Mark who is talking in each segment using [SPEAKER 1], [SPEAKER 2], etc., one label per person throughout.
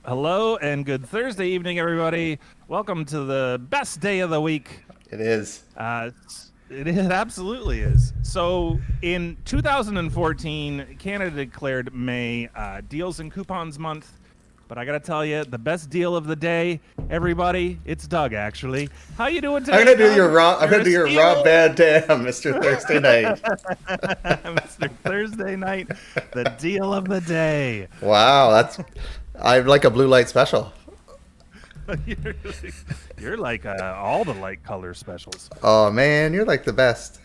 [SPEAKER 1] Hello and good Thursday evening, everybody. Welcome to the best day of the week.
[SPEAKER 2] It is.
[SPEAKER 1] It absolutely is. So, in 2014, Canada declared May Deals and Coupons Month. But I got to tell you, the best deal of the day, everybody, it's Doug, actually. How you doing
[SPEAKER 2] I'm
[SPEAKER 1] today,
[SPEAKER 2] gonna do
[SPEAKER 1] Doug?
[SPEAKER 2] your raw. I'm
[SPEAKER 1] You're
[SPEAKER 2] gonna
[SPEAKER 1] a
[SPEAKER 2] do your raw
[SPEAKER 1] steal.
[SPEAKER 2] bad damn, Mr. Thursday Night.
[SPEAKER 1] Mr. Thursday night, the deal of the day.
[SPEAKER 2] Wow, that's. I'm like a blue light special.
[SPEAKER 1] you're, you're like all the light color specials.
[SPEAKER 2] Oh man, you're like the best.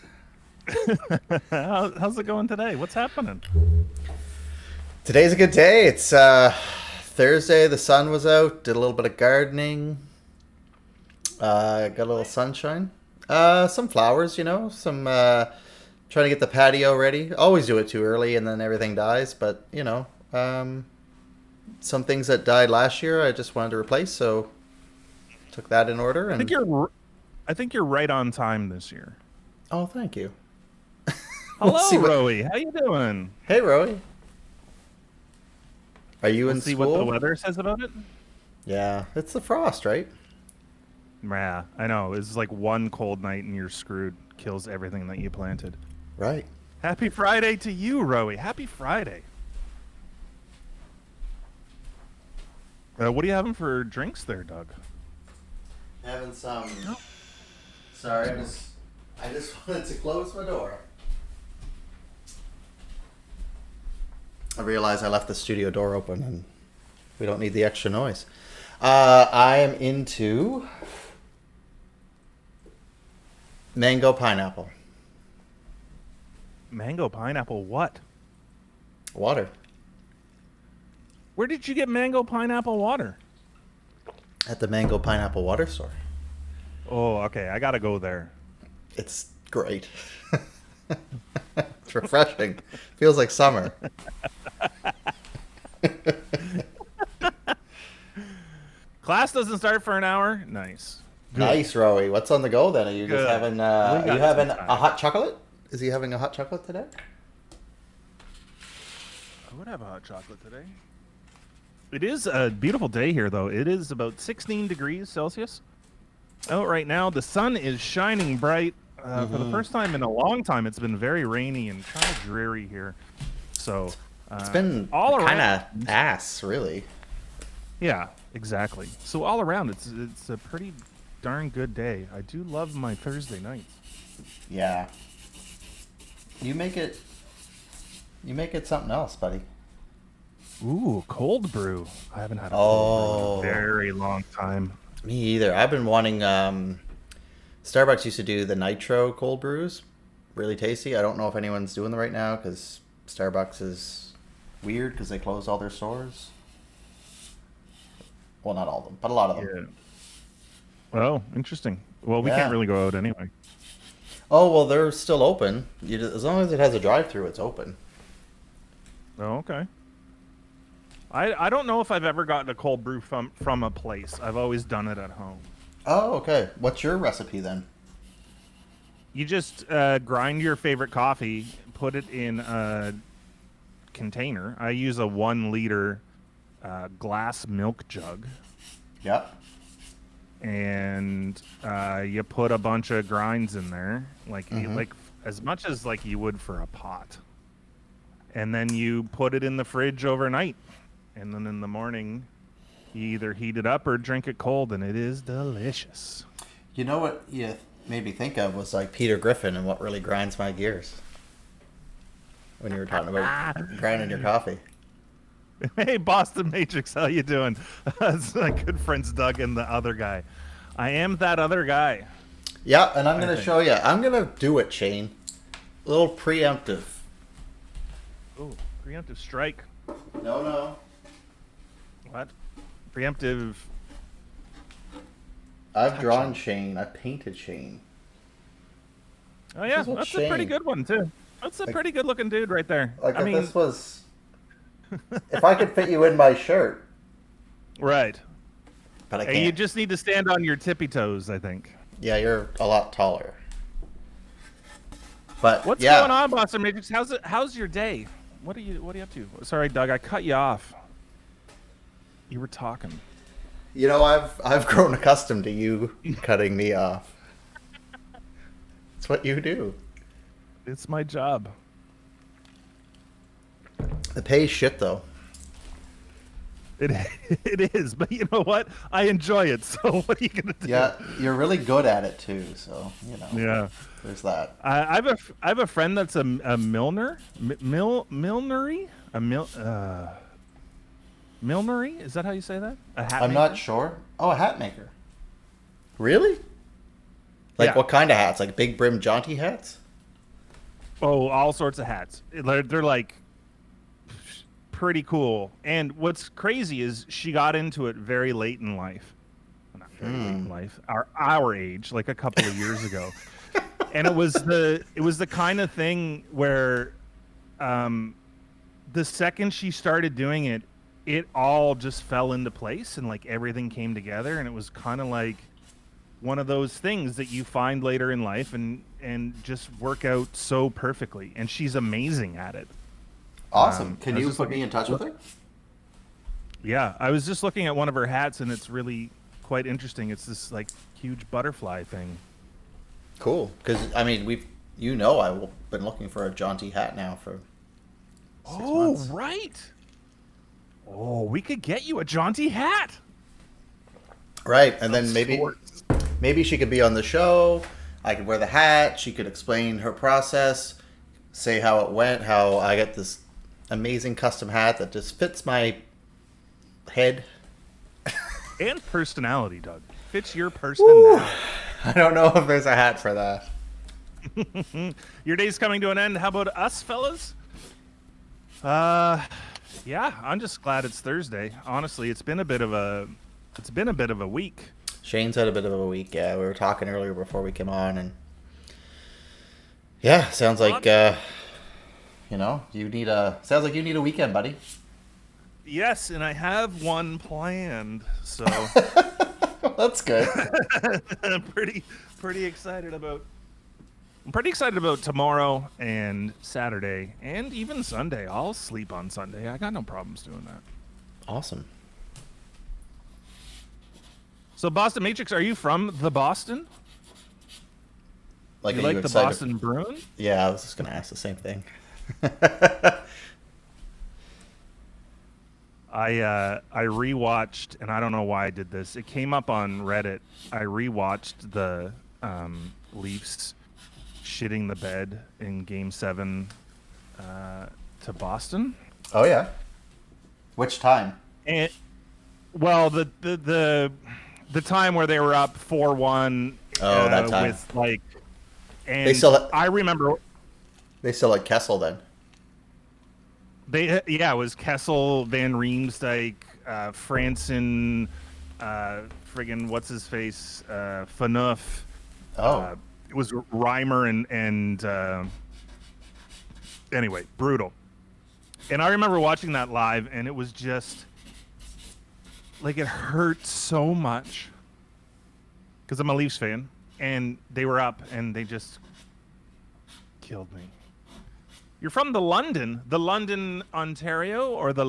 [SPEAKER 1] How's it going today? What's happening?
[SPEAKER 2] Today's a good day. It's Thursday. The sun was out. Did a little bit of gardening. Got a little sunshine. Some flowers, Some trying to get the patio ready. Always do it too early, and then everything dies. But some things that died last year, I just wanted to replace. So took that in order.
[SPEAKER 1] I think
[SPEAKER 2] And
[SPEAKER 1] you're right on time this year.
[SPEAKER 2] oh, thank you.
[SPEAKER 1] Hello,
[SPEAKER 2] See what-
[SPEAKER 1] Roey. How you doing?
[SPEAKER 2] Hey, Roy. Are you in
[SPEAKER 1] See
[SPEAKER 2] school?
[SPEAKER 1] what the weather says about it.
[SPEAKER 2] Yeah, it's the frost, right?
[SPEAKER 1] Yeah, I know. It's like one cold night and you're screwed. Kills everything that you planted.
[SPEAKER 2] Right.
[SPEAKER 1] Happy Friday to you, Roey. Happy Friday. What are you having for drinks there, Doug?
[SPEAKER 2] Having some. Sorry, I just wanted to close my door. I realized I left the studio door open, and we don't need the extra noise. I am into mango pineapple
[SPEAKER 1] Mango pineapple what?
[SPEAKER 2] water
[SPEAKER 1] Where did you get mango pineapple water?
[SPEAKER 2] at the mango pineapple water store.
[SPEAKER 1] Oh, okay. I gotta go there.
[SPEAKER 2] It's great. It's refreshing. Feels like summer.
[SPEAKER 1] Class doesn't start for an hour. Nice. Good.
[SPEAKER 2] Nice, Rowie. What's on the go then? Are you just
[SPEAKER 1] Good.
[SPEAKER 2] having?
[SPEAKER 1] We
[SPEAKER 2] Are
[SPEAKER 1] got
[SPEAKER 2] you having
[SPEAKER 1] some time.
[SPEAKER 2] a hot chocolate? Is he having a hot chocolate today?
[SPEAKER 1] I would have a hot chocolate today. It is a beautiful day here, though. It is about 16 degrees Celsius out right now. The sun is shining bright. For the first time in a long time, it's been very rainy and kind of dreary here. So
[SPEAKER 2] It's been
[SPEAKER 1] all
[SPEAKER 2] kind
[SPEAKER 1] around.
[SPEAKER 2] of ass, really.
[SPEAKER 1] Yeah, exactly. So all around, it's a pretty darn good day. I do love my Thursday nights.
[SPEAKER 2] Yeah. You make it. You make it something else, buddy.
[SPEAKER 1] Ooh, cold brew. I haven't had a
[SPEAKER 2] Oh.
[SPEAKER 1] cold brew in a very long time.
[SPEAKER 2] Me either. I've been wanting. Starbucks used to do the nitro cold brews, really tasty. I don't know if anyone's doing them right now because Starbucks is weird because they closed all their stores. Well, not all of them, but a lot of them.
[SPEAKER 1] Yeah. Oh, interesting. Well, we
[SPEAKER 2] Yeah.
[SPEAKER 1] can't really go out anyway.
[SPEAKER 2] Oh well, they're still open. As long as it has a drive-through, it's open.
[SPEAKER 1] Oh, okay. I don't know if I've ever gotten a cold brew from a place. I've always done it at home.
[SPEAKER 2] Oh, okay. What's your recipe then?
[SPEAKER 1] You just grind your favorite coffee, put it in a container. I use a 1 liter glass milk jug,
[SPEAKER 2] Yep.
[SPEAKER 1] and you put a bunch of grinds in there, like as much as like you would for a pot, and then you put it in the fridge overnight, and then in the morning you either heat it up or drink it cold, and it is delicious.
[SPEAKER 2] You know what you made me think of was like Peter Griffin and what really grinds my gears. When you were talking about grinding your coffee.
[SPEAKER 1] Hey, Boston Matrix, how you doing? That's my good friends Doug and the other guy. I am that other guy.
[SPEAKER 2] Yeah, and I'm going to
[SPEAKER 1] think.
[SPEAKER 2] show you. I'm going to do it, Shane. A little preemptive.
[SPEAKER 1] Oh, preemptive strike.
[SPEAKER 2] No.
[SPEAKER 1] What? Preemptive.
[SPEAKER 2] I've drawn Shane. I've painted Shane.
[SPEAKER 1] Oh yeah,
[SPEAKER 2] is what
[SPEAKER 1] that's a pretty
[SPEAKER 2] Shane-
[SPEAKER 1] good one too. That's a pretty good looking dude right there.
[SPEAKER 2] Like
[SPEAKER 1] I
[SPEAKER 2] if
[SPEAKER 1] mean,
[SPEAKER 2] this was... if I could fit you in my shirt.
[SPEAKER 1] right.
[SPEAKER 2] But I
[SPEAKER 1] Hey,
[SPEAKER 2] can't.
[SPEAKER 1] you just need to stand on your tippy toes, I think.
[SPEAKER 2] Yeah, you're a lot taller. But
[SPEAKER 1] What's
[SPEAKER 2] yeah.
[SPEAKER 1] going on, Boston Matrix? How's your day? What are you up to? Sorry, Doug, I cut you off. You were talking.
[SPEAKER 2] You know, I've grown accustomed to you cutting me off. It's what you do.
[SPEAKER 1] It's my job.
[SPEAKER 2] The pay's shit, though.
[SPEAKER 1] It is, but you know what? I enjoy it. So what are you gonna do?
[SPEAKER 2] Yeah, you're really good at it too. So
[SPEAKER 1] Yeah.
[SPEAKER 2] there's that.
[SPEAKER 1] I have a friend that's a milliner, millinery, millinery. Is that how you say that? A hat.
[SPEAKER 2] I'm
[SPEAKER 1] maker?
[SPEAKER 2] not sure. Oh, a hat maker. Really? Like
[SPEAKER 1] Yeah.
[SPEAKER 2] what kind of hats? Like big brim jaunty hats?
[SPEAKER 1] Oh, all sorts of hats. They're like pretty cool. And what's crazy is she got into it very late in life. Well, not very late in life. Our age, like a couple of years ago. And it was the kind of thing where the second she started doing it, it all just fell into place and like everything came together, and it was kind of like one of those things that you find later in life and just work out so perfectly. And she's amazing at it.
[SPEAKER 2] Awesome. Can
[SPEAKER 1] I was
[SPEAKER 2] you
[SPEAKER 1] just
[SPEAKER 2] put me in touch with her?
[SPEAKER 1] Yeah, I was just looking at one of her hats, and it's really quite interesting. It's this like huge butterfly thing.
[SPEAKER 2] Cool. Because I mean, I've been looking for a jaunty hat now for 6 months.
[SPEAKER 1] Right. Oh, we could get you a jaunty hat.
[SPEAKER 2] Right, and then
[SPEAKER 1] Of
[SPEAKER 2] maybe
[SPEAKER 1] sorts.
[SPEAKER 2] maybe she could be on the show. I could wear the hat. She could explain her process, say how it went, how I got this amazing custom hat that just fits my head.
[SPEAKER 1] And personality, Doug. Fits your personality.
[SPEAKER 2] I don't know if there's a hat for that.
[SPEAKER 1] Your day's coming to an end. How about us, fellas? Yeah, I'm just glad it's Thursday. Honestly, it's been a bit of a week.
[SPEAKER 2] Shane's had a bit of a week. Yeah, we were talking earlier before we came on, and yeah, sounds like you need a weekend, buddy.
[SPEAKER 1] Yes, and I have one planned, so
[SPEAKER 2] That's good.
[SPEAKER 1] I'm pretty excited about. I'm pretty excited about tomorrow and Saturday and even Sunday. I'll sleep on Sunday. I got no problems doing that.
[SPEAKER 2] Awesome.
[SPEAKER 1] So, Boston Matrix, are you from the Boston?
[SPEAKER 2] Like,
[SPEAKER 1] You
[SPEAKER 2] are
[SPEAKER 1] like
[SPEAKER 2] you
[SPEAKER 1] the
[SPEAKER 2] excited?
[SPEAKER 1] Boston Bruin?
[SPEAKER 2] Yeah, I was just gonna ask the same thing.
[SPEAKER 1] I rewatched, and I don't know why I did this. It came up on Reddit. I rewatched the Leafs shitting the bed in Game 7 to Boston.
[SPEAKER 2] Oh yeah. Which time?
[SPEAKER 1] And well, the time where they were up 4-1.
[SPEAKER 2] Oh, that time.
[SPEAKER 1] With like, and
[SPEAKER 2] They still
[SPEAKER 1] I remember
[SPEAKER 2] They still had Kessel then.
[SPEAKER 1] it was Kessel, Van Riemsdyk, Franson, friggin' what's his face, Phaneuf.
[SPEAKER 2] Oh.
[SPEAKER 1] It was Reimer and anyway, brutal. And I remember watching that live, and it was just like it hurt so much because I'm a Leafs fan, and they were up, and they just killed me. You're from the London, Ontario, or the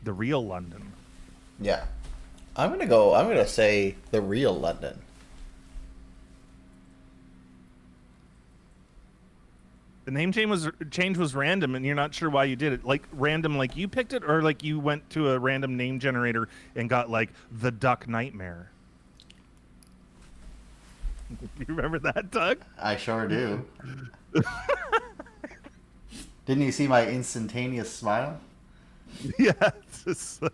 [SPEAKER 1] real London?
[SPEAKER 2] Yeah. I'm gonna say the real London.
[SPEAKER 1] The name change was random, and you're not sure why you did it. Like random, like you picked it, or like you went to a random name generator and got like the Duck Nightmare. You remember that, Doug?
[SPEAKER 2] I sure do. Didn't you see my instantaneous smile?
[SPEAKER 1] Yeah, it's just like,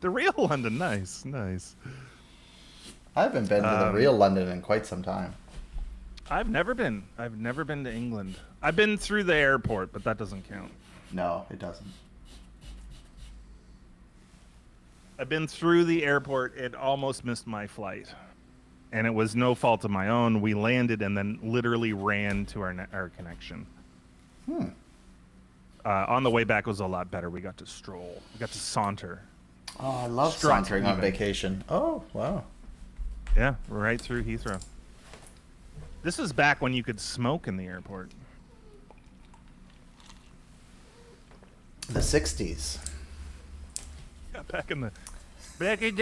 [SPEAKER 1] the real London. Nice.
[SPEAKER 2] I haven't been to the real London in quite some time.
[SPEAKER 1] I've never been to England. I've been through the airport, but that doesn't count.
[SPEAKER 2] No, it doesn't.
[SPEAKER 1] I've been through the airport and almost missed my flight. And it was no fault of my own. We landed and then literally ran to our connection. On the way back, it was a lot better. We got to stroll. We got to saunter.
[SPEAKER 2] Oh, I love
[SPEAKER 1] Strut
[SPEAKER 2] sauntering on
[SPEAKER 1] even.
[SPEAKER 2] vacation. Oh, wow.
[SPEAKER 1] Yeah, right through Heathrow. This is back when you could smoke in the airport.
[SPEAKER 2] The 60s.
[SPEAKER 1] back in the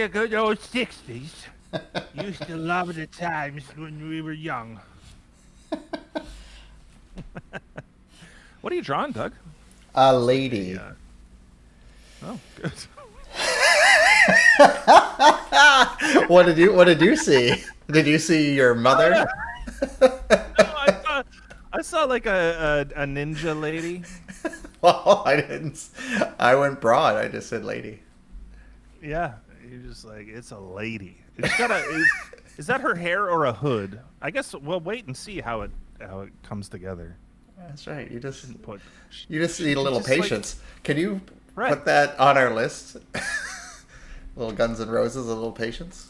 [SPEAKER 1] good old 60s. Used to love the times when we were young. What are you drawing, Doug?
[SPEAKER 2] A lady.
[SPEAKER 1] Oh, good.
[SPEAKER 2] What did you see? Did you see your mother?
[SPEAKER 1] No, I saw like a ninja lady.
[SPEAKER 2] Well, I didn't. I went broad. I just said lady.
[SPEAKER 1] Yeah, you're just like, it's a lady. It's got is that her hair or a hood? I guess we'll wait and see how it comes together.
[SPEAKER 2] That's right. You just
[SPEAKER 1] She
[SPEAKER 2] need a little
[SPEAKER 1] just, like-
[SPEAKER 2] patience. Can you
[SPEAKER 1] Right.
[SPEAKER 2] put that on our list? Little Guns N' Roses, a little patience.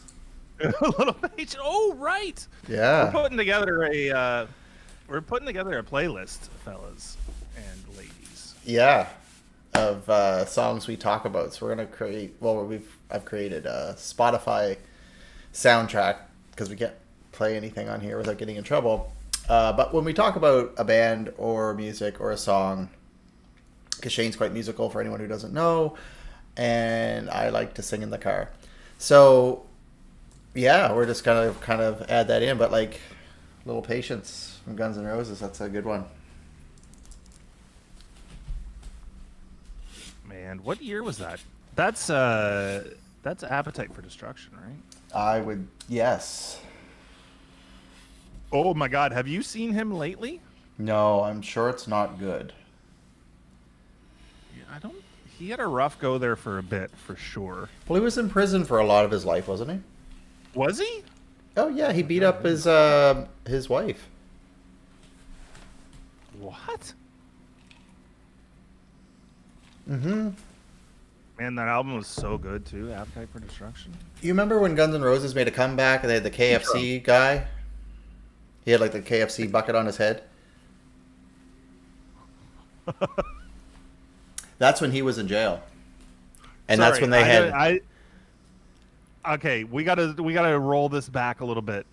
[SPEAKER 1] A little page. Oh, right.
[SPEAKER 2] Yeah.
[SPEAKER 1] We're putting together a playlist, fellas and ladies.
[SPEAKER 2] Yeah. Of songs we talk about. So we're gonna create. Well, I've created a Spotify soundtrack because we can't play anything on here without getting in trouble. But when we talk about a band or music or a song, because Shane's quite musical for anyone who doesn't know, and I like to sing in the car. So yeah, we're just kind of add that in, but like little patience from Guns N' Roses. That's a good one.
[SPEAKER 1] Man, what year was that? That's Appetite for Destruction, right?
[SPEAKER 2] I would, yes.
[SPEAKER 1] Oh my God, have you seen him lately?
[SPEAKER 2] No, I'm sure it's not good.
[SPEAKER 1] Yeah, he had a rough go there for a bit, for sure.
[SPEAKER 2] Well, he was in prison for a lot of his life, wasn't he?
[SPEAKER 1] Was he?
[SPEAKER 2] Oh yeah, he beat up his wife.
[SPEAKER 1] What?
[SPEAKER 2] Mm-hmm.
[SPEAKER 1] Man, that album was so good too, Appetite for Destruction.
[SPEAKER 2] You remember when Guns N' Roses made a comeback and they had the KFC guy? He had like the KFC bucket on his head. That's when he was in jail. And that's when they had
[SPEAKER 1] Okay, we gotta roll this back a little bit.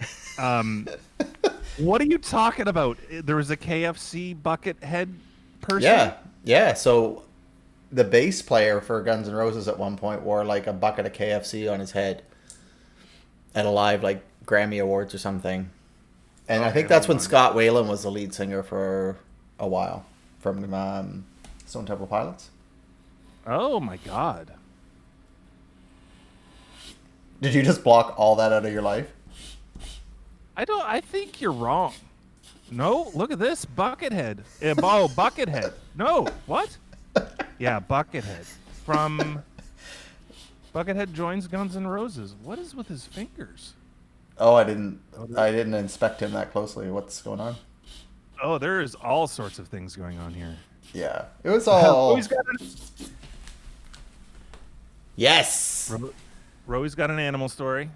[SPEAKER 1] What are you talking about? There was a KFC Buckethead person?
[SPEAKER 2] Yeah. So the bass player for Guns N' Roses at one point wore like a bucket of KFC on his head at a live like Grammy Awards or something. And I think that's when Scott Weiland was the lead singer for a while from Stone Temple Pilots.
[SPEAKER 1] Oh my God.
[SPEAKER 2] Did you just block all that out of your life?
[SPEAKER 1] I think you're wrong. No, look at this. Buckethead. Oh, Buckethead. No, what? Yeah, Buckethead. From Buckethead joins Guns N' Roses. What is with his fingers?
[SPEAKER 2] Oh, I didn't inspect him that closely. What's going on?
[SPEAKER 1] Oh, there's all sorts of things going on here.
[SPEAKER 2] Yeah. It was all Yes.
[SPEAKER 1] Roey's got an animal story.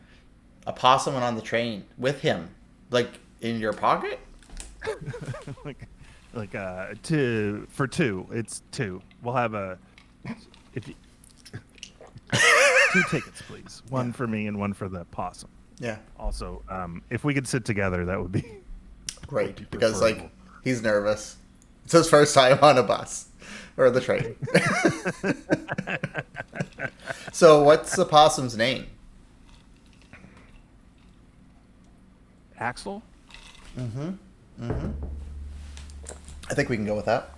[SPEAKER 2] A possum went on the train with him. Like in your pocket?
[SPEAKER 1] for two. It's two. We'll have two tickets, please. One for me and one for the possum.
[SPEAKER 2] Yeah.
[SPEAKER 1] Also, if we could sit together, that would be
[SPEAKER 2] great. Because like he's nervous. It's his first time on a bus or the train. So what's the possum's name?
[SPEAKER 1] Axel?
[SPEAKER 2] I think we can go with that.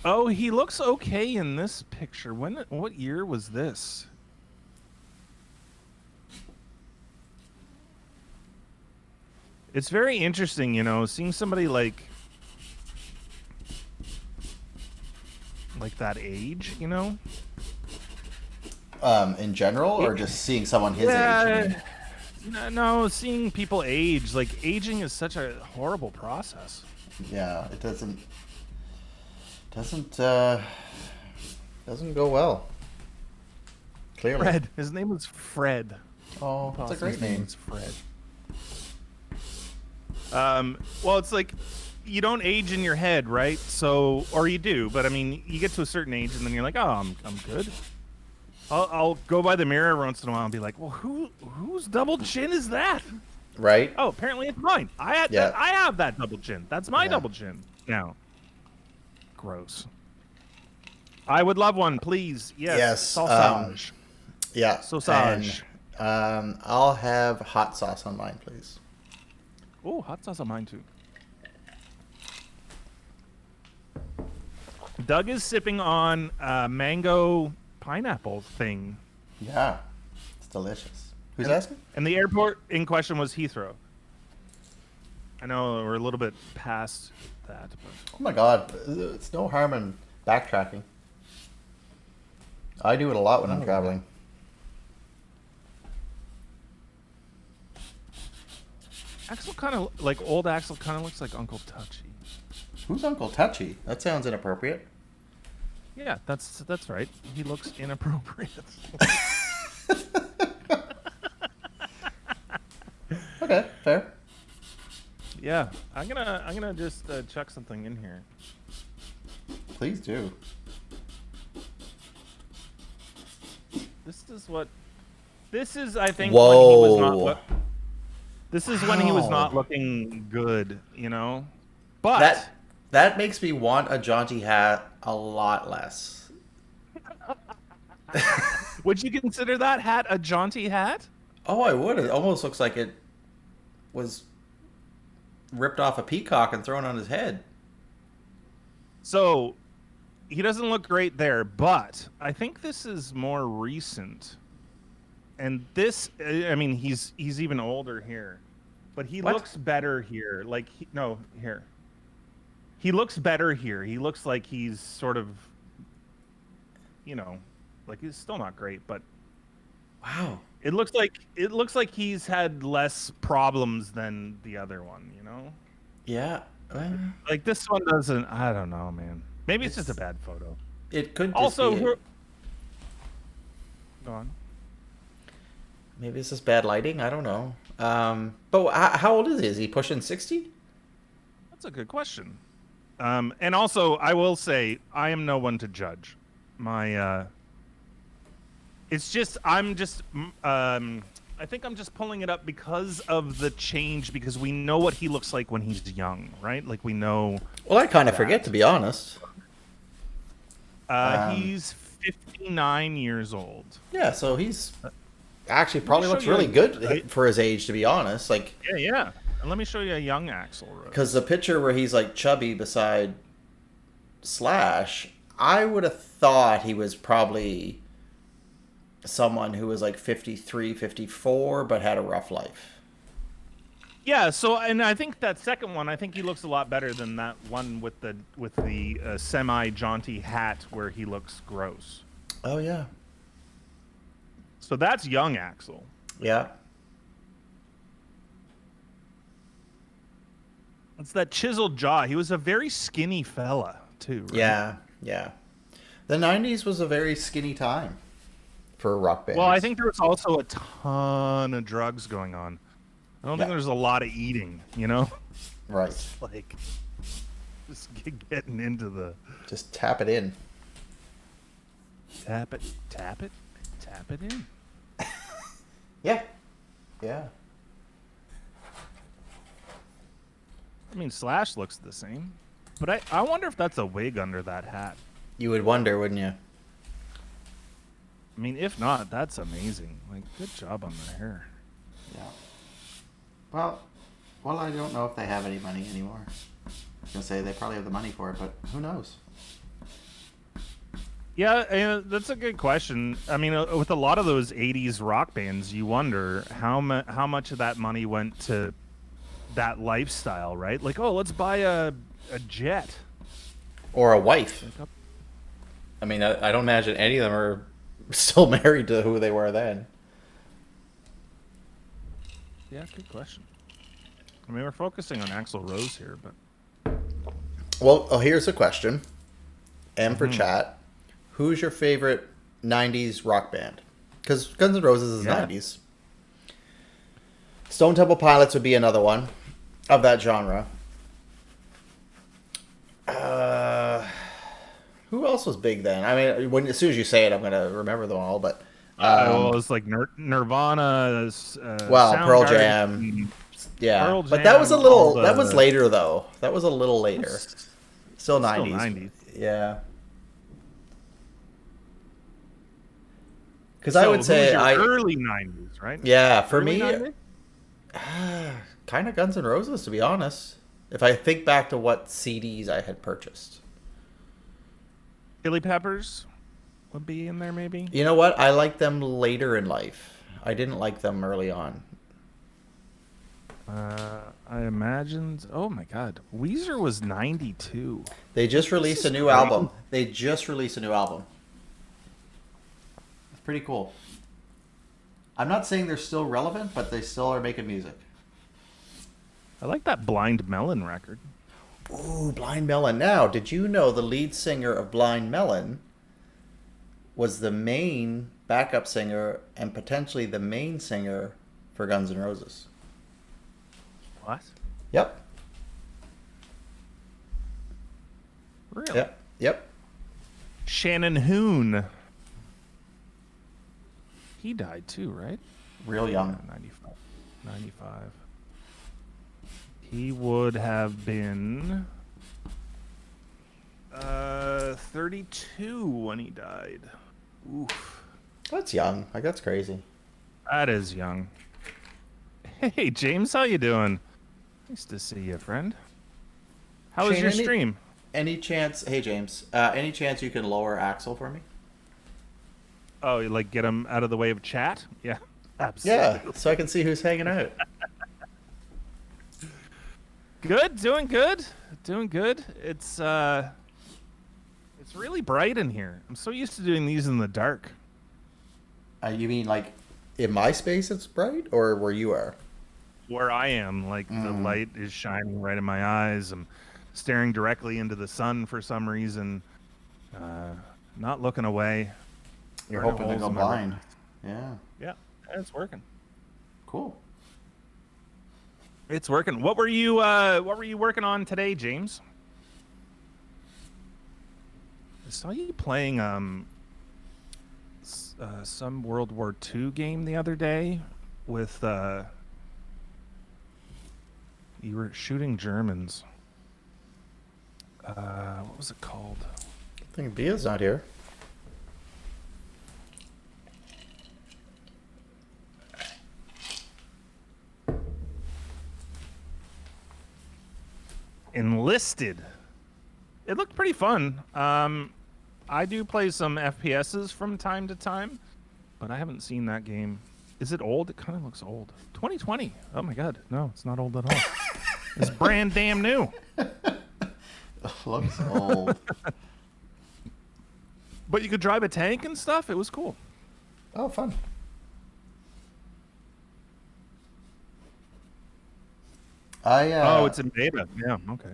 [SPEAKER 1] Oh, he looks okay in this picture. What year was this? It's very interesting, seeing somebody like that age,
[SPEAKER 2] In general, or just seeing someone his age?
[SPEAKER 1] No, seeing people age. Like, aging is such a horrible process.
[SPEAKER 2] Yeah, it doesn't go well. Clearly.
[SPEAKER 1] Fred. His name was Fred.
[SPEAKER 2] Oh, that's a great name.
[SPEAKER 1] It's Fred. Well, it's like you don't age in your head, right? So, or you do, but I mean, you get to a certain age and then you're like, oh, I'm good. I'll go by the mirror once in a while and be like, well, whose double chin is that?
[SPEAKER 2] Right.
[SPEAKER 1] Oh, apparently it's mine. I have that double chin. That's my double chin now. gross. I would love one, please. Yes. Sausage.
[SPEAKER 2] Yeah.
[SPEAKER 1] Sausage.
[SPEAKER 2] And, I'll have hot sauce on mine, please.
[SPEAKER 1] Oh, hot sauce on mine too. Doug is sipping on a mango pineapple thing.
[SPEAKER 2] Yeah, it's delicious. Who's asking?
[SPEAKER 1] And the airport in question was Heathrow. I know we're a little bit past that. But...
[SPEAKER 2] Oh my God, it's no harm in backtracking. I do it a lot when I'm traveling.
[SPEAKER 1] Axel kind of, like old Axel kind of looks like Uncle Touchy.
[SPEAKER 2] Who's Uncle Touchy? That sounds inappropriate.
[SPEAKER 1] Yeah, that's right. He looks inappropriate.
[SPEAKER 2] Okay, fair.
[SPEAKER 1] Yeah, I'm gonna just chuck something in here.
[SPEAKER 2] Please do.
[SPEAKER 1] This is I think
[SPEAKER 2] Whoa.
[SPEAKER 1] when he was not. This is when he was not looking good, you know. But
[SPEAKER 2] that makes me want a jaunty hat a lot less.
[SPEAKER 1] Would you consider that hat a jaunty hat?
[SPEAKER 2] Oh, I would. It almost looks like it was ripped off a peacock and thrown on his head.
[SPEAKER 1] So he doesn't look great there, but I think this is more recent. And this, I mean, he's even older here, but he looks better here. Like, here. He looks better here. He looks like he's sort of, you know, like he's still not great, but
[SPEAKER 2] wow.
[SPEAKER 1] It looks like he's had less problems than the other one, you know?
[SPEAKER 2] Yeah.
[SPEAKER 1] Like this one doesn't. I don't know, man. Maybe it's just a bad photo.
[SPEAKER 2] It could just
[SPEAKER 1] also.
[SPEAKER 2] be
[SPEAKER 1] Go on.
[SPEAKER 2] Maybe it's just bad lighting. I don't know. But how old is he? Is he pushing 60?
[SPEAKER 1] That's a good question. And also, I will say, I am no one to judge. It's just, I think I'm just pulling it up because of the change, because we know what he looks like when he's young, right? Like we know.
[SPEAKER 2] Well, I kind of forget, to be honest.
[SPEAKER 1] He's 59 years old.
[SPEAKER 2] Yeah, so he's actually probably looks really good for his age, to be honest. Like,
[SPEAKER 1] yeah. And let me show you a young Axl Rose.
[SPEAKER 2] Because the picture where he's like chubby beside Slash, I would have thought he was probably someone who was like 53, 54, but had a rough life.
[SPEAKER 1] Yeah, so, and I think that second one, I think he looks a lot better than that one with the semi-jaunty hat where he looks gross.
[SPEAKER 2] Oh, yeah.
[SPEAKER 1] So that's young Axl.
[SPEAKER 2] Yeah.
[SPEAKER 1] It's that chiseled jaw. He was a very skinny fella, too. Right?
[SPEAKER 2] Yeah. The 90s was a very skinny time for rock bands.
[SPEAKER 1] Well, I think there was also a ton of drugs going on. I don't think there's a lot of eating, you know?
[SPEAKER 2] Right.
[SPEAKER 1] It's like, just getting into the...
[SPEAKER 2] Just tap it in.
[SPEAKER 1] Tap it in.
[SPEAKER 2] Yeah.
[SPEAKER 1] I mean, Slash looks the same. But I wonder if that's a wig under that hat.
[SPEAKER 2] You would wonder, wouldn't you?
[SPEAKER 1] I mean, if not, that's amazing. Like, good job on the hair.
[SPEAKER 2] Yeah. Well, I don't know if they have any money anymore. I was going to say they probably have the money for it, but who knows?
[SPEAKER 1] Yeah, that's a good question. I mean, with a lot of those 80s rock bands, you wonder how much of that money went to that lifestyle, right? Like, oh, let's buy a jet.
[SPEAKER 2] Or a wife. I mean, I don't imagine any of them are still married to who they were then.
[SPEAKER 1] Yeah, good question. I mean, we're focusing on Axl Rose here, but...
[SPEAKER 2] Well, here's a question. M for chat. Who's your favorite 90s rock band? Because Guns N' Roses is 90s. Stone Temple Pilots would be another one of that genre. Who else was big then? I mean, as soon as you say it, I'm going to remember them all, but...
[SPEAKER 1] well, it's like Nirvana,
[SPEAKER 2] Pearl Jam. Yeah,
[SPEAKER 1] Pearl Jam,
[SPEAKER 2] but that was a little... That was later, though. That was a little later. Still 90s. Yeah. Because I would
[SPEAKER 1] who's
[SPEAKER 2] say
[SPEAKER 1] your early 90s, right?
[SPEAKER 2] yeah, for
[SPEAKER 1] Early
[SPEAKER 2] me,
[SPEAKER 1] 90s?
[SPEAKER 2] kind of Guns N' Roses, to be honest. If I think back to what CDs I had purchased.
[SPEAKER 1] Chili Peppers would be in there, maybe.
[SPEAKER 2] You know what? I liked them later in life. I didn't like them early on.
[SPEAKER 1] I imagined. Oh my God, Weezer was 92.
[SPEAKER 2] They just released a new album. They just released a new album. It's pretty cool. I'm not saying they're still relevant, but they still are making music.
[SPEAKER 1] I like that Blind Melon record.
[SPEAKER 2] Ooh, Blind Melon. Now, did you know the lead singer of Blind Melon was the main backup singer and potentially the main singer for Guns N' Roses?
[SPEAKER 1] What?
[SPEAKER 2] Yep.
[SPEAKER 1] Really?
[SPEAKER 2] Yep.
[SPEAKER 1] Shannon Hoon. He died too, right?
[SPEAKER 2] Real young.
[SPEAKER 1] 95. 95. He would have been 32 when he died. Oof.
[SPEAKER 2] That's young. Like, that's crazy.
[SPEAKER 1] That is young. Hey, James, how you doing? Nice to see you, friend. How was
[SPEAKER 2] Shane,
[SPEAKER 1] your stream?
[SPEAKER 2] Any chance... Hey, James. Any chance you can lower Axel for me?
[SPEAKER 1] Oh, you like get him out of the way of chat? Yeah, absolutely.
[SPEAKER 2] Yeah, so I can see who's hanging out.
[SPEAKER 1] Good, doing good. It's really bright in here. I'm so used to doing these in the dark.
[SPEAKER 2] You mean like in my space it's bright, or where you are?
[SPEAKER 1] Where I am, like the light is shining right in my eyes. I'm staring directly into the sun for some reason. Not looking away.
[SPEAKER 2] You're hoping to go blind. Yeah.
[SPEAKER 1] Yeah, it's working.
[SPEAKER 2] Cool.
[SPEAKER 1] It's working. What were you working on today, James? I saw you playing some World War II game the other day with you were shooting Germans. What was it called?
[SPEAKER 2] I think Bia's not here.
[SPEAKER 1] Enlisted. It looked pretty fun. I do play some FPSs from time to time, but I haven't seen that game. Is it old? It kind of looks old. 2020. Oh my God. No, it's not old at all. It's brand damn new.
[SPEAKER 2] Looks old.
[SPEAKER 1] But you could drive a tank and stuff. It was cool.
[SPEAKER 2] Oh, fun.
[SPEAKER 1] Oh, it's in beta. Yeah, okay.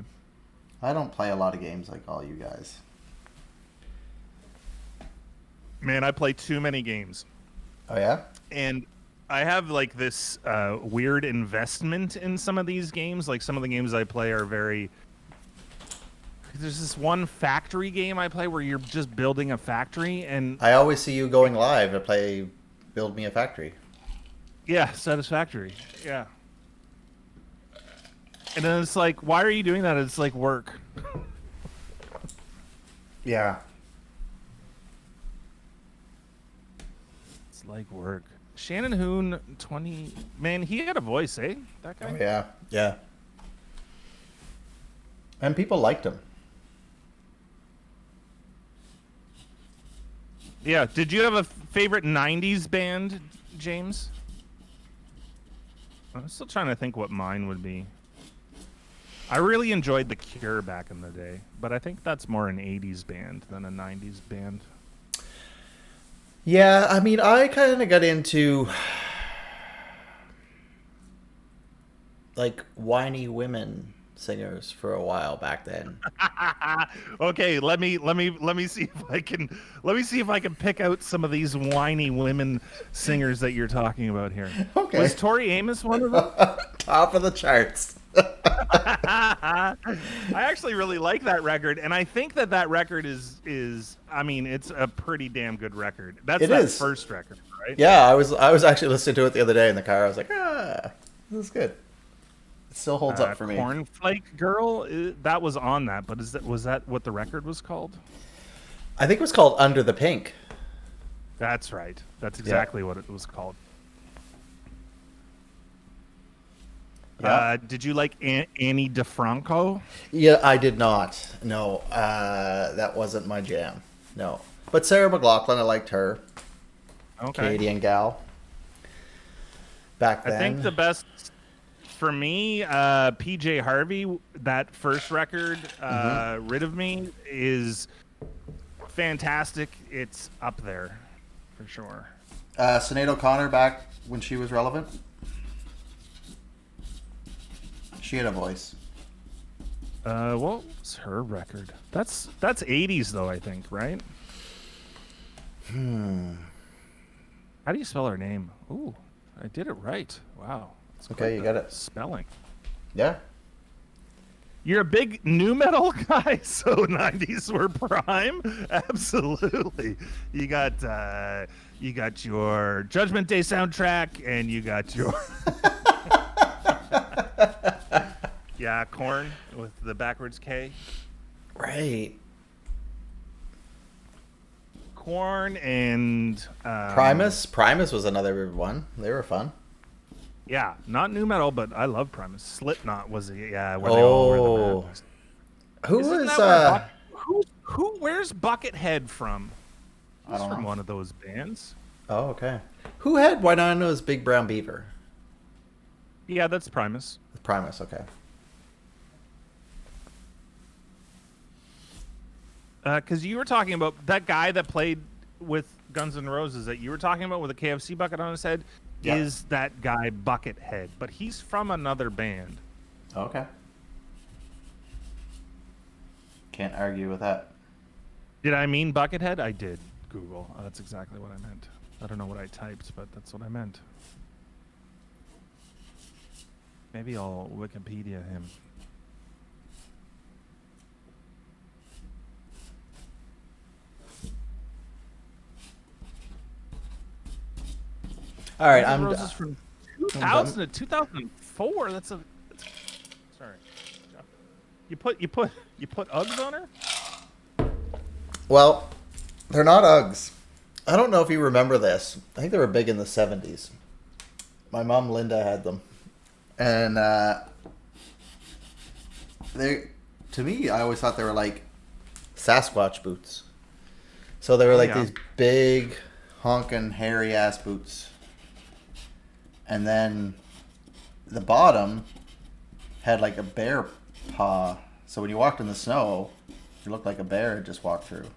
[SPEAKER 2] I don't play a lot of games like all you guys.
[SPEAKER 1] Man, I play too many games.
[SPEAKER 2] Oh, yeah?
[SPEAKER 1] And I have like this weird investment in some of these games. Like some of the games I play are very... There's this one factory game I play where you're just building a factory, and
[SPEAKER 2] I always see you going live to play Build Me a Factory.
[SPEAKER 1] yeah, Satisfactory. Yeah. And then it's like, why are you doing that? It's like work.
[SPEAKER 2] Yeah.
[SPEAKER 1] It's like work. Shannon Hoon, 20... Man, he had a voice, eh? That guy?
[SPEAKER 2] Oh, yeah. Yeah. And people liked him.
[SPEAKER 1] Yeah. Did you have a favorite 90s band, James? I'm still trying to think what mine would be. I really enjoyed The Cure back in the day, but I think that's more an 80s band than a 90s band.
[SPEAKER 2] Yeah, I mean, I kind of got into like whiny women singers for a while back then.
[SPEAKER 1] Okay, let me see if I can pick out some of these whiny women singers that you're talking about here.
[SPEAKER 2] Okay.
[SPEAKER 1] Was Tori Amos one of them?
[SPEAKER 2] Top of the charts.
[SPEAKER 1] I actually really like that record, and I think that record is I mean, it's a pretty damn good record. That's that first record, right?
[SPEAKER 2] Yeah, I was actually listening to it the other day in the car. I was like, this is good. Still holds up for me.
[SPEAKER 1] Cornflake Girl, that was on that, but was that what the record was called?
[SPEAKER 2] I think it was called Under the Pink.
[SPEAKER 1] That's right. That's exactly what it was called.
[SPEAKER 2] Yeah.
[SPEAKER 1] Did you like Annie DeFranco?
[SPEAKER 2] Yeah, I did not. No, that wasn't my jam. No. But Sarah McLachlan, I liked her.
[SPEAKER 1] Okay.
[SPEAKER 2] Canadian gal. Back then.
[SPEAKER 1] I think the best for me, PJ Harvey, that first record, Rid of Me, is fantastic. It's up there for sure.
[SPEAKER 2] Sinead O'Connor back when she was relevant. She had a voice.
[SPEAKER 1] What was her record? That's 80s though, I think, right? How do you spell her name? Ooh, I did it right. Wow. That's
[SPEAKER 2] Okay, you got it.
[SPEAKER 1] Spelling.
[SPEAKER 2] Yeah.
[SPEAKER 1] You're a big nu metal guy, so 90s were prime. Absolutely. You got your Judgment Day soundtrack, and you got your Korn with the backwards K.
[SPEAKER 2] Right.
[SPEAKER 1] Korn and
[SPEAKER 2] Primus. Primus was another one. They were fun.
[SPEAKER 1] Yeah, not nu metal, but I love Primus. Slipknot was where they all were the bands.
[SPEAKER 2] Who
[SPEAKER 1] Isn't
[SPEAKER 2] was
[SPEAKER 1] that where's Buckethead from? He's
[SPEAKER 2] don't
[SPEAKER 1] from
[SPEAKER 2] know.
[SPEAKER 1] one of those bands.
[SPEAKER 2] Oh, okay. Who had Winano's Big Brown Beaver?
[SPEAKER 1] Yeah, that's Primus.
[SPEAKER 2] Primus, okay.
[SPEAKER 1] Because you were talking about that guy that played with Guns N' Roses that you were talking about with a KFC bucket on his head.
[SPEAKER 2] Yeah.
[SPEAKER 1] Is that guy Buckethead, but he's from another band.
[SPEAKER 2] Okay. Can't argue with that.
[SPEAKER 1] Did I mean Buckethead? I did. Google. That's exactly what I meant. I don't know what I typed, but that's what I meant. Maybe I'll Wikipedia him.
[SPEAKER 2] All right,
[SPEAKER 1] Guns N' Roses from 2000 to 2004. Sorry. You put Uggs on her?
[SPEAKER 2] Well, they're not Uggs. I don't know if you remember this. I think they were big in the 70s. My mom Linda had them. And to me, I always thought they were like Sasquatch boots. So they were like these big, honking, hairy ass boots. And then the bottom had like a bear paw. So when you walked in the snow, it looked like a bear had just walked through.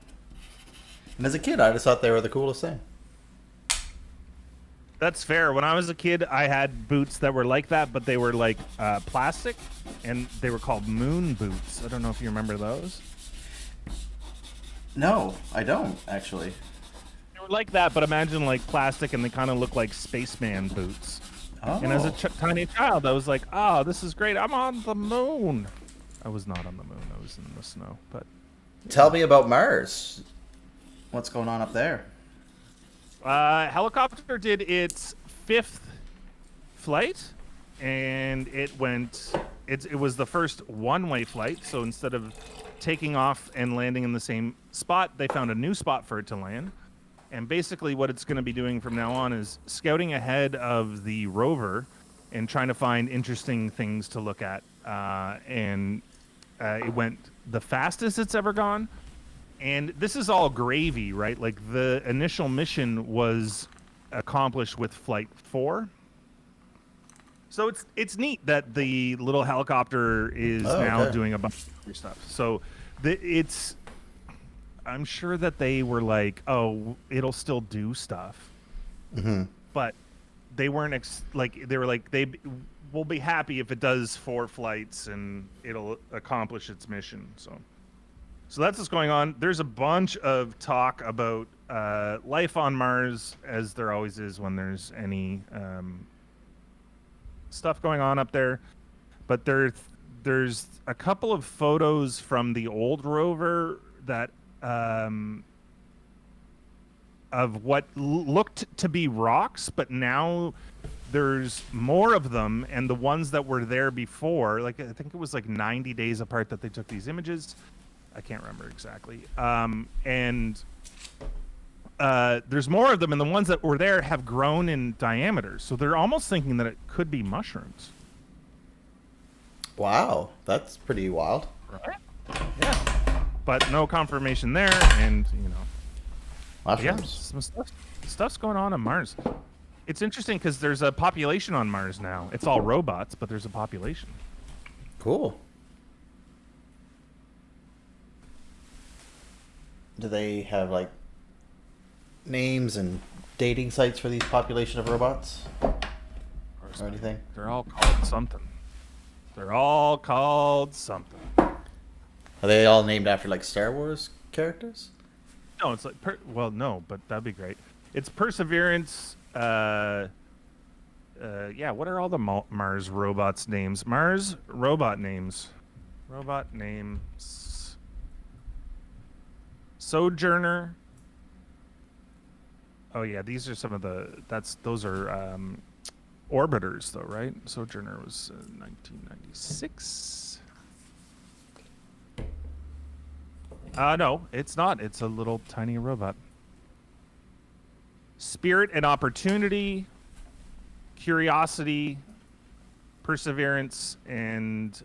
[SPEAKER 2] And as a kid, I just thought they were the coolest thing.
[SPEAKER 1] That's fair. When I was a kid, I had boots that were like that, but they were like plastic, and they were called moon boots. I don't know if you remember those.
[SPEAKER 2] No, I don't, actually.
[SPEAKER 1] They were like that, but imagine like plastic, and they kind of look like spaceman boots.
[SPEAKER 2] Oh.
[SPEAKER 1] And as a tiny child, I was like, "Oh, this is great! I'm on the moon." I was not on the moon. I was in the snow. But
[SPEAKER 2] Tell me about Mars. What's going on up there?
[SPEAKER 1] helicopter did its 5th flight, and it was the first one-way flight. So instead of taking off and landing in the same spot, they found a new spot for it to land. And basically what it's going to be doing from now on is scouting ahead of the rover and trying to find interesting things to look at. It went the fastest it's ever gone. And this is all gravy, right? Like the initial mission was accomplished with Flight 4. So it's neat that the little helicopter is now doing a bunch of other stuff. So I'm sure that they were like, oh, it'll still do stuff.
[SPEAKER 2] Mm-hmm.
[SPEAKER 1] But they weren't they were like, we'll be happy if it does 4 flights and it'll accomplish its mission. So that's what's going on. There's a bunch of talk about life on Mars, as there always is when there's any stuff going on up there. But there's a couple of photos from the old rover that of what looked to be rocks, but now there's more of them, and the ones that were there before, like I think it was like 90 days apart that they took these images. I can't remember exactly. And there's more of them, and the ones that were there have grown in diameter. So they're almost thinking that it could be mushrooms.
[SPEAKER 2] Wow, that's pretty wild.
[SPEAKER 1] Right? Yeah. But no confirmation there, and
[SPEAKER 2] Mushrooms.
[SPEAKER 1] Yeah, some stuff's going on Mars. It's interesting because there's a population on Mars now. It's all robots, but there's a population.
[SPEAKER 2] Cool. Do they have like names and dating sites for these population of robots or anything?
[SPEAKER 1] They're all called something.
[SPEAKER 2] Are they all named after like Star Wars characters?
[SPEAKER 1] No, it's like no, but that'd be great. It's Perseverance. Yeah. What are all the Mars robots names? Mars robot names. Robot names. Sojourner. Oh yeah, these are some of those are orbiters though, right? Sojourner was 1996. No, it's not. It's a little tiny robot. Spirit and Opportunity, Curiosity, Perseverance, and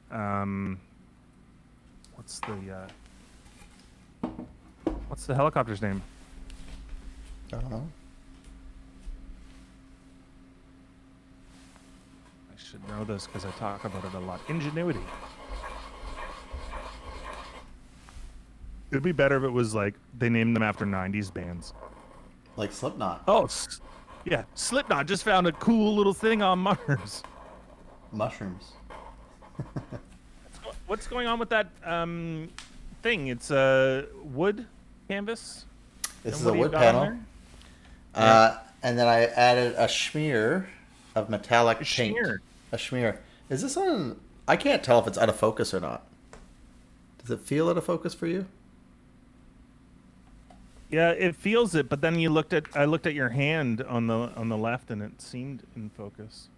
[SPEAKER 1] what's the helicopter's name?
[SPEAKER 2] I don't know.
[SPEAKER 1] I should know this because I talk about it a lot. Ingenuity. It'd be better if it was like they named them after 90s bands.
[SPEAKER 2] Like Slipknot.
[SPEAKER 1] Oh, yeah. Slipknot just found a cool little thing on Mars.
[SPEAKER 2] Mushrooms.
[SPEAKER 1] What's going on with that thing? It's a wood canvas.
[SPEAKER 2] This is a wood panel. And then I added a smear of metallic paint. A smear. Is this on? I can't tell if it's out of focus or not. Does it feel out of focus for you?
[SPEAKER 1] Yeah, it feels it, but then I looked at your hand on the left, and it seemed in focus.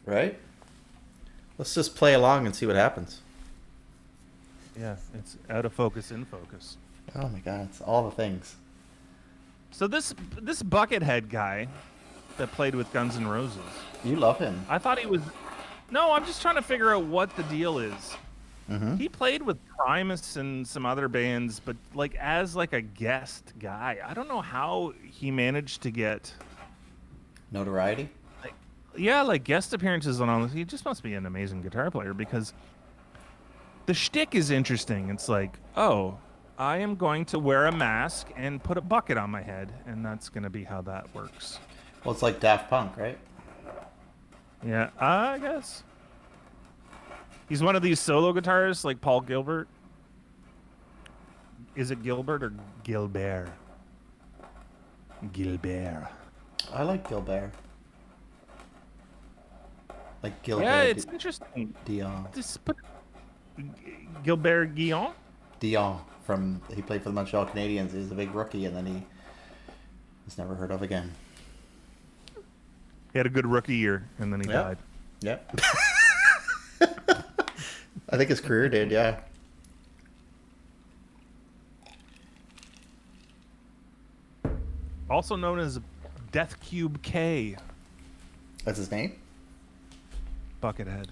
[SPEAKER 2] Right. Let's just play along and see what happens.
[SPEAKER 1] Yeah, it's out of focus, in focus.
[SPEAKER 2] Oh my god, it's all the things.
[SPEAKER 1] So this Buckethead guy that played with Guns N' Roses.
[SPEAKER 2] You love him.
[SPEAKER 1] I thought he was. No, I'm just trying to figure out what the deal is.
[SPEAKER 2] Mm-hmm.
[SPEAKER 1] He played with Primus and some other bands, but like as like a guest guy. I don't know how he managed to get
[SPEAKER 2] Notoriety?
[SPEAKER 1] like guest appearances on all this. He just must be an amazing guitar player because the shtick is interesting. It's like, oh, I am going to wear a mask and put a bucket on my head, and that's going to be how that works.
[SPEAKER 2] Well, it's like Daft Punk, right?
[SPEAKER 1] Yeah, I guess. He's one of these solo guitarists like Paul Gilbert. Is it Gilbert or Gilbert? Gilbert.
[SPEAKER 2] I like Gilbert. Like Gilbert.
[SPEAKER 1] Yeah, it's interesting.
[SPEAKER 2] Dion.
[SPEAKER 1] Just put Gilbert Guillaume?
[SPEAKER 2] Dion he played for the Montreal Canadiens. He was a big rookie, and then he was never heard of again.
[SPEAKER 1] He had a good rookie year, and then he died.
[SPEAKER 2] Yep. I think his career did, yeah.
[SPEAKER 1] Also known as Death Cube K.
[SPEAKER 2] That's his name?
[SPEAKER 1] Buckethead.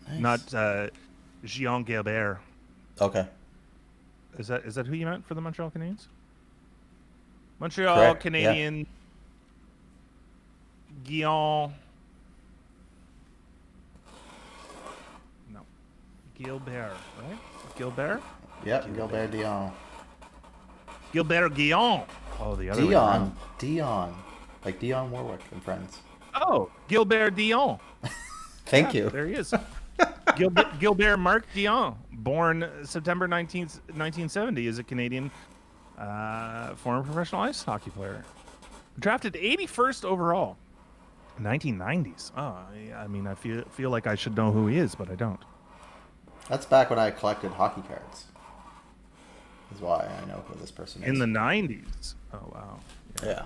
[SPEAKER 2] Nice.
[SPEAKER 1] Not Dion Gilbert.
[SPEAKER 2] Okay.
[SPEAKER 1] Is that who you meant for the Montreal Canadiens? Montreal
[SPEAKER 2] Correct,
[SPEAKER 1] Canadian. Guillaume. No. Gilbert, right? Gilbert?
[SPEAKER 2] Yep, Gilbert Dion.
[SPEAKER 1] Gilbert Guillaume. Oh, the other way around.
[SPEAKER 2] Dion. Like Dion Warwick and Friends.
[SPEAKER 1] Oh, Gilbert Dion.
[SPEAKER 2] Thank you.
[SPEAKER 1] There he is. Gilbert Marc Dion, born September 19th, 1970, is a Canadian former professional ice hockey player. Drafted 81st overall. 1990s. Oh, I mean, I feel like I should know who he is, but I don't.
[SPEAKER 2] That's back when I collected hockey cards. Is why I know who this person is.
[SPEAKER 1] In the 90s. Oh, wow.
[SPEAKER 2] Yeah.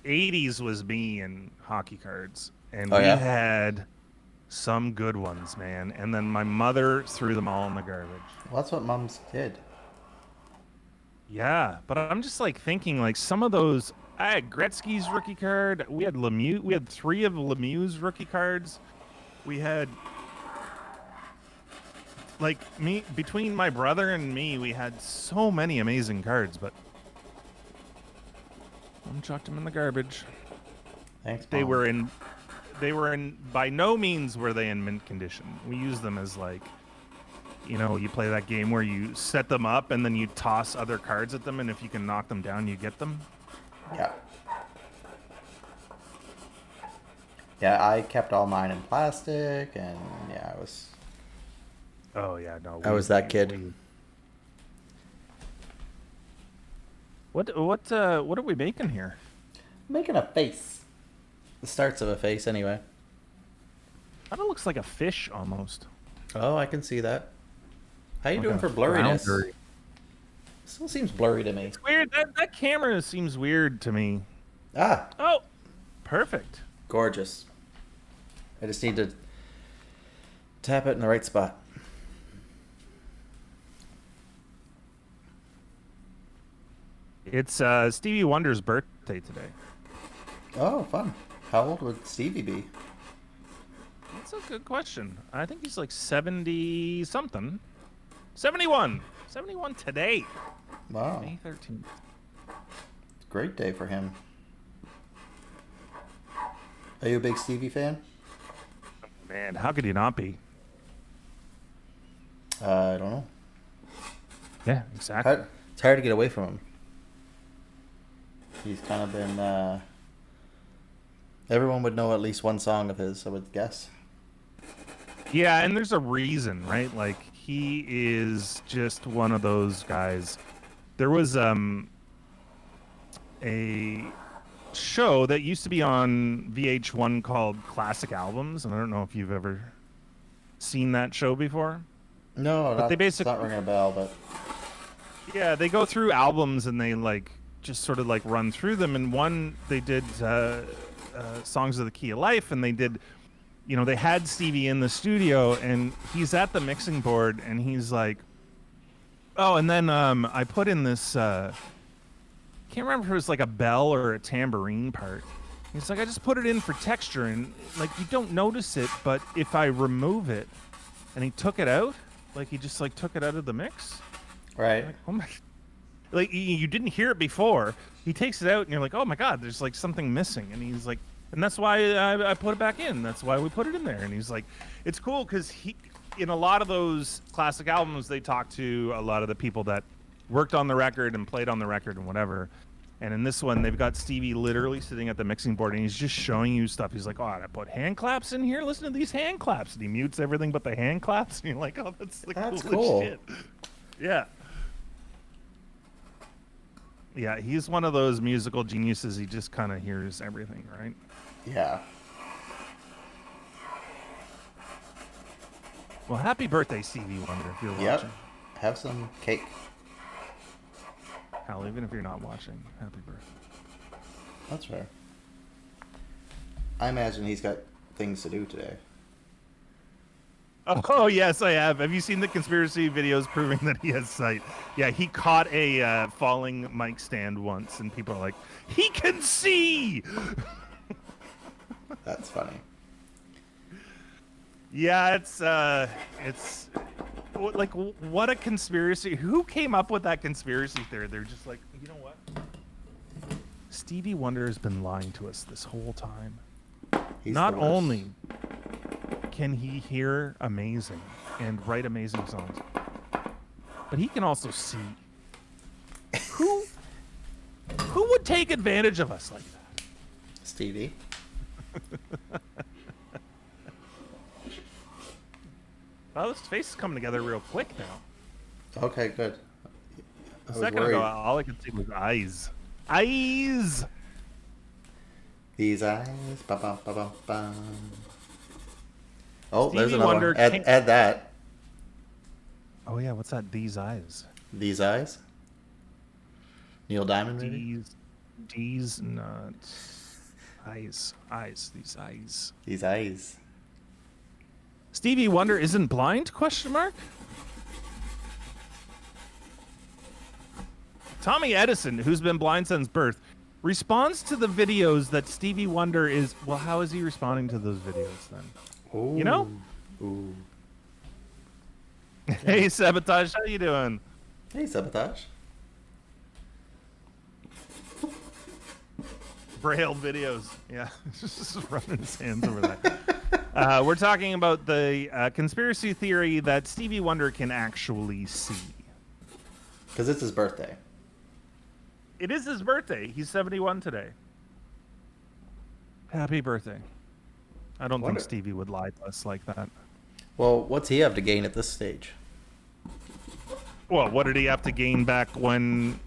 [SPEAKER 1] '80s was me and hockey cards, and
[SPEAKER 2] Oh
[SPEAKER 1] we
[SPEAKER 2] yeah.
[SPEAKER 1] had some good ones, man. And then my mother threw them all in the garbage.
[SPEAKER 2] Well, that's what mums did.
[SPEAKER 1] Yeah, but I'm just like thinking, like some of those. I had Gretzky's rookie card. We had Lemieux. We had 3 of Lemieux's rookie cards. We had like me between my brother and me, we had so many amazing cards, but I chucked them in the garbage.
[SPEAKER 2] Thanks,
[SPEAKER 1] They
[SPEAKER 2] mom.
[SPEAKER 1] were in by no means were they in mint condition. We use them as like, you play that game where you set them up and then you toss other cards at them, and if you can knock them down, you get them.
[SPEAKER 2] Yeah. Yeah, I kept all mine in plastic, and yeah,
[SPEAKER 1] Oh yeah, no.
[SPEAKER 2] I was that kid.
[SPEAKER 1] What are we making here?
[SPEAKER 2] Making a face. The starts of a face, anyway.
[SPEAKER 1] That looks like a fish almost.
[SPEAKER 2] Oh, I can see that. How you
[SPEAKER 1] Like
[SPEAKER 2] doing
[SPEAKER 1] a
[SPEAKER 2] for blurriness?
[SPEAKER 1] flounder.
[SPEAKER 2] Still seems blurry to me.
[SPEAKER 1] It's weird. That camera seems weird to me.
[SPEAKER 2] Ah,
[SPEAKER 1] Oh, perfect.
[SPEAKER 2] gorgeous. I just need to tap it in the right spot.
[SPEAKER 1] It's Stevie Wonder's birthday today.
[SPEAKER 2] Oh, fun. How old would Stevie be?
[SPEAKER 1] That's a good question. I think he's like 70 something. 71. 71 today.
[SPEAKER 2] Wow.
[SPEAKER 1] May 13th.
[SPEAKER 2] Great day for him. Are you a big Stevie fan?
[SPEAKER 1] Man, how could you not be?
[SPEAKER 2] I don't know.
[SPEAKER 1] Yeah, exactly.
[SPEAKER 2] It's hard to get away from him. He's kind of been. Everyone would know at least one song of his, I would guess.
[SPEAKER 1] Yeah, and there's a reason, right? Like he is just one of those guys. There was a show that used to be on VH1 called Classic Albums, and I don't know if you've ever seen that show before.
[SPEAKER 2] No,
[SPEAKER 1] But they
[SPEAKER 2] it's
[SPEAKER 1] basically,
[SPEAKER 2] not ringing a bell, but
[SPEAKER 1] yeah, they go through albums and they like just sort of like run through them. And one they did Songs of the Key of Life, and they did, they had Stevie in the studio, and he's at the mixing board, and he's like, oh, and then I put in this. Can't remember if it was like a bell or a tambourine part. He's like, I just put it in for texture, and like you don't notice it, but if I remove it, and he took it out, like he just like took it out of the mix.
[SPEAKER 2] right.
[SPEAKER 1] Like, oh my, like you didn't hear it before. He takes it out, and you're like, oh my god, there's like something missing, and he's like, and that's why I put it back in. That's why we put it in there. And he's like, it's cool because in a lot of those classic albums, they talk to a lot of the people that worked on the record and played on the record and whatever. And in this one, they've got Stevie literally sitting at the mixing board, and he's just showing you stuff. He's like, oh, I put hand claps in here. Listen to these hand claps. And he mutes everything but the hand claps. And you're like, oh, that's the
[SPEAKER 2] That's
[SPEAKER 1] coolest
[SPEAKER 2] cool.
[SPEAKER 1] shit. Yeah. Yeah, he's one of those musical geniuses. He just kind of hears everything, right?
[SPEAKER 2] Yeah.
[SPEAKER 1] Well, happy birthday, Stevie Wonder, if you're
[SPEAKER 2] Yep.
[SPEAKER 1] watching.
[SPEAKER 2] Have some cake.
[SPEAKER 1] Hell, even if you're not watching, happy birthday.
[SPEAKER 2] That's fair. I imagine he's got things to do today.
[SPEAKER 1] Oh, yes, I have. Have you seen the conspiracy videos proving that he has sight? Yeah, he caught a falling mic stand once, and people are like, he can see!
[SPEAKER 2] That's funny.
[SPEAKER 1] Yeah, it's like, what a conspiracy. Who came up with that conspiracy theory? They're just like, you know what? Stevie Wonder has been lying to us this whole time.
[SPEAKER 2] He's
[SPEAKER 1] Not
[SPEAKER 2] the worst.
[SPEAKER 1] only can he hear amazing and write amazing songs, but he can also see. Who would take advantage of us like that?
[SPEAKER 2] Stevie.
[SPEAKER 1] Well, this face is coming together real quick now.
[SPEAKER 2] Okay, good.
[SPEAKER 1] A
[SPEAKER 2] I was
[SPEAKER 1] second
[SPEAKER 2] worried.
[SPEAKER 1] ago, all I could see was eyes. Eyes!
[SPEAKER 2] These eyes. Ba, ba, ba, ba, ba. Oh, there's
[SPEAKER 1] Stevie
[SPEAKER 2] another
[SPEAKER 1] Wonder
[SPEAKER 2] one. Add that.
[SPEAKER 1] Oh, yeah, what's that? These eyes.
[SPEAKER 2] These eyes. Neil Diamond, maybe?
[SPEAKER 1] These. D's nuts. Eyes. These eyes.
[SPEAKER 2] These eyes.
[SPEAKER 1] Stevie Wonder isn't blind? Question mark. Tommy Edison, who's been blind since birth, responds to the videos that Stevie Wonder is. Well, how is he responding to those videos then?
[SPEAKER 2] Ooh.
[SPEAKER 1] You know?
[SPEAKER 2] Ooh.
[SPEAKER 1] Hey, Sabotage, how you doing?
[SPEAKER 2] Hey, Sabotage.
[SPEAKER 1] Braille videos. Yeah, just running his hands over that. We're talking about the conspiracy theory that Stevie Wonder can actually see.
[SPEAKER 2] Because it's his birthday.
[SPEAKER 1] It is his birthday. He's 71 today. Happy birthday. I don't think Stevie would lie to us like that.
[SPEAKER 2] Well, what's he have to gain at this stage?
[SPEAKER 1] Well, what did he have to gain back when,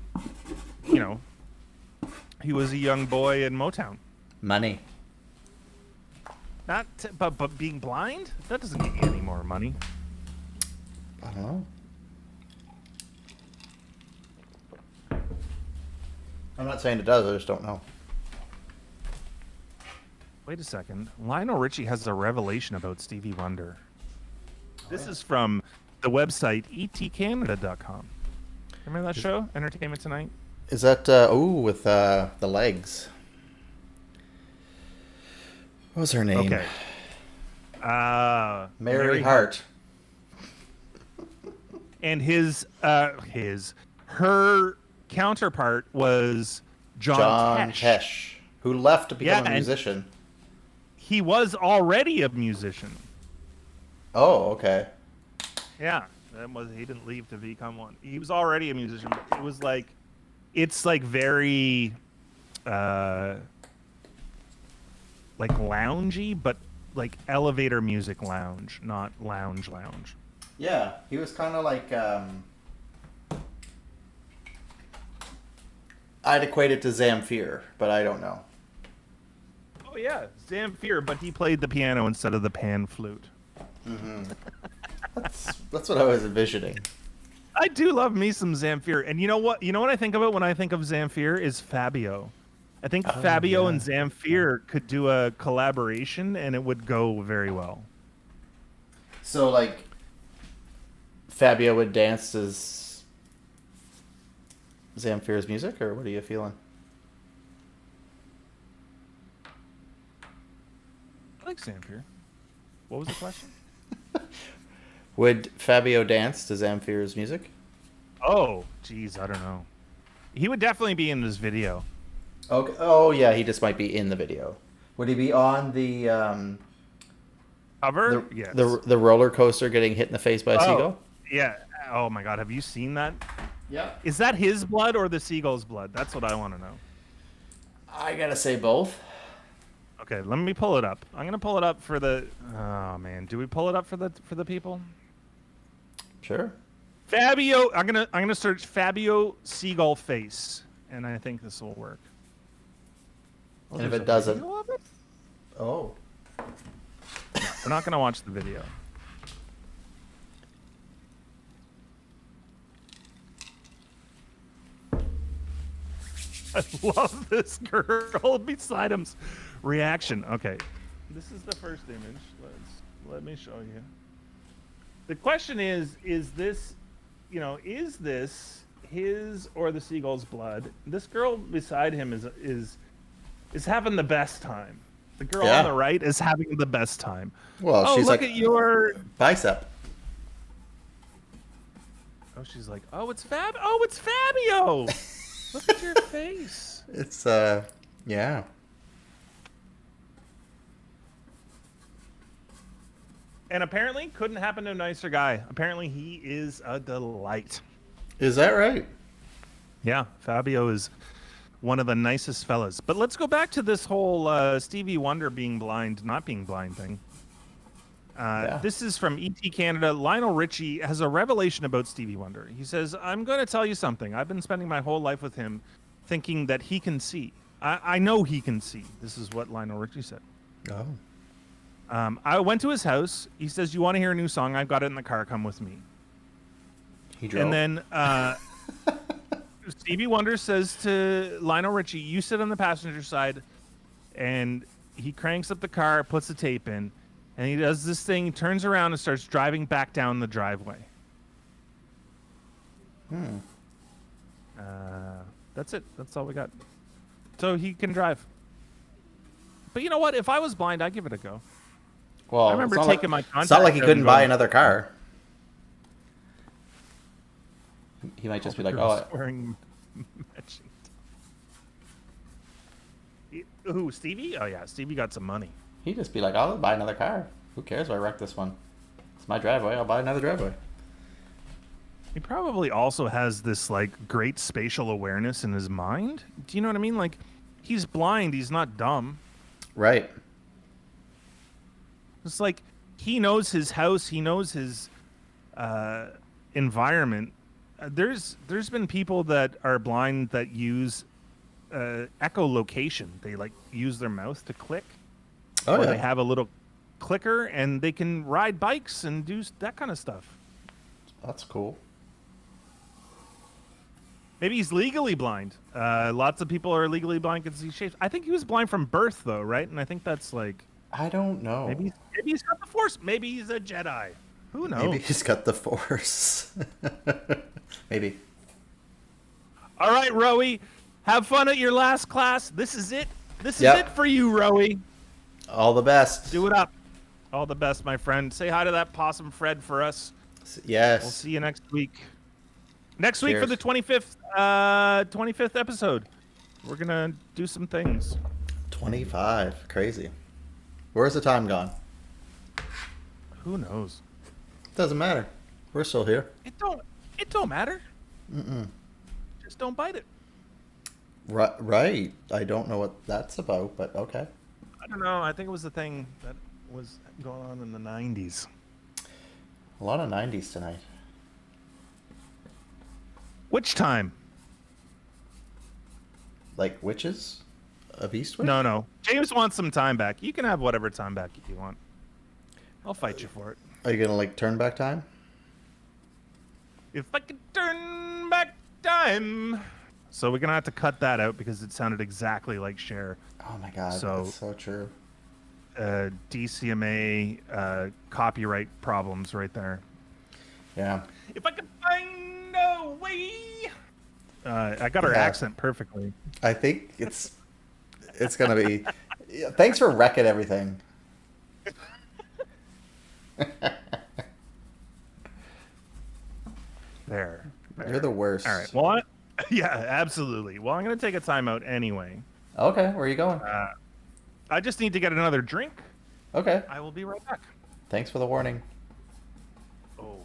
[SPEAKER 1] you know, he was a young boy in Motown?
[SPEAKER 2] Money.
[SPEAKER 1] But being blind? That doesn't get you any more money.
[SPEAKER 2] I don't know. I'm not saying it does, I just don't know.
[SPEAKER 1] Wait a second. Lionel Richie has a revelation about Stevie Wonder. This is from the website etcanada.com. Remember that show, Entertainment Tonight?
[SPEAKER 2] Is that, with the legs? What was her name?
[SPEAKER 1] Okay.
[SPEAKER 2] Mary Hart.
[SPEAKER 1] And her counterpart was John
[SPEAKER 2] Tesh, who left to become a musician.
[SPEAKER 1] He was already a musician.
[SPEAKER 2] Oh, okay.
[SPEAKER 1] Yeah, he didn't leave to become one. He was already a musician. It was like, it's like very, like loungy, but like elevator music lounge, not lounge.
[SPEAKER 2] Yeah, he was kind of like, I'd equate it to Zamfir, but I don't know.
[SPEAKER 1] Oh yeah, Zamfir, but he played the piano instead of the pan flute.
[SPEAKER 2] Mm-hmm. That's what I was envisioning.
[SPEAKER 1] I do love me some Zamfir, and you know what? You know what I think of it when I think of Zamfir is Fabio. I think Fabio and Zamfir could do a collaboration, and it would go very well.
[SPEAKER 2] So, like, Fabio would dance as Zamfir's music, or what are you feeling?
[SPEAKER 1] I like Zamfir. What was the question?
[SPEAKER 2] Would Fabio dance to Zamfir's music?
[SPEAKER 1] Oh, geez, I don't know. He would definitely be in this video.
[SPEAKER 2] Okay. Oh, yeah, he just might be in the video. Would he be on the
[SPEAKER 1] cover? Yes.
[SPEAKER 2] The roller coaster getting hit in the face by a seagull?
[SPEAKER 1] Yeah. Oh my God, have you seen that?
[SPEAKER 2] Yeah.
[SPEAKER 1] Is that his blood or the seagull's blood? That's what I want to know.
[SPEAKER 2] I gotta say both.
[SPEAKER 1] Okay, let me pull it up. I'm gonna pull it up for the. Oh man, do we pull it up for the people?
[SPEAKER 2] Sure.
[SPEAKER 1] Fabio, I'm gonna search Fabio seagull face, and I think this will work.
[SPEAKER 2] And if it doesn't, oh,
[SPEAKER 1] no, we're not gonna watch the video. I love this girl beside him's reaction. Okay, this is the first image. Let me show you. The question is this, is this his or the seagull's blood? This girl beside him is having the best time. The girl on the right is having the best time.
[SPEAKER 2] Well, she's
[SPEAKER 1] look
[SPEAKER 2] like
[SPEAKER 1] at your
[SPEAKER 2] bicep.
[SPEAKER 1] Oh, she's like, it's Fabio. Look at your face.
[SPEAKER 2] It's yeah.
[SPEAKER 1] And apparently couldn't happen to a nicer guy. Apparently he is a delight.
[SPEAKER 2] Is that right?
[SPEAKER 1] Yeah, Fabio is one of the nicest fellas. But let's go back to this whole Stevie Wonder being blind, not being blind thing. This is from ET Canada. Lionel Richie has a revelation about Stevie Wonder. He says, I'm going to tell you something. I've been spending my whole life with him thinking that he can see. I know he can see. This is what Lionel Richie said.
[SPEAKER 2] Oh.
[SPEAKER 1] I went to his house. He says, you want to hear a new song? I've got it in the car. Come with me.
[SPEAKER 2] He drove.
[SPEAKER 1] And then, Stevie Wonder says to Lionel Richie, "You sit on the passenger side," and he cranks up the car, puts the tape in, and he does this thing, turns around and starts driving back down the driveway. That's it. That's all we got. So he can drive. But you know what? If I was blind, I'd give it a go.
[SPEAKER 2] Well,
[SPEAKER 1] I remember taking my contact.
[SPEAKER 2] It's not like he
[SPEAKER 1] out
[SPEAKER 2] couldn't
[SPEAKER 1] and
[SPEAKER 2] buy
[SPEAKER 1] going,
[SPEAKER 2] another car. He might just be like, "Oh,
[SPEAKER 1] wearing matching. Who? Stevie? Oh yeah, Stevie got some money.
[SPEAKER 2] he'd just be like, I'll buy another car. Who cares if I wreck this one? It's my driveway. I'll buy another driveway."
[SPEAKER 1] He probably also has this like great spatial awareness in his mind. Do you know what I mean? Like, he's blind. He's not dumb.
[SPEAKER 2] Right.
[SPEAKER 1] It's like he knows his house. He knows his environment. There's been people that are blind that use echolocation. They like use their mouth to click.
[SPEAKER 2] Oh,
[SPEAKER 1] or
[SPEAKER 2] yeah.
[SPEAKER 1] they have a little clicker and they can ride bikes and do that kind of stuff.
[SPEAKER 2] That's cool.
[SPEAKER 1] Maybe he's legally blind. Lots of people are legally blind because he see shapes. I think he was blind from birth, though, right? And I think that's like
[SPEAKER 2] I don't know.
[SPEAKER 1] maybe he's got the Force. Maybe he's a Jedi. Who knows?
[SPEAKER 2] Maybe he's got the Force. Maybe.
[SPEAKER 1] All right, Rowie, have fun at your last class. This is it. This is
[SPEAKER 2] Yep.
[SPEAKER 1] it for you, Rowie.
[SPEAKER 2] All the best.
[SPEAKER 1] Do it up. All the best, my friend. Say hi to that possum Fred for us.
[SPEAKER 2] Yes.
[SPEAKER 1] We'll see you next week. Next week for
[SPEAKER 2] Cheers.
[SPEAKER 1] the 25th episode. We're gonna do some things.
[SPEAKER 2] 25. Crazy. Where's the time gone?
[SPEAKER 1] Who knows?
[SPEAKER 2] Doesn't matter. We're still here.
[SPEAKER 1] It don't matter. Just don't bite it.
[SPEAKER 2] Right. I don't know what that's about, but okay.
[SPEAKER 1] I don't know. I think it was the thing that was going on in the 90s.
[SPEAKER 2] A lot of 90s tonight.
[SPEAKER 1] Which time?
[SPEAKER 2] Like witches of Eastwick?
[SPEAKER 1] No. James wants some time back. You can have whatever time back you want. I'll fight you for it.
[SPEAKER 2] Are you gonna like turn back time?
[SPEAKER 1] If I could turn back time. So we're gonna have to cut that out because it sounded exactly like Cher.
[SPEAKER 2] Oh my god,
[SPEAKER 1] So-
[SPEAKER 2] that's so true.
[SPEAKER 1] DCMA copyright problems right there.
[SPEAKER 2] Yeah.
[SPEAKER 1] If I could find a way. I got her
[SPEAKER 2] Yeah.
[SPEAKER 1] accent perfectly.
[SPEAKER 2] I think it's gonna be. Yeah, thanks for wrecking everything.
[SPEAKER 1] There.
[SPEAKER 2] You're the worst.
[SPEAKER 1] All right. Well, yeah, absolutely. Well, I'm going to take a timeout anyway.
[SPEAKER 2] Okay, where are you going?
[SPEAKER 1] I just need to get another drink.
[SPEAKER 2] Okay.
[SPEAKER 1] I will be right back.
[SPEAKER 2] Thanks for the warning.
[SPEAKER 1] Oh.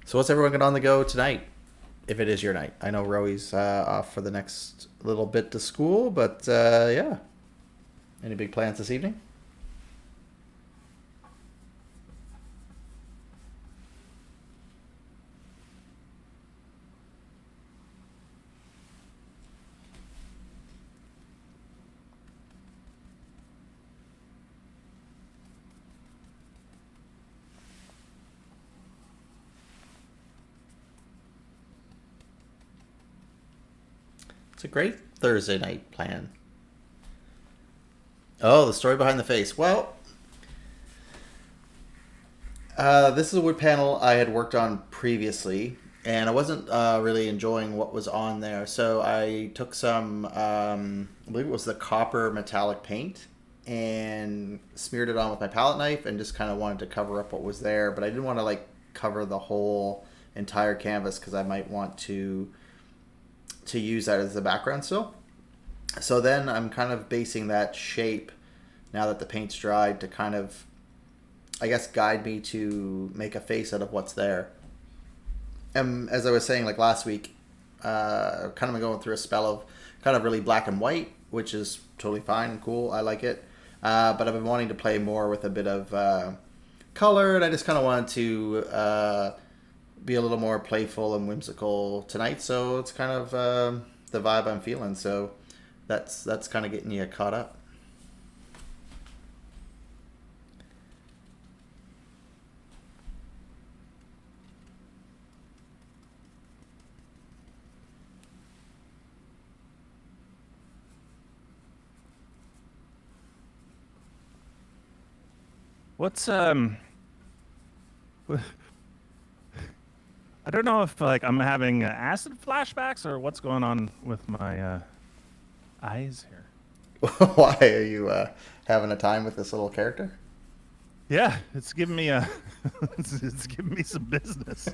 [SPEAKER 2] So what's everyone got on the go tonight? If it is your night. I know Rowie's off for the next little bit to school, but yeah. Any big plans this evening? It's a great Thursday night plan. Oh, the story behind the face. Well, this is a wood panel I had worked on previously, and I wasn't really enjoying what was on there. So I took some, I believe it was the copper metallic paint, and smeared it on with my palette knife, and just kind of wanted to cover up what was there. But I didn't want to like cover the whole entire canvas because I might want to use that as the background still. So then I'm kind of basing that shape now that the paint's dried to kind of, I guess, guide me to make a face out of what's there. And as I was saying, like last week, kind of going through a spell of kind of really black and white, which is totally fine and cool. I like it. But I've been wanting to play more with a bit of color, and I just kind of wanted to be a little more playful and whimsical tonight. So it's kind of the vibe I'm feeling. So that's kind of getting you caught up.
[SPEAKER 1] What's I don't know if like I'm having acid flashbacks or what's going on with my eyes here.
[SPEAKER 2] Why are you having a time with this little character?
[SPEAKER 1] Yeah, it's giving me a it's giving me some business.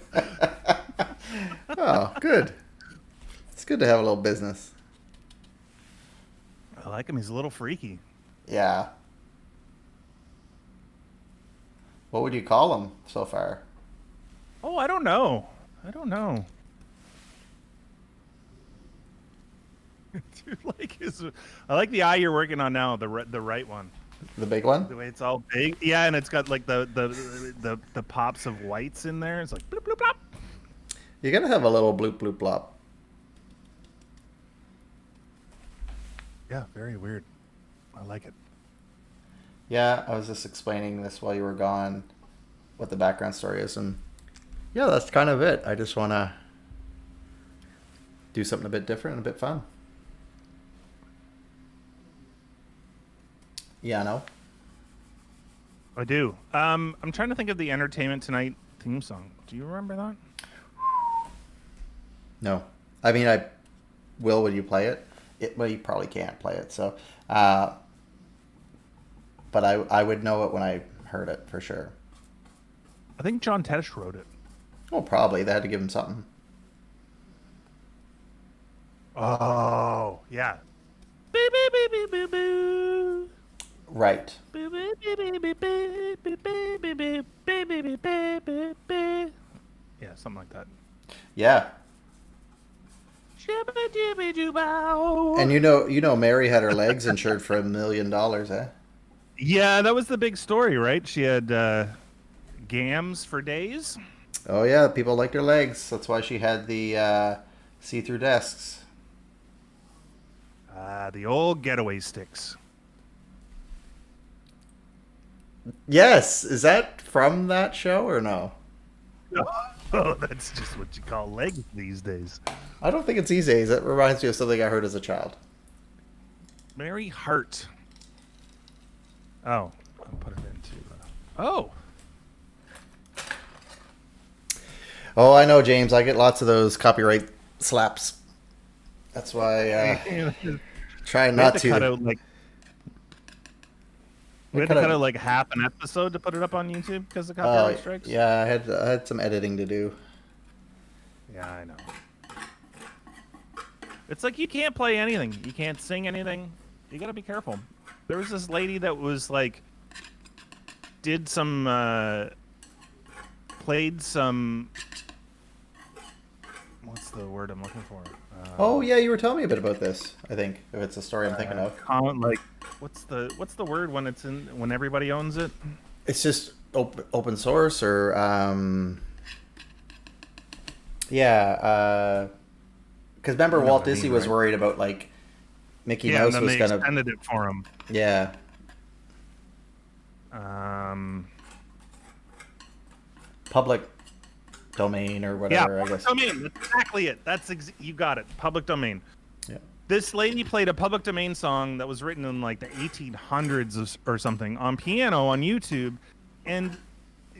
[SPEAKER 2] Oh, good. It's good to have a little business.
[SPEAKER 1] I like him. He's a little freaky.
[SPEAKER 2] Yeah. What would you call him so far?
[SPEAKER 1] Oh, I don't know. I don't know. Dude, like I like the eye you're working on now, the right one.
[SPEAKER 2] The big one?
[SPEAKER 1] The way it's all big. Yeah, and it's got like the pops of whites in there. It's like bloop bloop blop.
[SPEAKER 2] You're going to have a little bloop bloop blop.
[SPEAKER 1] Yeah, very weird. I like it.
[SPEAKER 2] Yeah, I was just explaining this while you were gone, what the background story is, and yeah, that's kind of it. I just want to do something a bit different and a bit fun. Yeah, I know.
[SPEAKER 1] I do. I'm trying to think of the Entertainment Tonight theme song. Do you remember that?
[SPEAKER 2] No. I mean, I will when you play it. Well, you probably can't play it, so... but I would know it when I heard it, for sure.
[SPEAKER 1] I think John Tesh wrote it.
[SPEAKER 2] Well, probably. They had to give him something.
[SPEAKER 1] Oh, yeah. Beep, beep, beep, beep, beep, beep.
[SPEAKER 2] Right.
[SPEAKER 1] Beep, beep, beep, beep, beep, beep, beep, beep, beep, beep, beep, beep, beep, beep, beep. Yeah, something like that.
[SPEAKER 2] Yeah. And you know, Mary had her legs insured for $1 million, eh?
[SPEAKER 1] Yeah, that was the big story, right? She had gams for days.
[SPEAKER 2] Oh yeah, people liked her legs. That's why she had the see-through desks.
[SPEAKER 1] The old getaway sticks.
[SPEAKER 2] Yes, is that from that show or no?
[SPEAKER 1] Oh, that's just what you call legs these days.
[SPEAKER 2] I don't think it's these days. It reminds me of something I heard as a child.
[SPEAKER 1] Mary Hart. Oh, I'll put it into. Oh.
[SPEAKER 2] Oh, I know, James. I get lots of those copyright slaps. That's why try not to.
[SPEAKER 1] Cut out like. We had to cut out like half an episode to put it up on YouTube because of copyright strikes.
[SPEAKER 2] Yeah, I had some editing to do.
[SPEAKER 1] Yeah, I know. It's like you can't play anything. You can't sing anything. You gotta be careful. There was this lady that was like, did some, played some. What's the word I'm looking for?
[SPEAKER 2] Oh yeah, you were telling me a bit about this. I think if it's a story I'm thinking of.
[SPEAKER 1] Like, what's the word when it's when everybody owns it?
[SPEAKER 2] It's just open source or yeah. Because remember, Walt Disney was worried about like Mickey Mouse was gonna
[SPEAKER 1] extended it for him.
[SPEAKER 2] Yeah. Public domain or whatever.
[SPEAKER 1] Yeah,
[SPEAKER 2] I guess.
[SPEAKER 1] domain. That's exactly it. You got it. Public domain.
[SPEAKER 2] Yeah.
[SPEAKER 1] This lady played a public domain song that was written in like the 1800s or something on piano on YouTube, and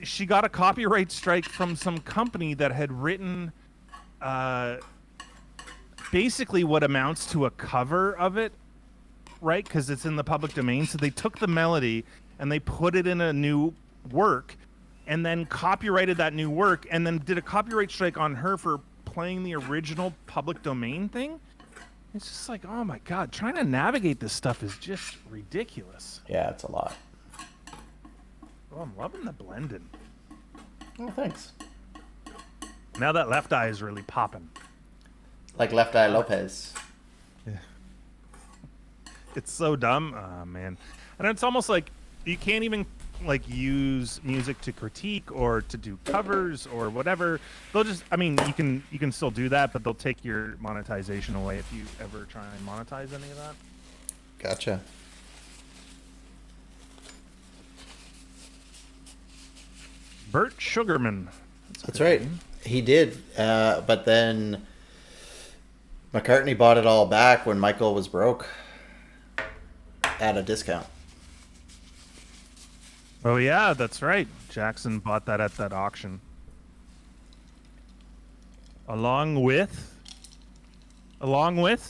[SPEAKER 1] she got a copyright strike from some company that had written basically what amounts to a cover of it, right? Because it's in the public domain. So they took the melody and they put it in a new work and then copyrighted that new work and then did a copyright strike on her for playing the original public domain thing. It's just like, oh my God, trying to navigate this stuff is just ridiculous.
[SPEAKER 2] Yeah, it's a lot.
[SPEAKER 1] Oh, I'm loving the blending.
[SPEAKER 2] Oh, thanks.
[SPEAKER 1] Now that left eye is really popping.
[SPEAKER 2] Like Left Eye Lopez.
[SPEAKER 1] Yeah. It's so dumb, man. And it's almost like you can't even like use music to critique or to do covers or whatever. They'll just, I mean, you can still do that, but they'll take your monetization away if you ever try and monetize any of that.
[SPEAKER 2] Gotcha.
[SPEAKER 1] Bert Sugarman.
[SPEAKER 2] That's right. Name. He did, but then McCartney bought it all back when Michael was broke at a discount.
[SPEAKER 1] Oh yeah, that's right. Jackson bought that at that auction. Along with,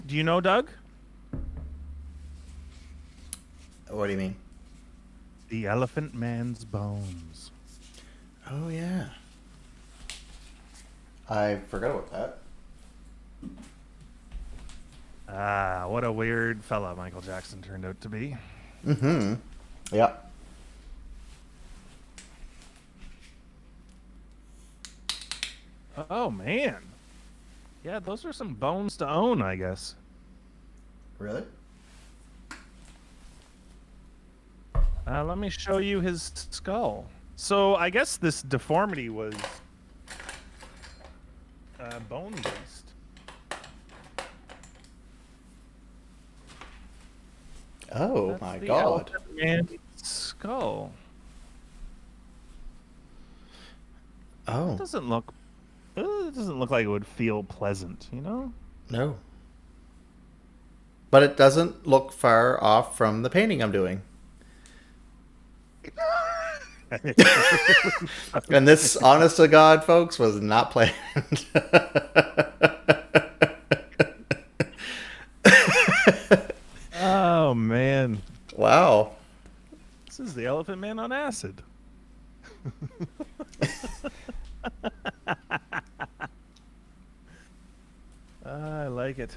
[SPEAKER 1] do you know, Doug?
[SPEAKER 2] What do you mean?
[SPEAKER 1] The Elephant Man's bones.
[SPEAKER 2] Oh yeah. I forgot about that.
[SPEAKER 1] Ah, what a weird fella Michael Jackson turned out to be.
[SPEAKER 2] Mm-hmm. Yeah.
[SPEAKER 1] Oh man. Yeah, those are some bones to own, I guess.
[SPEAKER 2] Really?
[SPEAKER 1] Let me show you his skull. So I guess this deformity was bone based.
[SPEAKER 2] Oh
[SPEAKER 1] That's
[SPEAKER 2] my
[SPEAKER 1] the
[SPEAKER 2] god.
[SPEAKER 1] Elephant Man's skull.
[SPEAKER 2] Oh
[SPEAKER 1] It doesn't look like it would feel pleasant, you know?
[SPEAKER 2] no. But it doesn't look far off from the painting I'm doing. And this, honest to God, folks, was not planned.
[SPEAKER 1] Oh man.
[SPEAKER 2] Wow.
[SPEAKER 1] This is the Elephant Man on acid. I like it.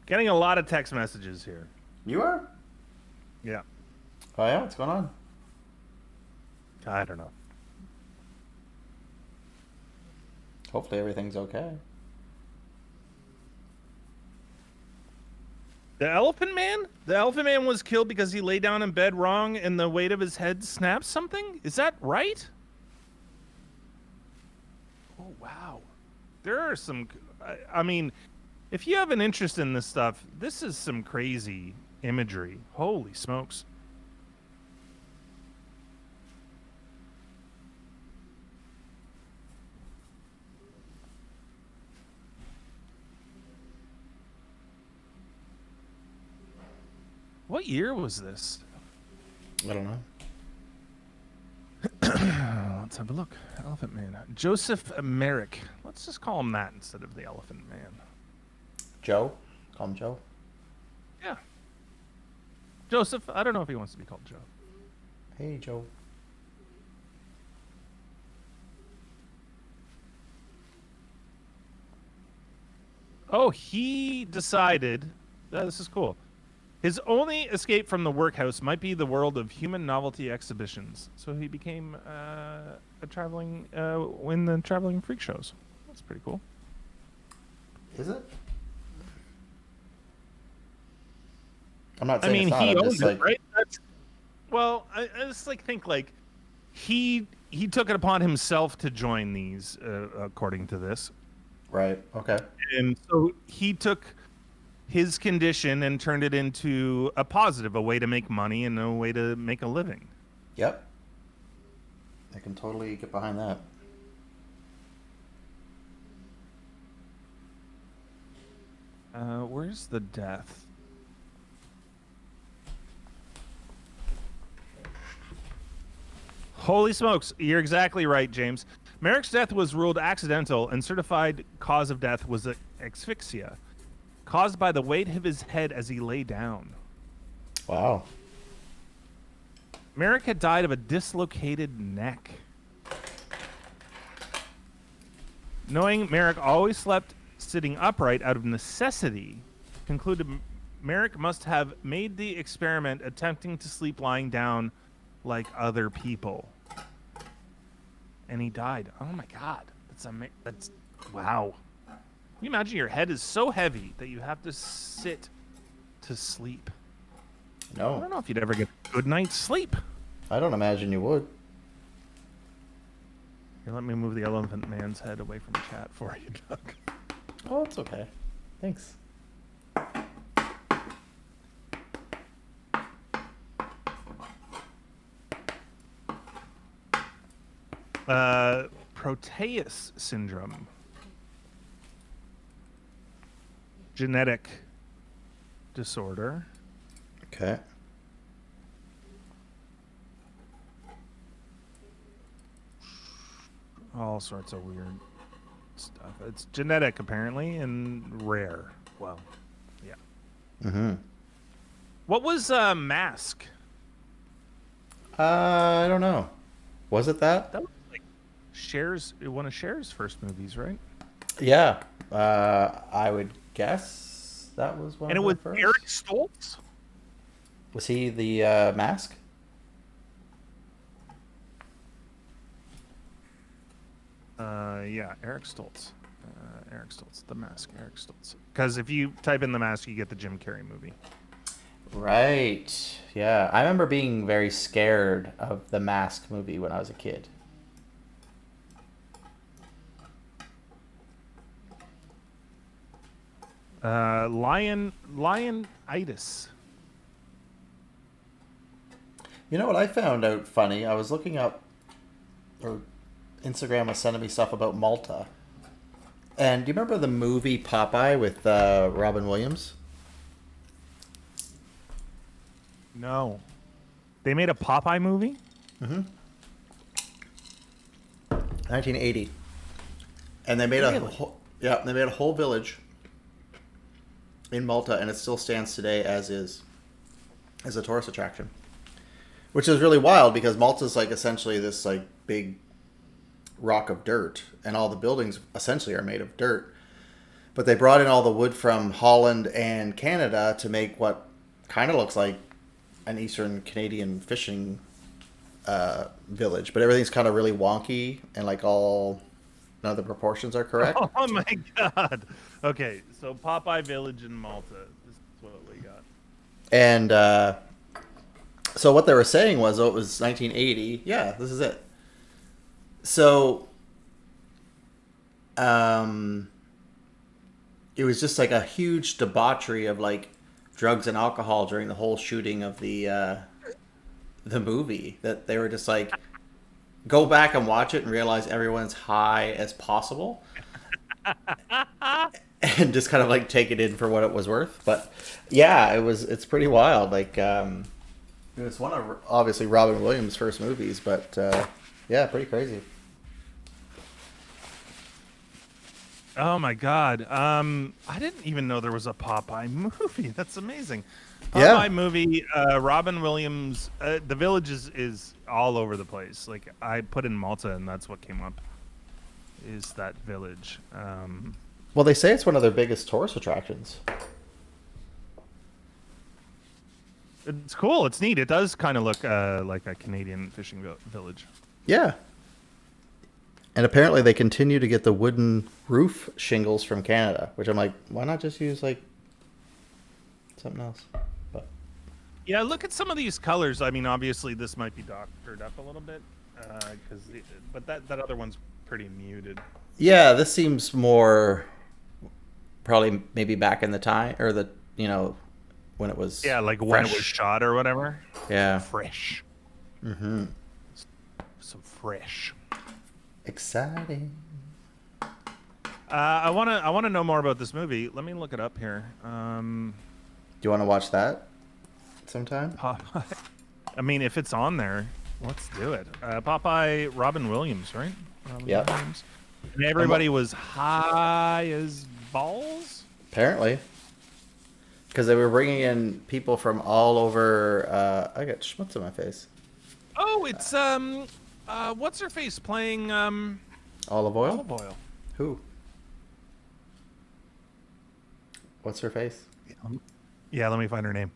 [SPEAKER 1] Getting a lot of text messages here.
[SPEAKER 2] You are?
[SPEAKER 1] Yeah.
[SPEAKER 2] Oh yeah, what's going on?
[SPEAKER 1] I don't know.
[SPEAKER 2] Hopefully everything's okay.
[SPEAKER 1] The Elephant Man? The Elephant Man was killed because he lay down in bed wrong and the weight of his head snapped something? Is that right? Oh, wow. There are some... I mean, if you have an interest in this stuff, this is some crazy imagery. Holy smokes. What year was this?
[SPEAKER 2] I don't know.
[SPEAKER 1] Let's have a look. Elephant Man. Joseph Merrick. Let's just call him that instead of the Elephant Man.
[SPEAKER 2] Joe? Call him Joe.
[SPEAKER 1] Yeah. Joseph. I don't know if he wants to be called Joe.
[SPEAKER 2] Hey, Joe.
[SPEAKER 1] Oh, he decided. This is cool. His only escape from the workhouse might be the world of human novelty exhibitions. So he became a traveling in the traveling freak shows. That's pretty cool.
[SPEAKER 2] Is it? I'm not saying
[SPEAKER 1] I mean,
[SPEAKER 2] it's not.
[SPEAKER 1] he
[SPEAKER 2] I'm
[SPEAKER 1] owned
[SPEAKER 2] just
[SPEAKER 1] it,
[SPEAKER 2] like,
[SPEAKER 1] right? Well, I just think he took it upon himself to join these, according to this,
[SPEAKER 2] right, okay.
[SPEAKER 1] and so he took his condition and turned it into a positive, a way to make money and a way to make a living.
[SPEAKER 2] Yep. I can totally get behind that.
[SPEAKER 1] Where's the death? Holy smokes, you're exactly right, James. Merrick's death was ruled accidental, and certified cause of death was asphyxia, caused by the weight of his head as he lay down.
[SPEAKER 2] Wow.
[SPEAKER 1] Merrick had died of a dislocated neck. Knowing Merrick always slept sitting upright out of necessity, concluded Merrick must have made the experiment attempting to sleep lying down like other people. And he died. Oh my god. That's wow. Can you imagine your head is so heavy that you have to sit to sleep? I
[SPEAKER 2] No,
[SPEAKER 1] don't know if you'd ever get a good night's sleep.
[SPEAKER 2] I don't imagine you would.
[SPEAKER 1] Here, let me move the Elephant Man's head away from the chat for you, Doug.
[SPEAKER 2] Oh, it's okay. Thanks.
[SPEAKER 1] Proteus syndrome. Genetic disorder.
[SPEAKER 2] Okay.
[SPEAKER 1] all sorts of weird stuff. It's genetic apparently and rare. Well, yeah.
[SPEAKER 2] Mm-hmm.
[SPEAKER 1] What was Mask?
[SPEAKER 2] I don't know. Was it that?
[SPEAKER 1] That was like one of Cher's first movies, right?
[SPEAKER 2] Yeah. I would guess that was one
[SPEAKER 1] And it
[SPEAKER 2] of
[SPEAKER 1] was
[SPEAKER 2] her first.
[SPEAKER 1] Eric Stoltz.
[SPEAKER 2] Was he the Mask?
[SPEAKER 1] Yeah, Eric Stoltz. Eric Stoltz, The Mask, Eric Stoltz. Because if you type in The Mask, you get the Jim Carrey movie.
[SPEAKER 2] Right. Yeah. I remember being very scared of the Mask movie when I was a kid.
[SPEAKER 1] Lionitis.
[SPEAKER 2] You know what I found out funny? I was looking up, or Instagram was sending me stuff about Malta. And do you remember the movie Popeye with Robin Williams?
[SPEAKER 1] No. They made a Popeye movie?
[SPEAKER 2] 1980. And they made they made a whole village in Malta, and it still stands today as is, as a tourist attraction. Which is really wild because Malta's like essentially this like big rock of dirt, and all the buildings essentially are made of dirt. But they brought in all the wood from Holland and Canada to make what kind of looks like an Eastern Canadian fishing village, but everything's kind of really wonky and like none of the proportions are correct.
[SPEAKER 1] Oh my god. Okay, so Popeye Village in Malta. This is what we got.
[SPEAKER 2] And so what they were saying was, it was 1980. Yeah, this is it. So, it was just like a huge debauchery of like drugs and alcohol during the whole shooting of the movie. That they were just like, go back and watch it and realize everyone's high as possible, and just kind of like take it in for what it was worth. But yeah, it's pretty wild. Like, it was one of obviously Robin Williams' first movies, but yeah, pretty crazy.
[SPEAKER 1] Oh my god. I didn't even know there was a Popeye movie. That's amazing. Popeye movie, Robin Williams, the village is all over the place. Like I put in Malta and that's what came up. Is that village.
[SPEAKER 2] Well, they say it's one of their biggest tourist attractions.
[SPEAKER 1] It's cool. It's neat. It does kind of look like a Canadian fishing village.
[SPEAKER 2] Yeah. And apparently they continue to get the wooden roof shingles from Canada, which I'm like, why not just use like something else? But
[SPEAKER 1] yeah, look at some of these colors. I mean, obviously this might be doctored up a little bit, but that other one's pretty muted.
[SPEAKER 2] yeah, this seems more probably maybe back in the time, or the when it was
[SPEAKER 1] like when
[SPEAKER 2] fresh.
[SPEAKER 1] it was shot or whatever.
[SPEAKER 2] Yeah.
[SPEAKER 1] Fresh.
[SPEAKER 2] Mm-hmm.
[SPEAKER 1] So fresh.
[SPEAKER 2] Exciting.
[SPEAKER 1] I wanna know more about this movie. Let me look it up here.
[SPEAKER 2] Do you want to watch that sometime?
[SPEAKER 1] Popeye. I mean, if it's on there, let's do it. Popeye, Robin Williams, right?
[SPEAKER 2] Yep.
[SPEAKER 1] Williams. And everybody was high as balls.
[SPEAKER 2] Apparently. Because they were bringing in people from all over. I got schmutz on my face.
[SPEAKER 1] Oh, it's what's her face playing
[SPEAKER 2] Olive oil?
[SPEAKER 1] Olive oil.
[SPEAKER 2] Who? What's her face?
[SPEAKER 1] Yeah, let me find her name.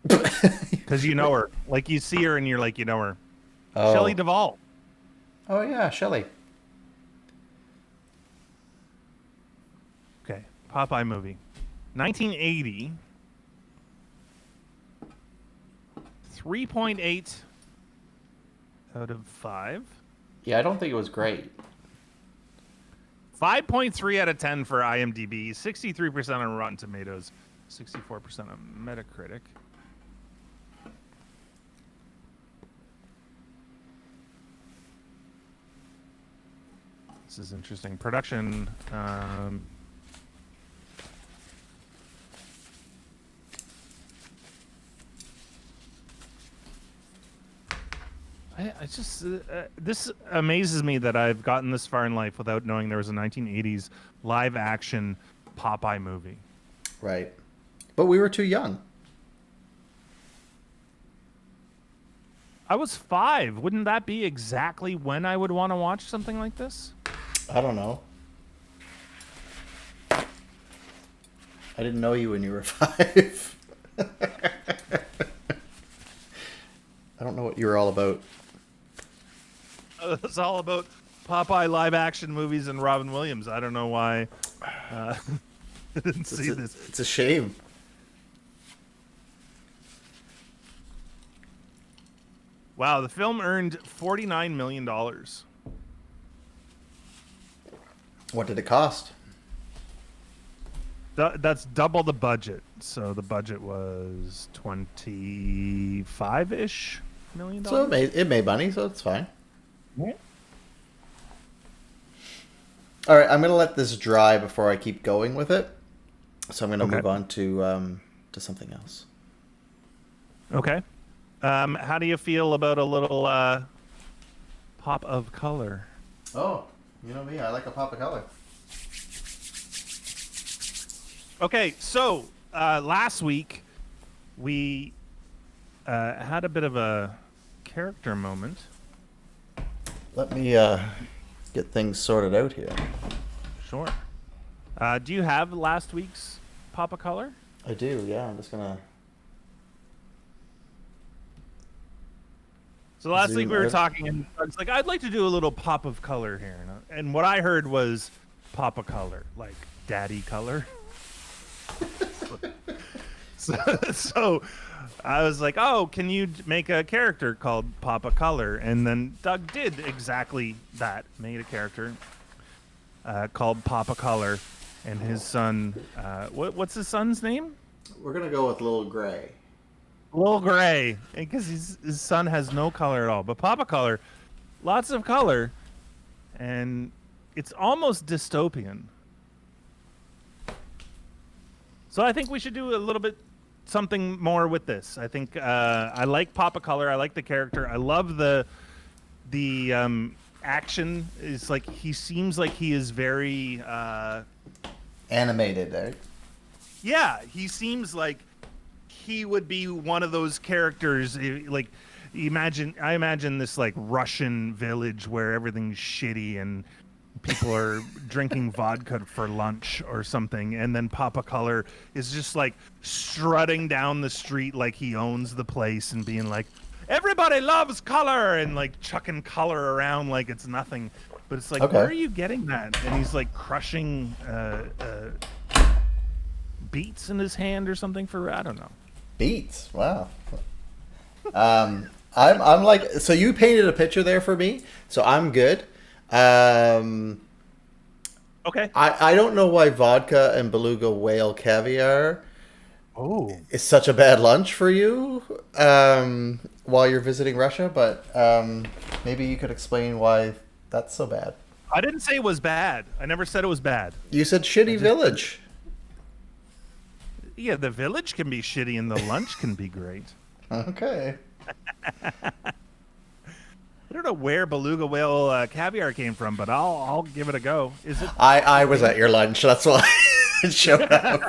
[SPEAKER 1] Because you know her. Like you see her and you're like, you know her.
[SPEAKER 2] Oh.
[SPEAKER 1] Shelley Duvall.
[SPEAKER 2] Oh yeah, Shelley.
[SPEAKER 1] Okay, Popeye movie. 1980. 3.8 out of 5.
[SPEAKER 2] Yeah, I don't think it was great.
[SPEAKER 1] 5.3 out of 10 for IMDb. 63% on Rotten Tomatoes. 64% on Metacritic. This is interesting. Production. I just this amazes me that I've gotten this far in life without knowing there was a 1980s live action Popeye movie.
[SPEAKER 2] Right. But we were too young.
[SPEAKER 1] I was 5. Wouldn't that be exactly when I would want to watch something like this?
[SPEAKER 2] I don't know. I didn't know you when you were 5. I don't know what you were all about.
[SPEAKER 1] It's all about Popeye live action movies and Robin Williams. I don't know why I didn't see this.
[SPEAKER 2] It's a shame.
[SPEAKER 1] Wow, the film earned $49 million.
[SPEAKER 2] What did it cost?
[SPEAKER 1] That's double the budget. So the budget was 25-ish million
[SPEAKER 2] So
[SPEAKER 1] dollars.
[SPEAKER 2] it made money, so it's fine.
[SPEAKER 1] Yeah.
[SPEAKER 2] All right, I'm gonna let this dry before I keep going with it. So I'm gonna
[SPEAKER 1] Okay.
[SPEAKER 2] move on to something else.
[SPEAKER 1] Okay. How do you feel about a little pop of color?
[SPEAKER 2] Oh, you know me, I like a pop of color.
[SPEAKER 1] Okay, so last week we had a bit of a character moment.
[SPEAKER 2] Let me get things sorted out here.
[SPEAKER 1] Sure. Do you have last week's pop of color?
[SPEAKER 2] I do, yeah. I'm just gonna.
[SPEAKER 1] So last
[SPEAKER 2] Zoom
[SPEAKER 1] week we were
[SPEAKER 2] out.
[SPEAKER 1] talking, and I was like, I'd like to do a little pop of color here. And what I heard was pop of color, like daddy color. So I was like, oh, can you make a character called Papa Color? And then Doug did exactly that, made a character called Papa Color, and his son, what's his son's name?
[SPEAKER 2] We're gonna go with Little Gray.
[SPEAKER 1] Lil Gray, because his son has no color at all. But Papa Color, lots of color, and it's almost dystopian. So I think we should do a little bit something more with this. I think I like Papa Color. I like the character. I love the action. It's like he seems like he is very
[SPEAKER 2] Animated, right?
[SPEAKER 1] yeah. He seems like he would be one of those characters. Like I imagine this like Russian village where everything's shitty and people are drinking vodka for lunch or something, and then Papa Color is just like strutting down the street like he owns the place and being like, everybody loves color, and like chucking color around like it's nothing. But it's like,
[SPEAKER 2] Okay.
[SPEAKER 1] where are you getting that? And he's like crushing beets in his hand or something for, I don't know.
[SPEAKER 2] Beats. Wow. I'm like, so you painted a picture there for me, so I'm good.
[SPEAKER 1] Okay.
[SPEAKER 2] I don't know why vodka and Beluga whale caviar
[SPEAKER 1] Oh.
[SPEAKER 2] is such a bad lunch for you while you're visiting Russia, but maybe you could explain why that's so bad.
[SPEAKER 1] I didn't say it was bad. I never said it was bad.
[SPEAKER 2] You said shitty village.
[SPEAKER 1] Yeah, the village can be shitty and the lunch can be great.
[SPEAKER 2] Okay.
[SPEAKER 1] I don't know where Beluga whale caviar came from, but I'll give it a go. Is it?
[SPEAKER 2] I was at your lunch, that's why it showed up.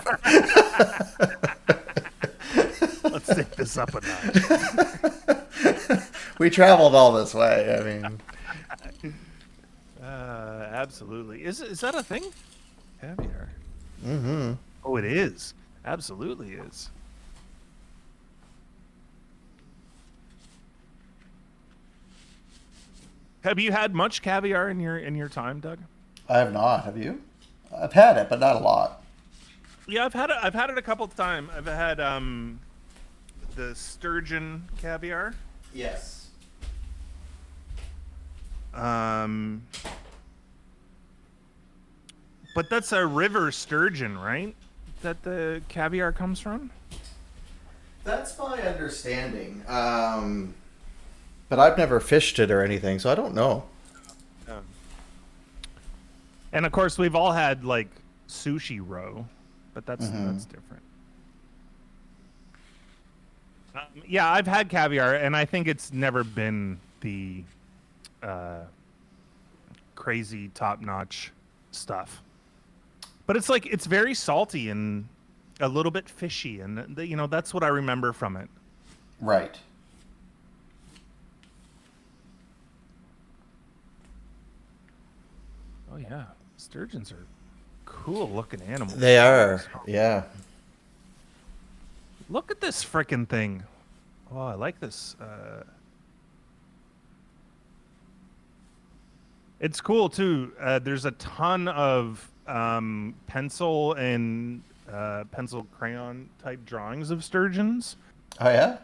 [SPEAKER 1] Let's take this up a notch.
[SPEAKER 2] We traveled all this way. I mean,
[SPEAKER 1] Absolutely. Is that a thing? Caviar.
[SPEAKER 2] mm-hmm.
[SPEAKER 1] Oh, it is. Absolutely is. Have you had much caviar in your time, Doug?
[SPEAKER 2] I have not. Have you? I've had it, but not a lot.
[SPEAKER 1] Yeah, I've had it a couple of times. I've had the Sturgeon caviar.
[SPEAKER 2] Yes.
[SPEAKER 1] But that's a river sturgeon, right? That the caviar comes from?
[SPEAKER 2] That's my understanding. But I've never fished it or anything, so I don't know.
[SPEAKER 1] And of course, we've all had like sushi roe, but that's different. Yeah, I've had caviar, and I think it's never been the crazy top-notch stuff. But it's like it's very salty and a little bit fishy, and that's what I remember from it.
[SPEAKER 2] Right.
[SPEAKER 1] Oh yeah, sturgeons are cool looking animals.
[SPEAKER 2] They are. Yeah.
[SPEAKER 1] Look at this frickin' thing. Oh, I like this. It's cool too. There's a ton of pencil and pencil crayon type drawings of sturgeons.
[SPEAKER 2] Oh yeah.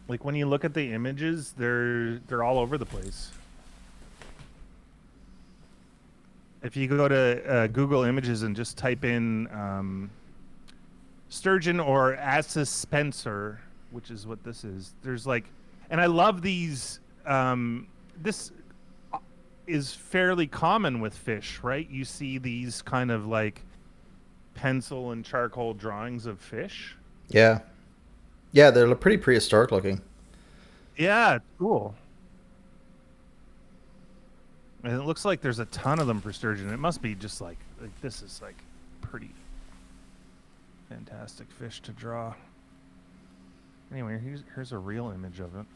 [SPEAKER 1] Like when you look at the images, they're all over the place. If you go to Google Images and just type in sturgeon or Assus Spencer, which is what this is, there's like, and I love these. This is fairly common with fish, right? You see these kind of like pencil and charcoal drawings of fish.
[SPEAKER 2] Yeah. Yeah, they're pretty prehistoric looking.
[SPEAKER 1] Yeah, it's cool. And it looks like there's a ton of them for sturgeon. It must be just like this is like pretty fantastic fish to draw. Anyway, here's a real image of it.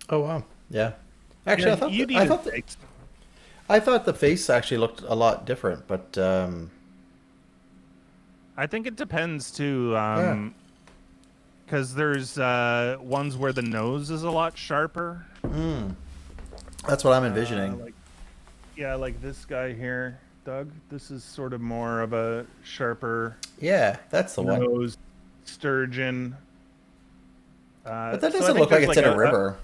[SPEAKER 2] Oh wow. Yeah. Actually,
[SPEAKER 1] Yeah,
[SPEAKER 2] I thought the face actually looked a lot different, but
[SPEAKER 1] I think it depends too,
[SPEAKER 2] yeah.
[SPEAKER 1] because there's ones where the nose is a lot sharper.
[SPEAKER 2] That's what I'm envisioning.
[SPEAKER 1] Like this guy here, Doug. This is sort of more of a sharper
[SPEAKER 2] Yeah, that's the one.
[SPEAKER 1] nose sturgeon.
[SPEAKER 2] But that
[SPEAKER 1] so I
[SPEAKER 2] doesn't
[SPEAKER 1] think
[SPEAKER 2] look like
[SPEAKER 1] there's
[SPEAKER 2] it's in a river,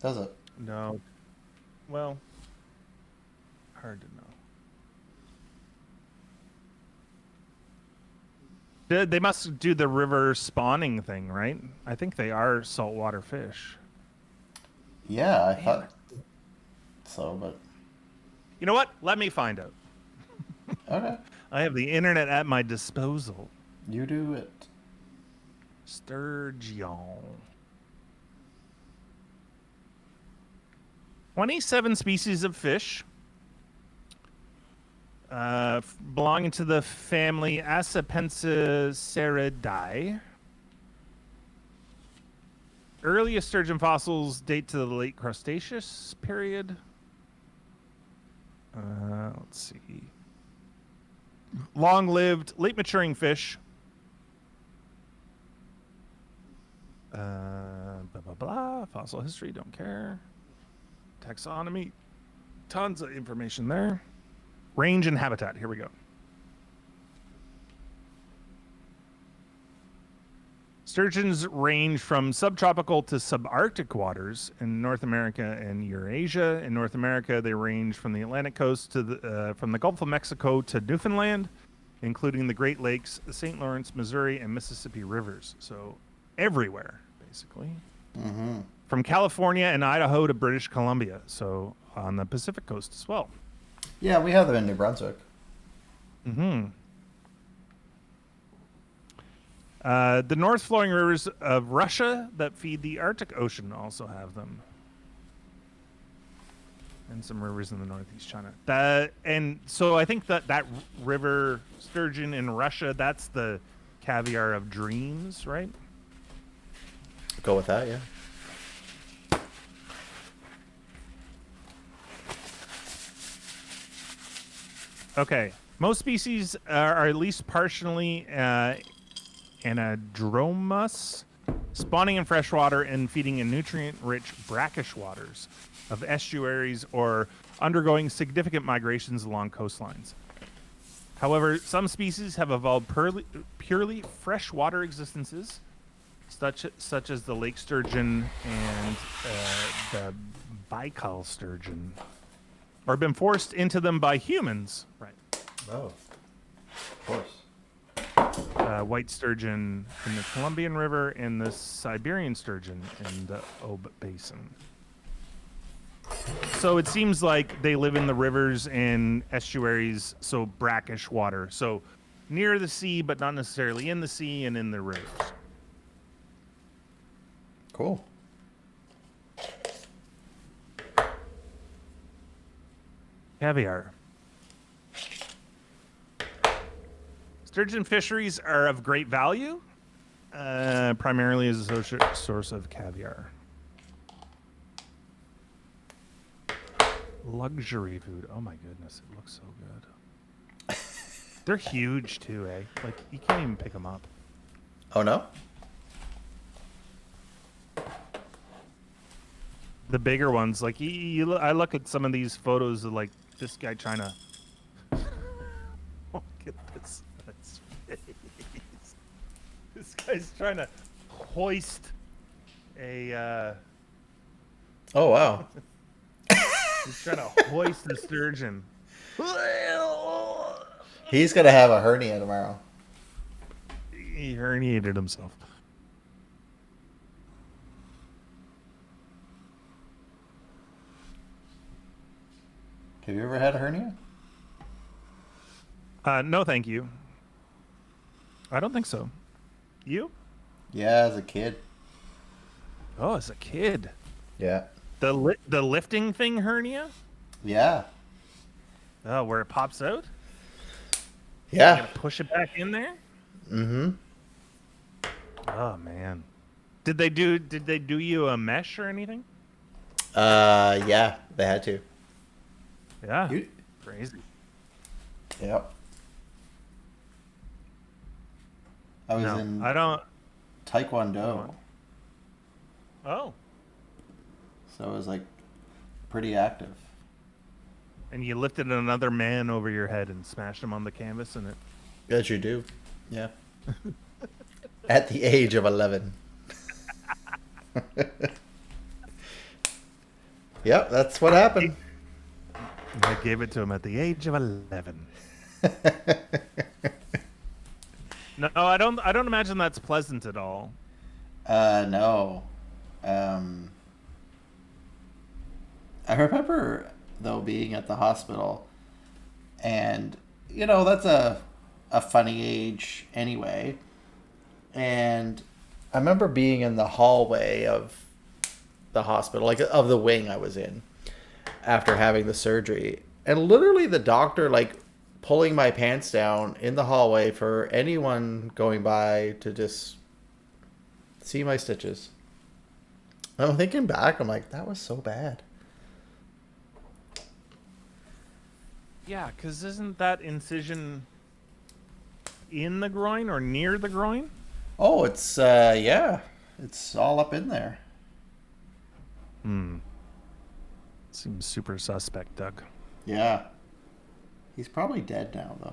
[SPEAKER 2] does it?
[SPEAKER 1] No. Well, hard to know. They must do the river spawning thing, right? I think they are saltwater fish.
[SPEAKER 2] Yeah, I thought so, but
[SPEAKER 1] You know what? Let me find out.
[SPEAKER 2] okay.
[SPEAKER 1] I have the internet at my disposal.
[SPEAKER 2] You do it.
[SPEAKER 1] Sturgeon. 27 species of fish belonging to the family Accipinceridae. Earliest sturgeon fossils date to the late Cretaceous period. Let's see. Long-lived, late-maturing fish. Blah, blah, blah. Fossil history, don't care. Taxonomy, tons of information there. Range and habitat, here we go. Sturgeons range from subtropical to subarctic waters in North America and Eurasia. In North America, they range from the Atlantic coast to from the Gulf of Mexico to Newfoundland, including the Great Lakes, the St. Lawrence, Missouri, and Mississippi rivers. So everywhere, basically.
[SPEAKER 2] Mm-hmm.
[SPEAKER 1] From California and Idaho to British Columbia, so on the Pacific coast as well.
[SPEAKER 2] Yeah, we have them in New Brunswick.
[SPEAKER 1] Mm-hmm. The north flowing rivers of Russia that feed the Arctic Ocean also have them. And some rivers in the northeast China. And so I think that river sturgeon in Russia, that's the caviar of dreams, right?
[SPEAKER 2] Go with that, yeah.
[SPEAKER 1] Okay. Most species are at least partially anadromous, spawning in freshwater and feeding in nutrient-rich brackish waters of estuaries or undergoing significant migrations along coastlines. However, some species have evolved purely freshwater existences, such as the lake sturgeon and the Baikal sturgeon, or been forced into them by humans. Right.
[SPEAKER 2] Oh, of course.
[SPEAKER 1] white sturgeon in the Columbian River and the Siberian sturgeon in the Ob Basin. So it seems like they live in the rivers and estuaries, so brackish water. So near the sea, but not necessarily in the sea and in the rivers.
[SPEAKER 2] Cool.
[SPEAKER 1] Caviar. Sturgeon fisheries are of great value, primarily as a source of caviar. Luxury food. Oh my goodness, it looks so good. They're huge too, eh? Like, you can't even pick them up.
[SPEAKER 2] Oh, no?
[SPEAKER 1] The bigger ones, like, I look at some of these photos of, like, this guy trying to... Look at this face. This guy's trying to hoist a...
[SPEAKER 2] Oh, wow.
[SPEAKER 1] He's trying to hoist the sturgeon.
[SPEAKER 2] He's going to have a hernia tomorrow.
[SPEAKER 1] He herniated himself.
[SPEAKER 2] Have you ever had a hernia?
[SPEAKER 1] No, thank you. I don't think so. You?
[SPEAKER 2] Yeah, as a kid.
[SPEAKER 1] Oh, as a kid.
[SPEAKER 2] Yeah.
[SPEAKER 1] The lifting thing hernia?
[SPEAKER 2] Yeah.
[SPEAKER 1] Oh, where it pops out? You
[SPEAKER 2] Yeah.
[SPEAKER 1] gotta push it back in there?
[SPEAKER 2] Mm-hmm.
[SPEAKER 1] Oh man. Did they do you a mesh or anything?
[SPEAKER 2] Yeah, they had to.
[SPEAKER 1] Yeah.
[SPEAKER 2] You-
[SPEAKER 1] Crazy.
[SPEAKER 2] Yep. I was
[SPEAKER 1] No,
[SPEAKER 2] in
[SPEAKER 1] I don't.
[SPEAKER 2] Taekwondo,
[SPEAKER 1] Oh,
[SPEAKER 2] so I was like pretty active.
[SPEAKER 1] and you lifted another man over your head and smashed him on the canvas, and it.
[SPEAKER 2] As you do. Yeah. At the age of 11. Yep, that's what happened.
[SPEAKER 1] I gave it to him at the age of 11. No, I don't imagine that's pleasant at all.
[SPEAKER 2] No. I remember though being at the hospital, and that's a funny age anyway. And I remember being in the hallway of the hospital, like of the wing I was in, after having the surgery, and literally the doctor like pulling my pants down in the hallway for anyone going by to just see my stitches. I'm thinking back, I'm like, that was so bad.
[SPEAKER 1] Yeah, because isn't that incision in the groin or near the groin?
[SPEAKER 2] Oh, it's yeah, it's all up in there.
[SPEAKER 1] Seems super suspect, Doug.
[SPEAKER 2] Yeah. He's probably dead now, though.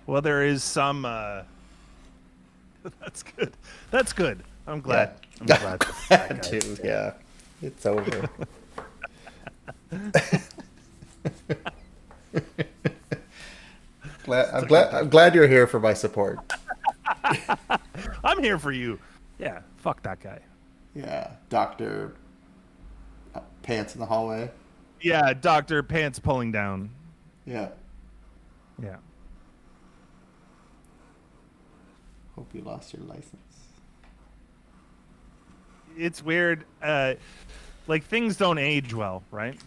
[SPEAKER 1] Well, there is some. That's good. That's good. I'm glad.
[SPEAKER 2] Yeah.
[SPEAKER 1] I'm glad.
[SPEAKER 2] Glad too. Yeah, it's over. I'm glad you're here for my support.
[SPEAKER 1] I'm here for you. Yeah. Fuck that guy.
[SPEAKER 2] Yeah, Doctor Pants in the hallway.
[SPEAKER 1] Yeah, Doctor Pants pulling down.
[SPEAKER 2] Yeah.
[SPEAKER 1] Yeah.
[SPEAKER 2] Hope you lost your license.
[SPEAKER 1] It's weird. Like, things don't age well, right?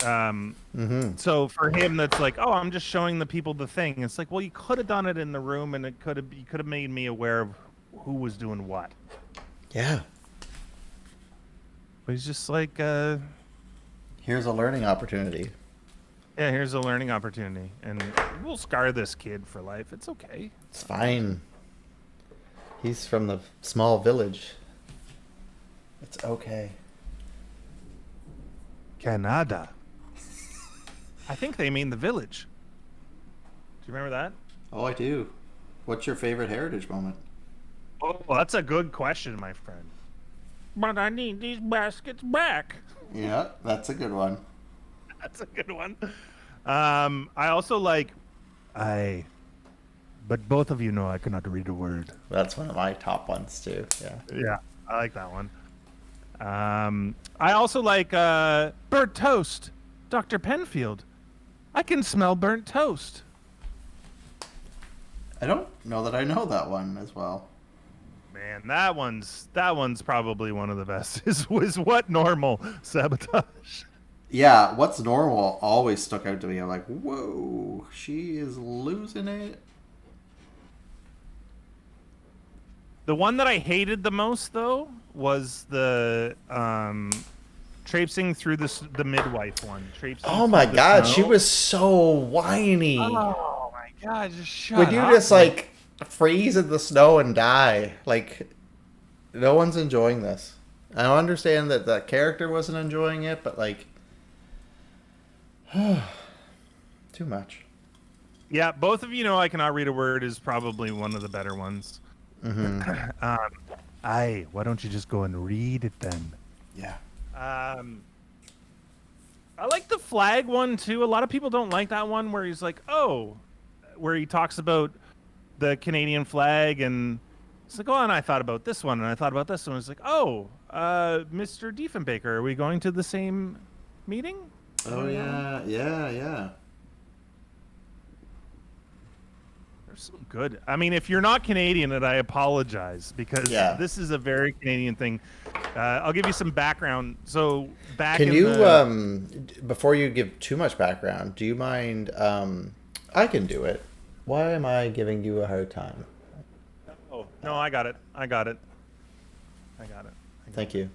[SPEAKER 1] So for him, that's like, oh, I'm just showing the people the thing. It's like, well, you could have done it in the room, and you could have made me aware of who was doing what.
[SPEAKER 2] Yeah.
[SPEAKER 1] But he's just like,
[SPEAKER 2] Here's a learning opportunity.
[SPEAKER 1] yeah, here's a learning opportunity, and we'll scar this kid for life. It's okay.
[SPEAKER 2] It's fine. He's from the small village. It's okay.
[SPEAKER 1] Canada. I think they mean the village. Do you remember that?
[SPEAKER 2] Oh, I do. What's your favorite heritage moment?
[SPEAKER 1] Oh, well, that's a good question, my friend. But I need these baskets back.
[SPEAKER 2] Yeah, that's a good one.
[SPEAKER 1] That's a good one. I also like I. But both of you know I cannot read a word.
[SPEAKER 2] That's one of my top ones too. Yeah.
[SPEAKER 1] Yeah, I like that one. I also like burnt toast. Dr. Penfield. I can smell burnt toast.
[SPEAKER 2] I don't know that I know that one as well.
[SPEAKER 1] Man, that one's probably one of the best. Is what normal sabotage.
[SPEAKER 2] Yeah, what's normal always stuck out to me. I'm like, whoa, she is losing it.
[SPEAKER 1] The one that I hated the most though was the traipsing through the midwife one. Traipsing
[SPEAKER 2] Oh my
[SPEAKER 1] through the
[SPEAKER 2] god,
[SPEAKER 1] snow.
[SPEAKER 2] she was so whiny.
[SPEAKER 1] Oh my god, just shut
[SPEAKER 2] Would
[SPEAKER 1] up.
[SPEAKER 2] you just like freeze in the snow and die? Like, no one's enjoying this. I don't understand that the character wasn't enjoying it, but like, too much.
[SPEAKER 1] Yeah, both of you know I cannot read a word is probably one of the better ones.
[SPEAKER 2] Mm-hmm.
[SPEAKER 1] Why don't you just go and read it then?
[SPEAKER 2] Yeah.
[SPEAKER 1] I like the flag one too. A lot of people don't like that one where he's like, oh, where he talks about the Canadian flag and it's like, oh, and I thought about this one and I thought about this one. It's like, oh, Mr. Diefenbaker, are we going to the same meeting?
[SPEAKER 2] Oh yeah.
[SPEAKER 1] They're so good. I mean, if you're not Canadian, and I apologize because this is a very Canadian thing. I'll give you some background. So back
[SPEAKER 2] Can
[SPEAKER 1] in
[SPEAKER 2] you
[SPEAKER 1] the...
[SPEAKER 2] before you give too much background, do you mind? I can do it. Why am I giving you a hard time?
[SPEAKER 1] Oh no, I got it.
[SPEAKER 2] Thank you.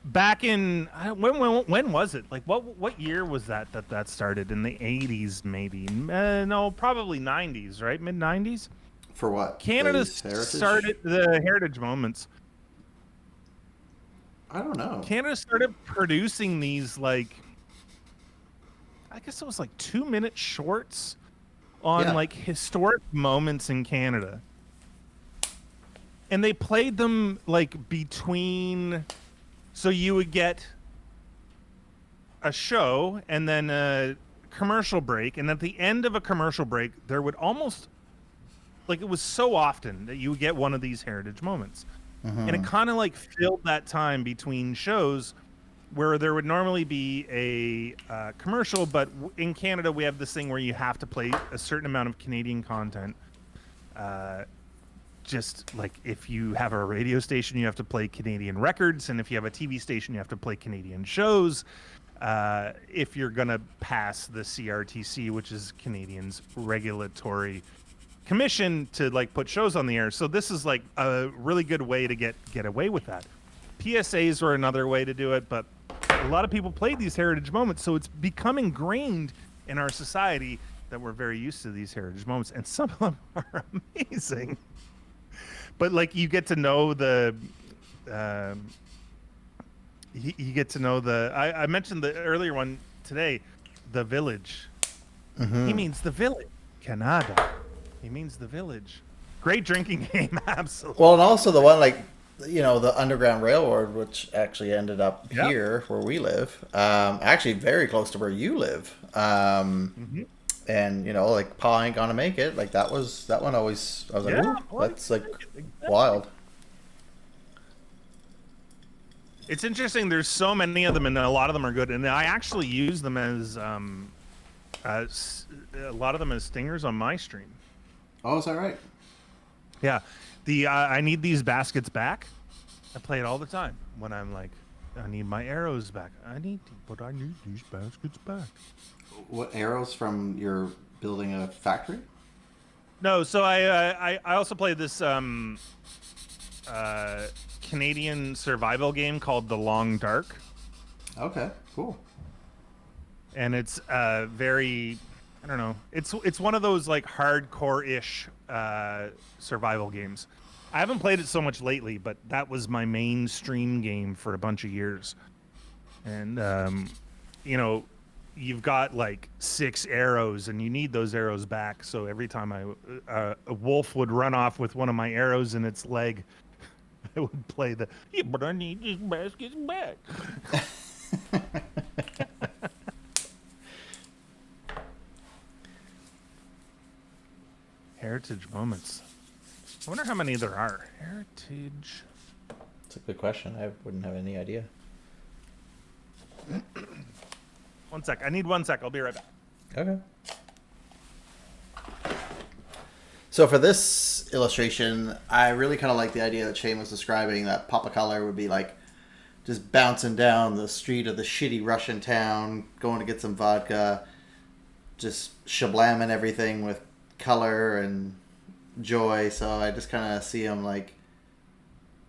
[SPEAKER 1] Back in when was it? Like what year was that started? In the 80s, maybe? No, probably 90s, right? Mid 90s.
[SPEAKER 2] For what?
[SPEAKER 1] Canada started the Heritage Moments.
[SPEAKER 2] I don't know.
[SPEAKER 1] Canada started producing these like, I guess it was like 2-minute shorts on like historic moments in Canada. And they played them like between, so you would get a show and then a commercial break. And at the end of a commercial break, there would almost, like it was so often that you would get one of these heritage moments.
[SPEAKER 2] Mm-hmm.
[SPEAKER 1] And it kind of like filled that time between shows where there would normally be a commercial, but in Canada we have this thing where you have to play a certain amount of Canadian content. Just like if you have a radio station, you have to play Canadian records, and if you have a TV station, you have to play Canadian shows. If you're gonna pass the CRTC, which is Canadians Regulatory Commission, to like put shows on the air. So this is like a really good way to get away with that. PSAs were another way to do it, but a lot of people played these heritage moments, so it's become ingrained in our society that we're very used to these heritage moments, and some of them are amazing. But like you get to know the, you get to know the. I mentioned the earlier one today, the village.
[SPEAKER 2] Mm-hmm.
[SPEAKER 1] He means the village, Canada. He means the village. Great drinking game, absolutely.
[SPEAKER 2] Well, and also the one like, you know, the Underground Railroad, which actually ended up here where we live, actually very close to where you live. And you know, like Pa Ain't Gonna Make It, like that one always, I was like, ooh, that's like wild.
[SPEAKER 1] It's interesting. There's so many of them, and a lot of them are good. And I actually use them as a lot of them as stingers on my stream.
[SPEAKER 2] Oh, is that right?
[SPEAKER 1] Yeah, the I need these baskets back. I play it all the time when I'm like, I need my arrows back. I need these baskets back.
[SPEAKER 2] What, arrows from your building a factory?
[SPEAKER 1] No, so I also play this Canadian survival game called The Long Dark.
[SPEAKER 2] Okay, cool.
[SPEAKER 1] And it's very, I don't know, it's one of those like hardcore-ish survival games. I haven't played it so much lately, but that was my main stream game for a bunch of years. And you know, you've got like 6 arrows and you need those arrows back. So every time a wolf would run off with one of my arrows in its leg, I would play the, yeah, but I need these baskets back. Heritage moments. I wonder how many there are. Heritage.
[SPEAKER 2] It's a good question. I wouldn't have any idea.
[SPEAKER 1] 1 sec. I need 1 sec. I'll be right back.
[SPEAKER 2] Okay. So for this illustration, I really kind of like the idea that Shane was describing, that Papa Color would be like just bouncing down the street of the shitty Russian town, going to get some vodka, just shablamming everything with color and joy. So I just kind of see him like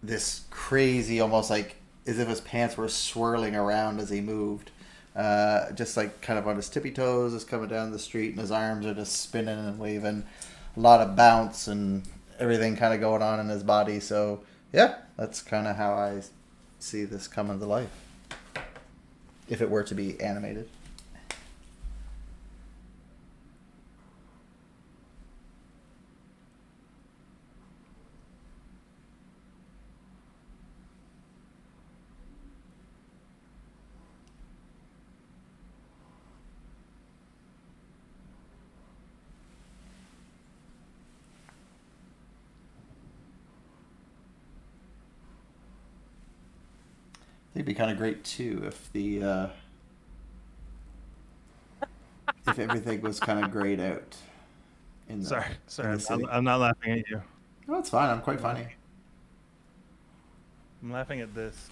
[SPEAKER 2] this crazy, almost like as if his pants were swirling around as he moved. Just like kind of on his tippy toes, just coming down the street, and his arms are just spinning and waving. A lot of bounce and everything kind of going on in his body. So yeah, that's kind of how I see this coming to life, if it were to be animated. It'd be kind of great too if the if everything was kind of grayed out. In the,
[SPEAKER 1] sorry, I'm not laughing at you.
[SPEAKER 2] No, it's fine. I'm quite funny.
[SPEAKER 1] I'm laughing at this.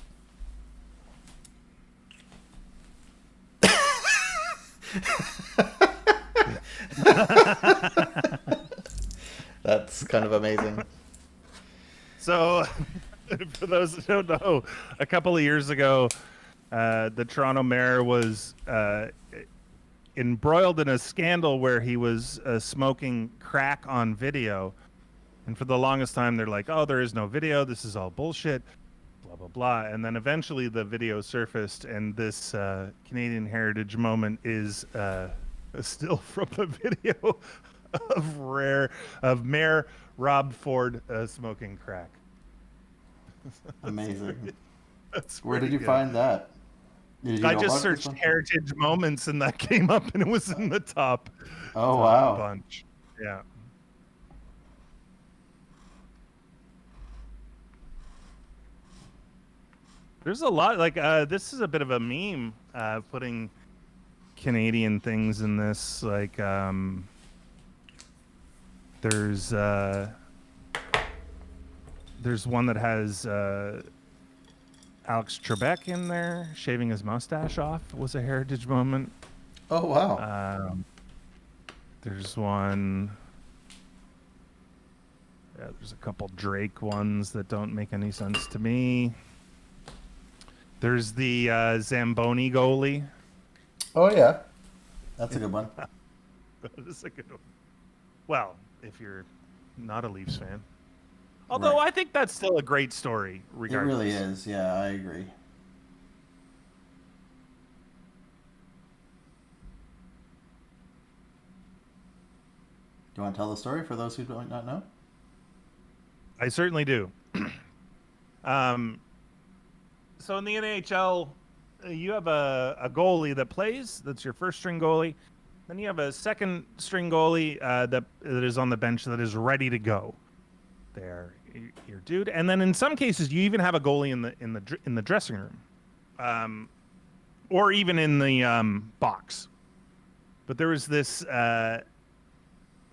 [SPEAKER 2] That's kind of amazing.
[SPEAKER 1] So, for those that don't know, a couple of years ago, the Toronto mayor was embroiled in a scandal where he was smoking crack on video. And for the longest time, they're like, oh, there is no video. This is all bullshit, blah, blah, blah. And then eventually the video surfaced, and this Canadian heritage moment is a still from the video of Mayor Rob Ford smoking crack.
[SPEAKER 2] Amazing.
[SPEAKER 1] That's
[SPEAKER 2] Where did you
[SPEAKER 1] good.
[SPEAKER 2] find that?
[SPEAKER 1] I just searched heritage moments, and that came up, and it was in the top.
[SPEAKER 2] Oh, wow.
[SPEAKER 1] Bunch. Yeah. There's a lot, like, this is a bit of a meme, putting Canadian things in this. Like, there's one that has Alex Trebek in there shaving his mustache off. Was a heritage moment.
[SPEAKER 2] Oh, wow.
[SPEAKER 1] There's one. Yeah, there's a couple Drake ones that don't make any sense to me. There's the Zamboni goalie.
[SPEAKER 2] Oh, yeah. That's a good one.
[SPEAKER 1] That is a good one. Well, if you're not a Leafs fan. Although
[SPEAKER 2] Right.
[SPEAKER 1] I think that's still a great story, regardless.
[SPEAKER 2] It really is. Yeah, I agree. Do you want to tell the story for those who might not know?
[SPEAKER 1] I certainly do. So in the NHL, you have a goalie that plays. That's your first string goalie. Then you have a second string goalie that is on the bench that is ready to go. They're your dude. And then in some cases, you even have a goalie in the dressing room, or even in the box. But there was this.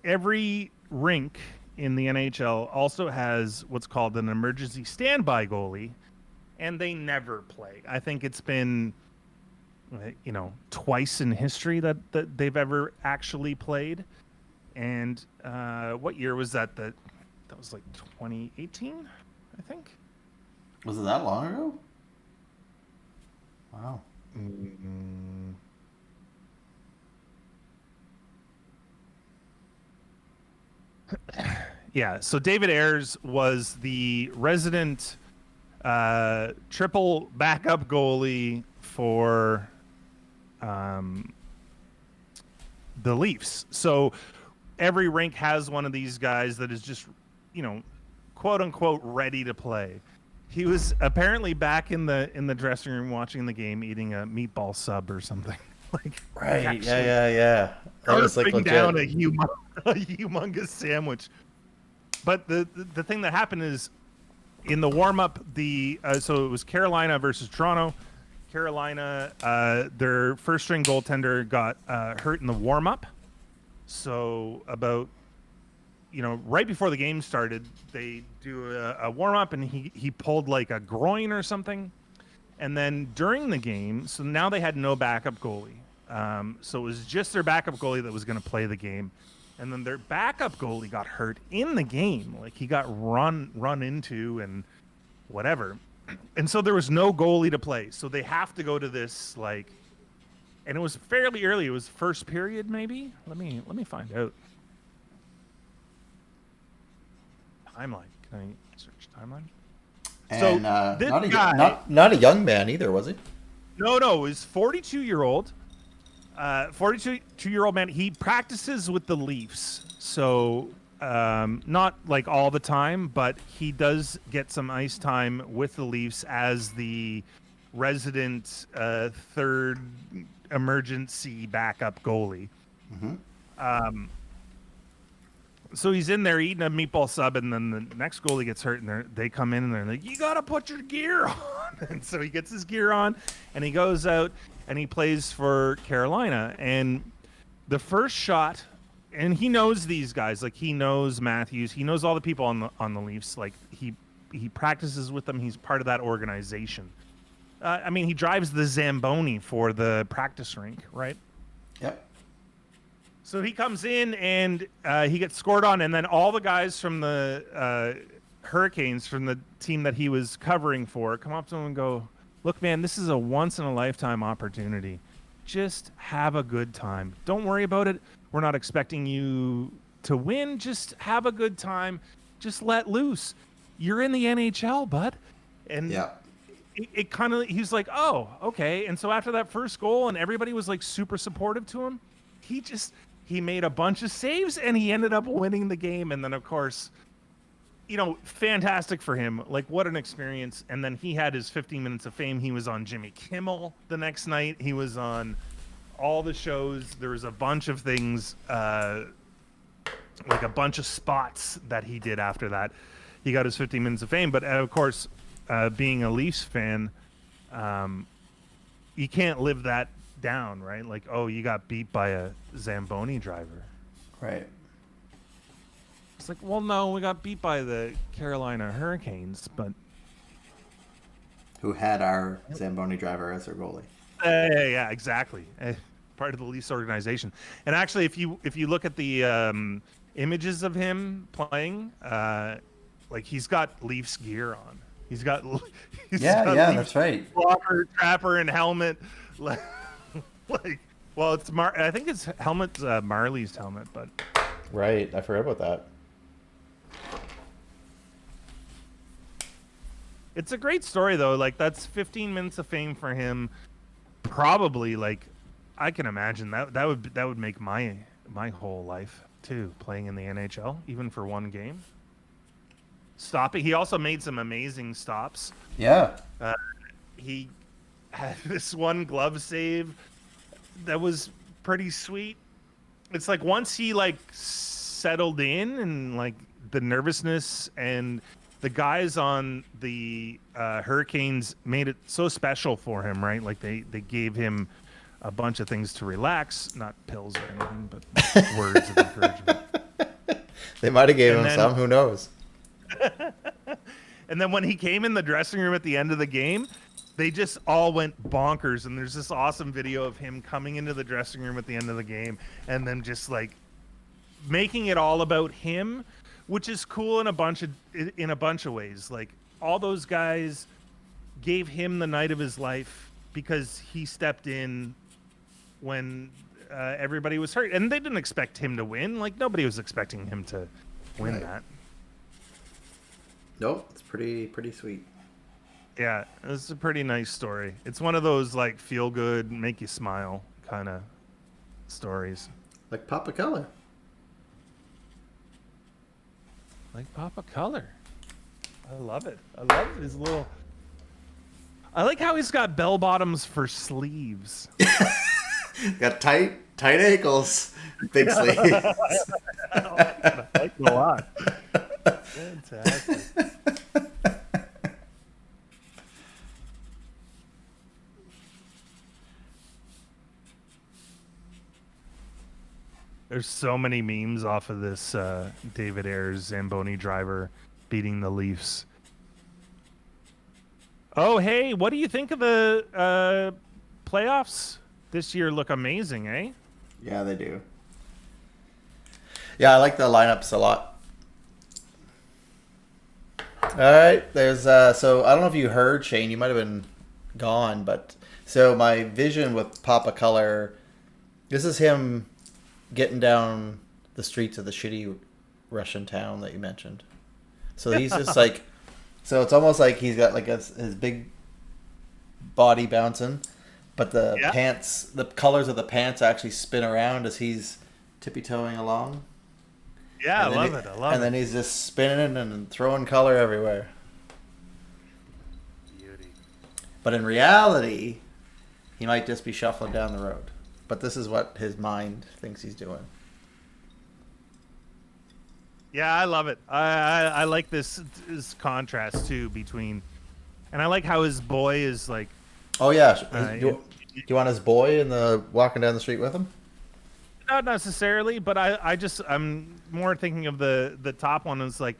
[SPEAKER 1] Every rink in the NHL also has what's called an emergency standby goalie, and they never play. I think it's been, twice in history that they've ever actually played. And what year was that? That was like 2018, I think.
[SPEAKER 2] Was it that long ago? Wow.
[SPEAKER 1] Mm-hmm. Yeah, so David Ayres was the resident triple backup goalie for the Leafs. So every rink has one of these guys that is just, quote unquote, ready to play. He was apparently back in the dressing room watching the game, eating a meatball sub or something. Like,
[SPEAKER 2] right? Yeah. That was like legit.
[SPEAKER 1] Down a a humongous sandwich. But the thing that happened is in the warm up, so it was Carolina versus Toronto. Carolina, their first string goaltender got hurt in the warm up. So about right before the game started, they do a warm up, and he pulled like a groin or something. And then during the game, so now they had no backup goalie. So it was just their backup goalie that was going to play the game. And then their backup goalie got hurt in the game. Like he got run into and whatever. And so there was no goalie to play. So they have to go to this and it was fairly early. It was first period maybe. Let me find out. Timeline. Can I search timeline?
[SPEAKER 2] And
[SPEAKER 1] so this guy,
[SPEAKER 2] not a young man either, was he?
[SPEAKER 1] No, he's 42-year-old. 42-year-old man. He practices with the Leafs, so not like all the time, but he does get some ice time with the Leafs as the resident third emergency backup goalie. Mm-hmm. So he's in there eating a meatball sub, and then the next goalie gets hurt, and they come in and they're like, "You gotta put your gear on." And so he gets his gear on, and he goes out and he plays for Carolina. And the first shot, and he knows these guys, like he knows Matthews, he knows all the people on the Leafs. Like he practices with them. He's part of that organization. I mean, he drives the Zamboni for the practice rink, right?
[SPEAKER 2] Yep.
[SPEAKER 1] So he comes in and he gets scored on, and then all the guys from the Hurricanes, from the team that he was covering for, come up to him and go, "Look, man, this is a once-in-a-lifetime opportunity. Just have a good time. Don't worry about it. We're not expecting you to win. Just have a good time. Just let loose. You're in the NHL, bud." And
[SPEAKER 2] yeah.
[SPEAKER 1] It kind of, he's like, "Oh, okay." And so after that first goal, and everybody was like super supportive to him, he made a bunch of saves, and he ended up winning the game. And then, of course, fantastic for him. Like, what an experience. And then he had his 15 minutes of fame. He was on Jimmy Kimmel the next night. He was on all the shows. There was a bunch of things, like a bunch of spots that he did after that. He got his 15 minutes of fame. But, of course, being a Leafs fan, you can't live that down, right? Like, oh, you got beat by a Zamboni driver.
[SPEAKER 2] Right.
[SPEAKER 1] It's like, well, no, we got beat by the Carolina Hurricanes, but
[SPEAKER 2] who had our Zamboni driver as their goalie.
[SPEAKER 1] Yeah, exactly. Part of the Leafs organization. And actually, if you look at the images of him playing, like he's got Leafs gear on. He's got Leafs
[SPEAKER 2] that's right.
[SPEAKER 1] Blocker, trapper, and helmet. Well, I think his helmet's Marley's helmet, but
[SPEAKER 2] right. I forgot about that.
[SPEAKER 1] It's a great story, though. Like, that's 15 minutes of fame for him. Probably, like, I can imagine that would make my whole life too, playing in the NHL, even for one game. Stopping. He also made some amazing stops.
[SPEAKER 2] Yeah.
[SPEAKER 1] He had this one glove save that was pretty sweet. It's like once he settled in, and like the nervousness, and the guys on the Hurricanes made it so special for him, right? Like they gave him a bunch of things to relax, not pills or anything, but words of encouragement.
[SPEAKER 2] They might have gave him some, who knows?
[SPEAKER 1] And then when he came in the dressing room at the end of the game, they just all went bonkers. And there's this awesome video of him coming into the dressing room at the end of the game and then just like making it all about him, which is cool in a bunch of ways. Like, all those guys gave him the night of his life because he stepped in when everybody was hurt, and they didn't expect him to win. Like, nobody was expecting him to win that.
[SPEAKER 2] Nope, it's pretty sweet.
[SPEAKER 1] Yeah, it's a pretty nice story. It's one of those like feel good, make you smile kind of stories.
[SPEAKER 2] Like Papa Color.
[SPEAKER 1] Like Papa Color. I love it. I love his little... I like how he's got bell bottoms for sleeves.
[SPEAKER 2] Got tight ankles. big sleeves.
[SPEAKER 1] I like it a lot. Fantastic. There's so many memes off of this David Ayres Zamboni driver beating the Leafs. Oh, hey, what do you think of the playoffs this year? Look amazing, eh?
[SPEAKER 2] Yeah, they do. Yeah, I like the lineups a lot. All right, there's so I don't know if you heard, Shane. You might have been gone, but so my vision with Papa Color, this is him getting down the streets of the shitty Russian town that you mentioned. So he's just like, so it's almost like he's got like his big body bouncing, but the pants, the colors of the pants actually spin around as he's tippy-toeing along.
[SPEAKER 1] Yeah, I love it.
[SPEAKER 2] And then he's just spinning and throwing color everywhere.
[SPEAKER 1] Beauty.
[SPEAKER 2] But in reality, he might just be shuffling down the road. But this is what his mind thinks he's doing.
[SPEAKER 1] Yeah, I love it. I like this contrast too between, and I like how his boy is like.
[SPEAKER 2] Oh yeah, do you want his boy in the walking down the street with him?
[SPEAKER 1] Not necessarily, but I'm more thinking of the top one. Is like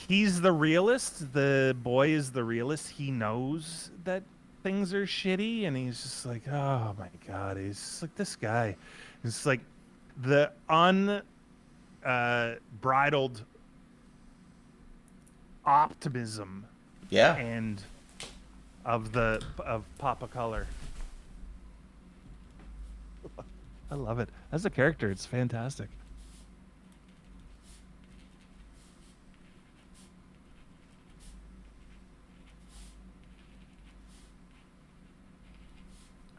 [SPEAKER 1] he's the realist. The boy is the realist. He knows that things are shitty, and he's just like, oh my god, he's just like this guy. It's like the bridled optimism.
[SPEAKER 2] Yeah.
[SPEAKER 1] And of Papa Color. I love it. As a character, it's fantastic.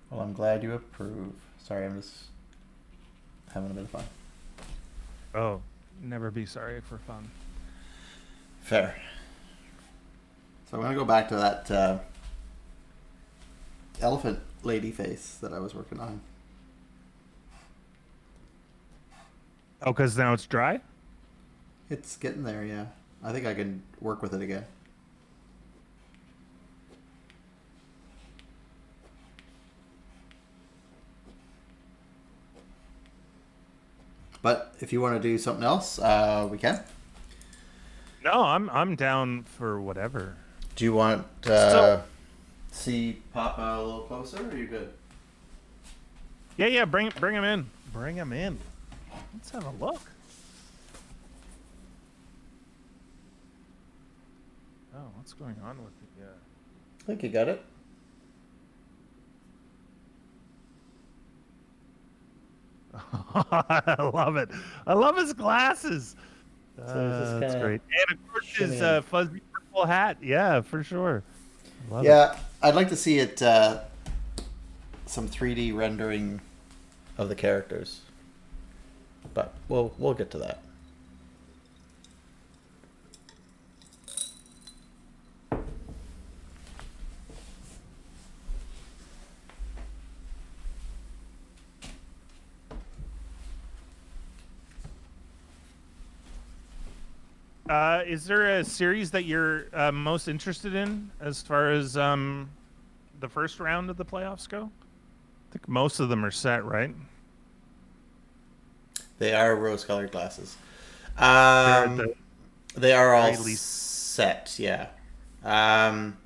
[SPEAKER 2] Well, I'm glad you approve. Sorry, I'm just having a bit of fun.
[SPEAKER 1] Oh, never be sorry for fun.
[SPEAKER 2] Fair. So I'm going to go back to that elephant lady face that I was working on.
[SPEAKER 1] Oh, because now it's dry?
[SPEAKER 2] It's getting there, yeah. I think I can work with it again. But if you want to do something else, we can.
[SPEAKER 1] No, I'm down for whatever.
[SPEAKER 2] Do you want see Papa a little closer, or are you good?
[SPEAKER 1] Yeah, bring him in. Bring him in. Let's have a look. Oh, what's going on with the
[SPEAKER 2] I think you got it.
[SPEAKER 1] I love it. I love his glasses. That's great. And of course his fuzzy purple hat. Yeah, for sure. Love it.
[SPEAKER 2] I'd like to see it some 3D rendering of the characters. But we'll get to that.
[SPEAKER 1] Is there a series that you're most interested in as far as the first round of the playoffs go? I think most of them are set, right?
[SPEAKER 2] They are rose-colored glasses. They are all set, yeah. I'm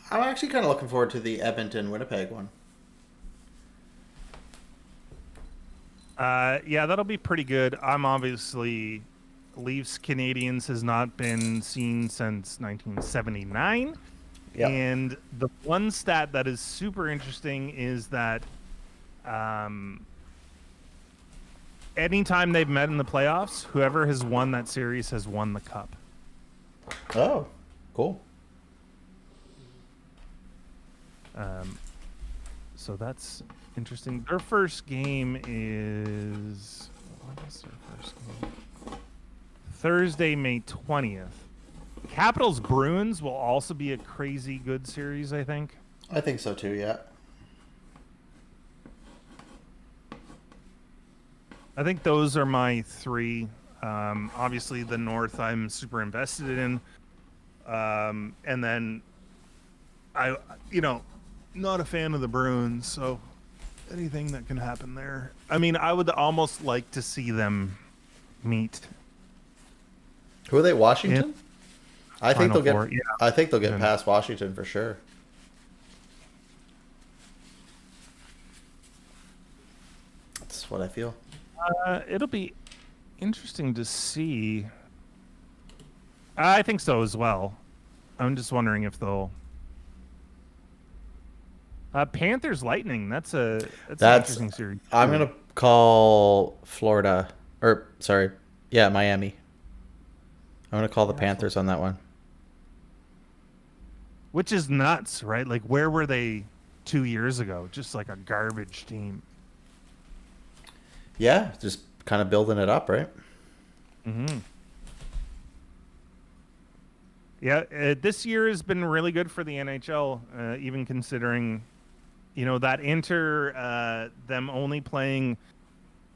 [SPEAKER 2] actually kind of looking forward to the Edmonton-Winnipeg one.
[SPEAKER 1] Yeah, that'll be pretty good. I'm obviously Leafs Canadians has not been seen since 1979. Yep. And the one stat that is super interesting is that anytime they've met in the playoffs, whoever has won that series has won the cup.
[SPEAKER 2] Oh, cool.
[SPEAKER 1] So that's interesting. Their first game is... What is their first game? Thursday, May 20th. Capitals Bruins will also be a crazy good series, I think.
[SPEAKER 2] I think so too. Yeah.
[SPEAKER 1] I think those are my three. Obviously, the North I'm super invested in, and then I, not a fan of the Bruins, so anything that can happen there. I mean, I would almost like to see them meet
[SPEAKER 2] Who are they?
[SPEAKER 1] in
[SPEAKER 2] Washington. I think
[SPEAKER 1] Final
[SPEAKER 2] they'll
[SPEAKER 1] Four.
[SPEAKER 2] get.
[SPEAKER 1] Yeah,
[SPEAKER 2] I think they'll get
[SPEAKER 1] and-
[SPEAKER 2] past Washington for sure. That's what I feel.
[SPEAKER 1] it'll be interesting to see. I think so as well. I'm just wondering if they'll. Panthers Lightning. That's an interesting series.
[SPEAKER 2] I'm
[SPEAKER 1] too.
[SPEAKER 2] gonna call Florida, or sorry, yeah, Miami. I'm gonna call the Panthers on that one.
[SPEAKER 1] Which is nuts, right? Like, where were they 2 years ago? Just like a garbage team.
[SPEAKER 2] Yeah, just kind of building it up, right?
[SPEAKER 1] Mm-hmm. Yeah, this year has been really good for the NHL, even considering, that them only playing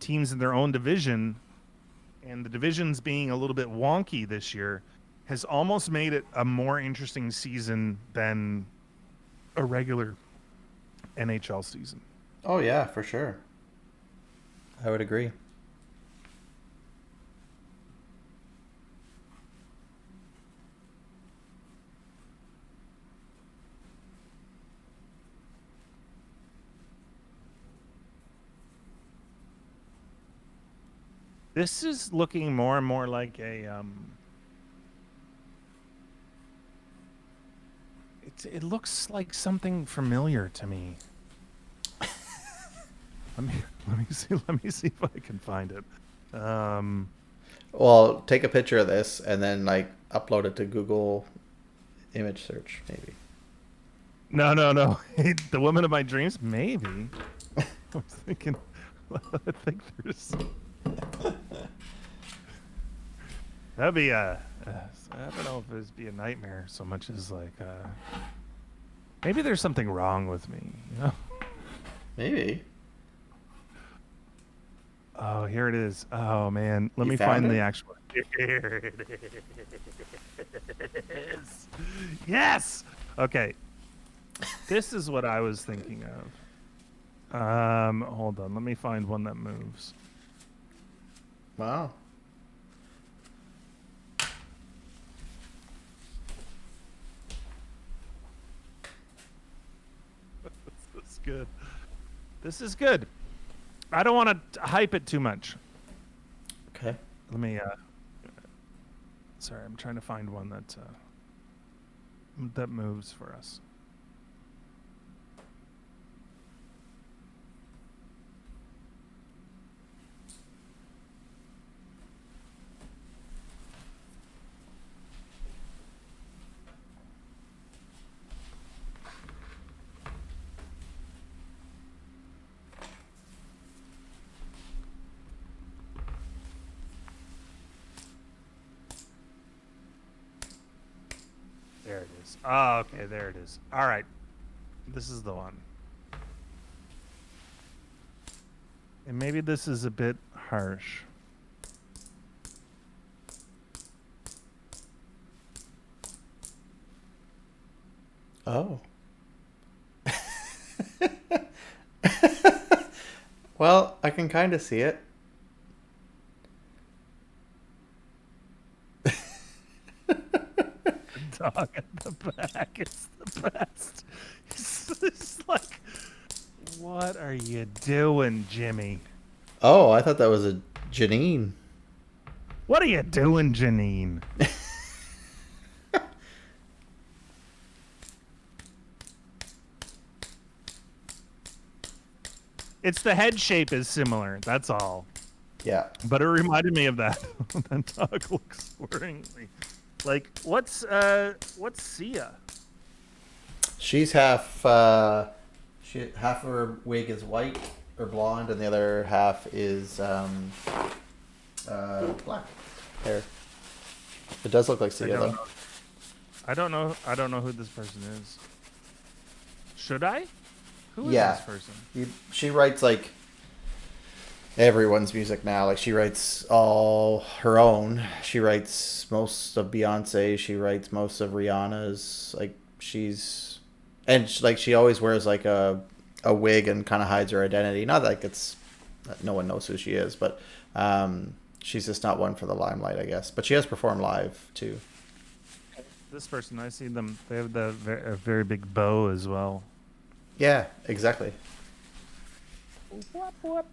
[SPEAKER 1] teams in their own division, and the divisions being a little bit wonky this year, has almost made it a more interesting season than a regular NHL season.
[SPEAKER 2] Oh yeah, for sure. I would agree.
[SPEAKER 1] This is looking more and more like a it looks like something familiar to me. Let me see if I can find it.
[SPEAKER 2] Well, take a picture of this and then like upload it to Google image search, maybe.
[SPEAKER 1] No. The woman of my dreams, maybe. I was thinking. I think there's. That'd be I don't know if it'd be a nightmare so much as like maybe there's something wrong with me,
[SPEAKER 2] Maybe.
[SPEAKER 1] Oh, here it is. Oh man, let
[SPEAKER 2] You
[SPEAKER 1] me
[SPEAKER 2] found
[SPEAKER 1] find
[SPEAKER 2] it?
[SPEAKER 1] the actual. Here it is. Yes. Okay. This is what I was thinking of. Hold on. Let me find one that moves.
[SPEAKER 2] Wow.
[SPEAKER 1] This is good. This is good. I don't want to hype it too much.
[SPEAKER 2] Okay.
[SPEAKER 1] Let me. Sorry, I'm trying to find one that moves for us. There it is. Oh, okay, there it is. All right. This is the one. And maybe this is a bit harsh.
[SPEAKER 2] Oh. Well, I can kind of see it.
[SPEAKER 1] Dog at the back is the best. It's like, what are you doing, Jimmy?
[SPEAKER 2] Oh, I thought that was a Janine.
[SPEAKER 1] What are you doing, Janine? It's the head shape is similar. That's all.
[SPEAKER 2] Yeah.
[SPEAKER 1] But it reminded me of that. That dog looks worryingly. Like, what's Sia?
[SPEAKER 2] She's half half of her wig is white or blonde and the other half is black hair. It does look like Sia though.
[SPEAKER 1] I don't know who this person is. Should I? Who is
[SPEAKER 2] Yeah.
[SPEAKER 1] this person?
[SPEAKER 2] She writes like everyone's music now. Like she writes all her own. She writes most of Beyonce. She writes most of Rihanna's. Like she always wears like a wig and kind of hides her identity. Not like no one knows who she is, but she's just not one for the limelight, I guess. But she has performed live too.
[SPEAKER 1] This person, I see them. They have a very big bow as well.
[SPEAKER 2] Yeah, exactly.
[SPEAKER 1] Whoop.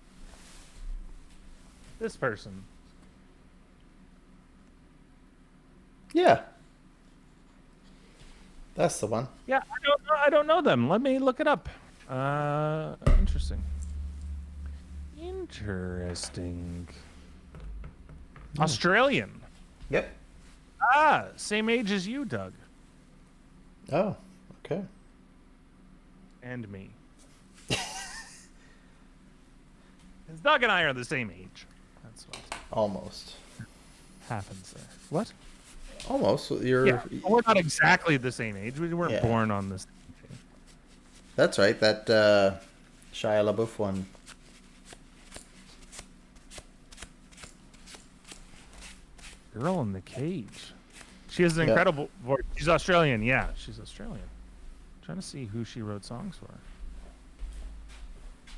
[SPEAKER 1] This person.
[SPEAKER 2] Yeah. That's the one.
[SPEAKER 1] Yeah, I don't know them. Let me look it up. Interesting. Australian.
[SPEAKER 2] Yep.
[SPEAKER 1] Same age as you, Doug.
[SPEAKER 2] Oh, okay.
[SPEAKER 1] And me. Doug and I are the same age. That's what
[SPEAKER 2] Almost.
[SPEAKER 1] happens there. What?
[SPEAKER 2] Almost. You're.
[SPEAKER 1] Yeah, we're not exactly the same age. We weren't born on this.
[SPEAKER 2] That's right. That Shia LaBeouf one.
[SPEAKER 1] Girl in the Cage. She has an incredible voice. She's Australian. Yeah, she's Australian. Trying to see who she wrote songs for.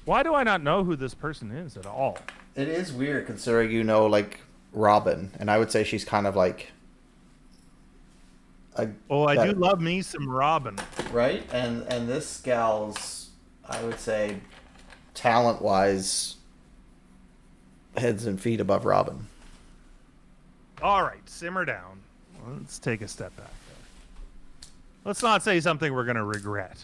[SPEAKER 1] Why do I not know who this person is at all?
[SPEAKER 2] It is weird considering like Robin, and I would say she's kind of like.
[SPEAKER 1] I do love me some Robin.
[SPEAKER 2] Right, and this gal's, I would say, talent-wise, heads and feet above Robin.
[SPEAKER 1] All right, simmer down. Let's take a step back there. Let's not say something we're going to regret.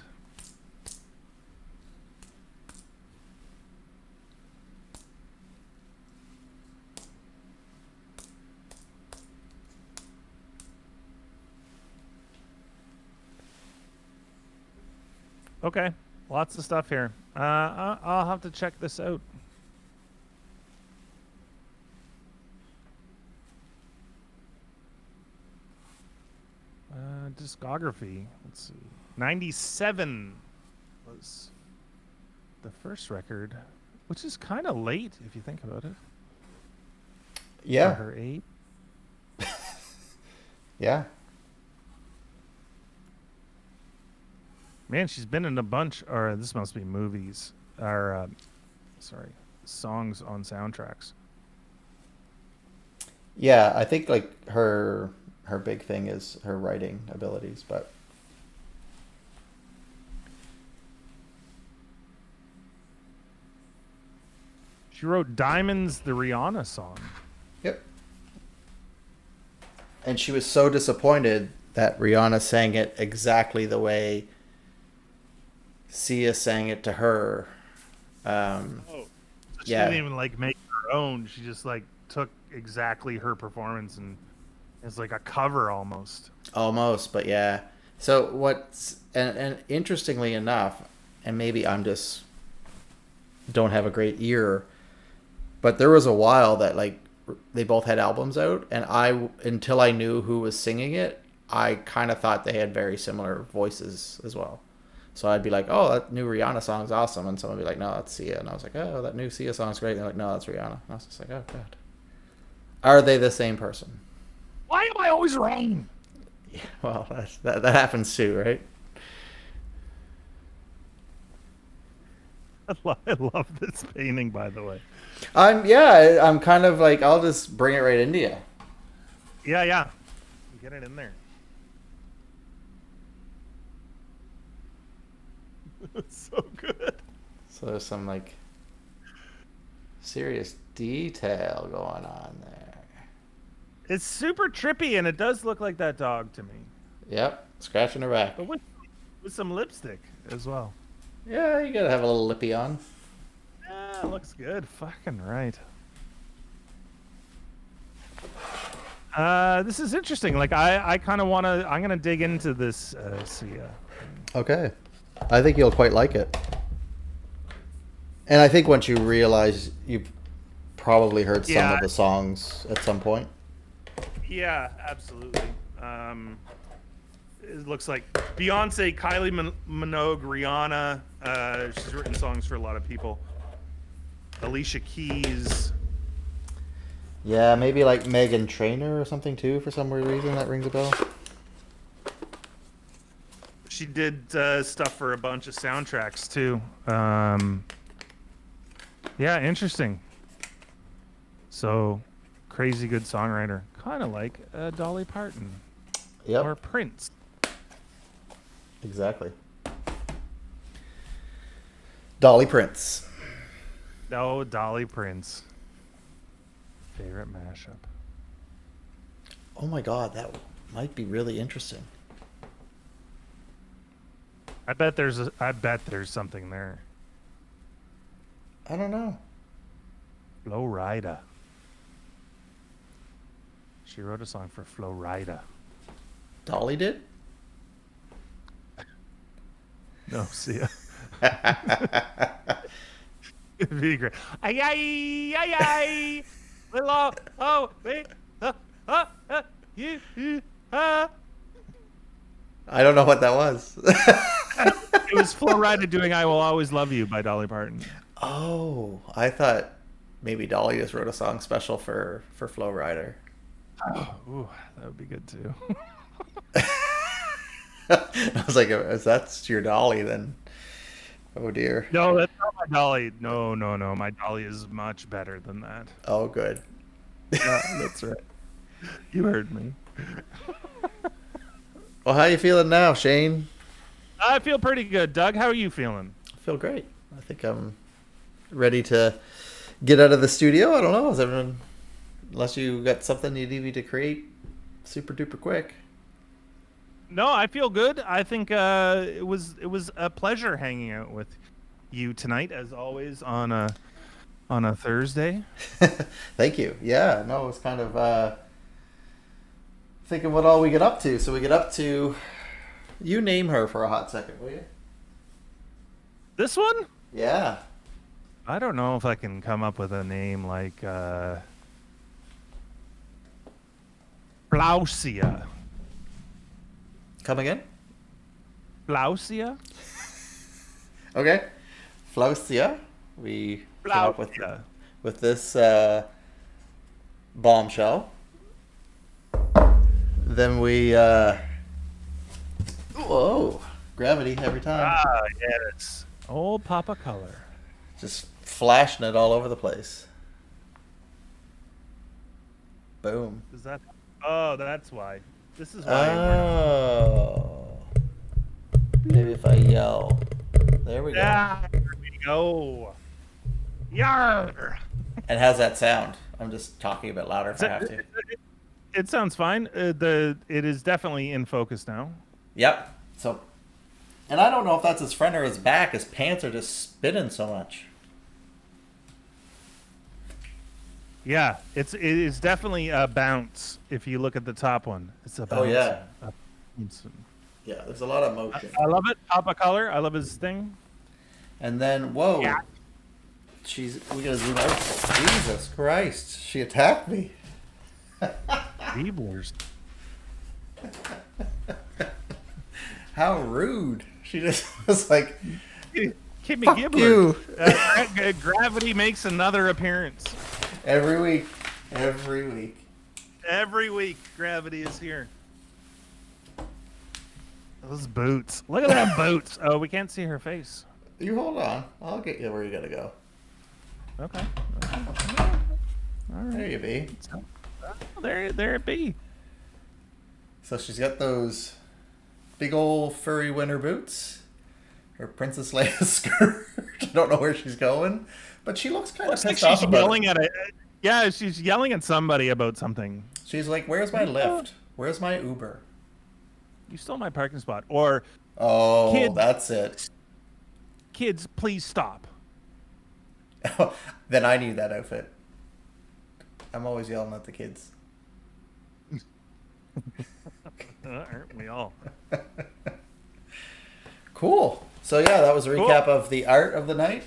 [SPEAKER 1] Okay, lots of stuff here. I'll have to check this out. Discography. Let's see. 97 was the first record, which is kind of late if you think about it.
[SPEAKER 2] Yeah.
[SPEAKER 1] For her age.
[SPEAKER 2] Yeah.
[SPEAKER 1] Man, she's been in a bunch, or this must be movies, or, songs on soundtracks.
[SPEAKER 2] Yeah, I think like her big thing is her writing abilities, but
[SPEAKER 1] she wrote Diamonds, the Rihanna song.
[SPEAKER 2] Yep. And she was so disappointed that Rihanna sang it exactly the way Sia sang it to her.
[SPEAKER 1] She didn't even like make her own. She just like took exactly her performance and it's like a cover almost.
[SPEAKER 2] Almost, but yeah. So what's and interestingly enough, and maybe I'm just don't have a great ear, but there was a while that like they both had albums out, and until I knew who was singing it, I kind of thought they had very similar voices as well. So I'd be like, oh, that new Rihanna song's awesome. And someone would be like, no, that's Sia. And I was like, oh, that new Sia song's great. And they're like, no, that's Rihanna. And I was just like, oh, God. Are they the same person?
[SPEAKER 1] Why am I always wrong?
[SPEAKER 2] Yeah, well, that happens too, right?
[SPEAKER 1] I love this painting, by the way.
[SPEAKER 2] I'm kind of like, I'll just bring it right into you.
[SPEAKER 1] Yeah. Get it in there. It's so good.
[SPEAKER 2] So there's some like serious detail going on there.
[SPEAKER 1] It's super trippy, and it does look like that dog to me.
[SPEAKER 2] Yep, scratching her back.
[SPEAKER 1] But with some lipstick as well.
[SPEAKER 2] Yeah, you gotta have a little lippy on.
[SPEAKER 1] Yeah, it looks good. Fucking right. This is interesting. Like, I kind of want to... I'm going to dig into this, Sia.
[SPEAKER 2] Okay. I think you'll quite like it. And I think once you realize you've probably heard some of the songs at some point.
[SPEAKER 1] Yeah, absolutely. it looks like Beyonce, Kylie Minogue, Rihanna. She's written songs for a lot of people. Alicia Keys.
[SPEAKER 2] Yeah, maybe like Megan Trainor or something too. For some weird reason, that rings a bell.
[SPEAKER 1] She did stuff for a bunch of soundtracks too. Yeah, interesting. So, crazy good songwriter, kind of like Dolly Parton.
[SPEAKER 2] Yep.
[SPEAKER 1] Or Prince.
[SPEAKER 2] Exactly. Dolly Prince.
[SPEAKER 1] Oh, Dolly Prince. Favorite mashup.
[SPEAKER 2] Oh my god, that might be really interesting.
[SPEAKER 1] I bet there's something there.
[SPEAKER 2] I don't know.
[SPEAKER 1] Flo Rida. She wrote a song for Flo Rida.
[SPEAKER 2] Dolly did?
[SPEAKER 1] No, see ya. It'd be great. Ay, ay, ay, ay. Little, oh, wait, you,
[SPEAKER 2] I don't know what that was.
[SPEAKER 1] It was Flo Rida doing "I Will Always Love You" by Dolly Parton.
[SPEAKER 2] Oh, I thought maybe Dolly just wrote a song special for Flo Rida.
[SPEAKER 1] Oh, ooh, that would be good too.
[SPEAKER 2] I was like, if that's your Dolly, then oh dear.
[SPEAKER 1] No, that's not my Dolly. No. My Dolly is much better than that.
[SPEAKER 2] Oh, good.
[SPEAKER 1] That's right. You heard me.
[SPEAKER 2] Well, how you feeling now, Shane?
[SPEAKER 1] I feel pretty good. Doug, how are you feeling?
[SPEAKER 2] I feel great. I think I'm ready to get out of the studio. I don't know. Is everyone, unless you got something you need me to create super duper quick.
[SPEAKER 1] No, I feel good. I think it was a pleasure hanging out with you tonight, as always on a Thursday.
[SPEAKER 2] Thank you. Yeah, no, it was kind of thinking what all we get up to. So we get up to, you name her for a hot second, will you?
[SPEAKER 1] This one?
[SPEAKER 2] Yeah.
[SPEAKER 1] I don't know if I can come up with a name like Flausia.
[SPEAKER 2] Come again?
[SPEAKER 1] Flausia?
[SPEAKER 2] Okay. Flausia. We came up with this bombshell. Then we whoa, gravity every time.
[SPEAKER 1] Ah, yes. Old Papa Color.
[SPEAKER 2] Just flashing it all over the place. Boom.
[SPEAKER 1] Is that? Oh, that's why. This is why.
[SPEAKER 2] Oh. Maybe if I yell. There we go.
[SPEAKER 1] Yeah, there we go. Yar.
[SPEAKER 2] And how's that sound? I'm just talking a bit louder if I have to.
[SPEAKER 1] It sounds fine. It is definitely in focus now.
[SPEAKER 2] Yep. So, and I don't know if that's his front or his back. His pants are just spinning so much.
[SPEAKER 1] Yeah, it is definitely a bounce. If you look at the top one, it's a bounce.
[SPEAKER 2] Oh yeah.
[SPEAKER 1] Bounce.
[SPEAKER 2] Yeah, there's a lot of motion.
[SPEAKER 1] I love it. Papa Color. I love his thing.
[SPEAKER 2] And then, whoa.
[SPEAKER 1] Yeah.
[SPEAKER 2] We gotta zoom out. Jesus Christ. She attacked me.
[SPEAKER 1] Beeblers.
[SPEAKER 2] How rude. She just was like,
[SPEAKER 1] Kimmy
[SPEAKER 2] fuck
[SPEAKER 1] Gibbler.
[SPEAKER 2] you.
[SPEAKER 1] Gravity makes another appearance.
[SPEAKER 2] Every week. Every week.
[SPEAKER 1] Every week, Gravity is here. Those boots. Look at them boots. Oh, we can't see her face.
[SPEAKER 2] You hold on. I'll get you where you gotta go.
[SPEAKER 1] Okay. All right.
[SPEAKER 2] There you be.
[SPEAKER 1] Oh, there it be.
[SPEAKER 2] So she's got those big old furry winter boots. Her Princess Leia skirt. I don't know where she's going, but she looks kind of
[SPEAKER 1] Looks like
[SPEAKER 2] pissed off
[SPEAKER 1] she's
[SPEAKER 2] about
[SPEAKER 1] yelling
[SPEAKER 2] it.
[SPEAKER 1] at it. Yeah, she's yelling at somebody about something.
[SPEAKER 2] She's like, "Where's my Lyft? Where's my Uber?"
[SPEAKER 1] You stole my parking spot. Or,
[SPEAKER 2] Oh,
[SPEAKER 1] Kid.
[SPEAKER 2] that's it.
[SPEAKER 1] kids, please stop.
[SPEAKER 2] Then I need that outfit. I'm always yelling at the kids.
[SPEAKER 1] Aren't we all?
[SPEAKER 2] Cool. So yeah, that was a recap of the art of the night.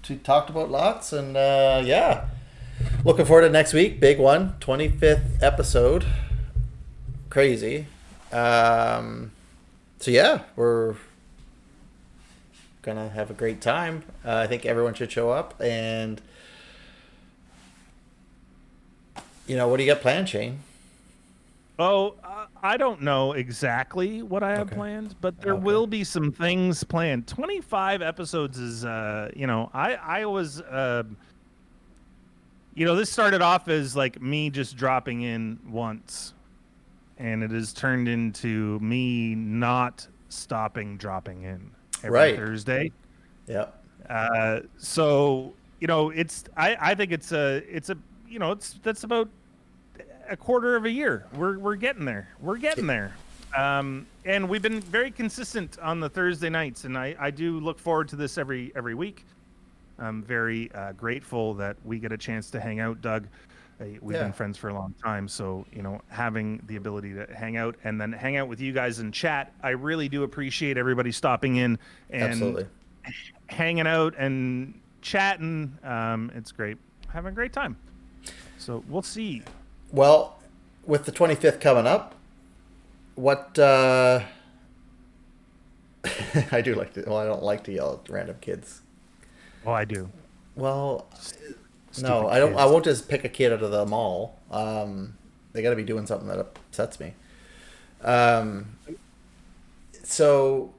[SPEAKER 2] We talked about lots, and yeah, looking forward to next week. Big one, 25th episode. Crazy. So yeah, we're gonna have a great time. I think everyone should show up. And what do you got planned, Shane?
[SPEAKER 1] Oh, I don't know exactly what I have
[SPEAKER 2] Okay.
[SPEAKER 1] planned, but there
[SPEAKER 2] Okay.
[SPEAKER 1] will be some things planned. 25 episodes is, I was, this started off as like me just dropping in once, and it has turned into me not stopping dropping in every
[SPEAKER 2] Right.
[SPEAKER 1] Thursday.
[SPEAKER 2] Yep.
[SPEAKER 1] So I think that's about a quarter of a year. We're getting there. We're getting there. And we've been very consistent on the Thursday nights, and I do look forward to this every week. I'm very grateful that we get a chance to hang out, Doug. We've been friends for a long time, so having the ability to hang out and then hang out with you guys and chat, I really do appreciate everybody stopping in and
[SPEAKER 2] Absolutely.
[SPEAKER 1] hanging out and chatting. It's great, having a great time. So we'll see.
[SPEAKER 2] Well, with the 25th coming up, what I do like to. Well, I don't like to yell at random kids.
[SPEAKER 1] Oh, I do.
[SPEAKER 2] Well,
[SPEAKER 1] Stupid
[SPEAKER 2] no, I don't.
[SPEAKER 1] kids.
[SPEAKER 2] I won't just pick a kid out of the mall. They got to be doing something that upsets me. So,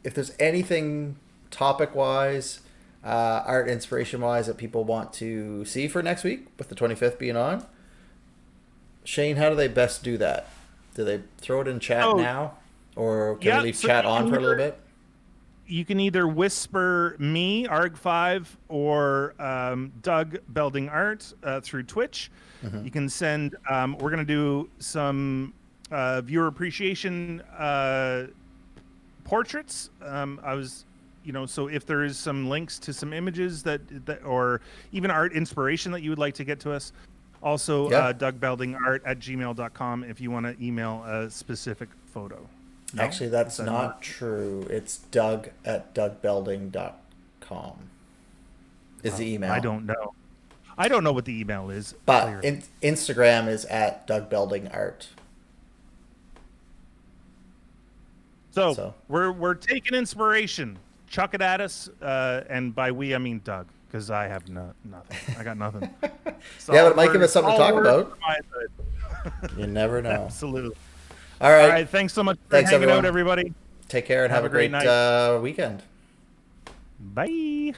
[SPEAKER 2] if there's anything topic-wise, art inspiration-wise that people want to see for next week, with the 25th being on, Shane, how do they best do that? Do they throw it in chat now, or can we leave chat on for a little bit?
[SPEAKER 1] You can either whisper me, Arg5, or Doug Belding Art through Twitch.
[SPEAKER 2] Mm-hmm.
[SPEAKER 1] You can send, we're going to do some viewer appreciation portraits. So if there is some links to some images that or even art inspiration that you would like to get to us, also DougBeldingArt@gmail.com if you want to email a specific photo. No?
[SPEAKER 2] Actually, that's not true. It's Doug@DougBelding.com is the email.
[SPEAKER 1] I don't know. I don't know what the email is.
[SPEAKER 2] But Instagram is @DougBeldingArt.
[SPEAKER 1] So we're taking inspiration. Chuck it at us, and by we I mean Doug, because I have nothing. I got nothing.
[SPEAKER 2] Yeah, but it might give us something to talk about. You never know.
[SPEAKER 1] Absolutely.
[SPEAKER 2] All right.
[SPEAKER 1] All right. Thanks so much for hanging out, everybody.
[SPEAKER 2] Take care and have a great
[SPEAKER 1] night.
[SPEAKER 2] weekend.
[SPEAKER 1] Bye.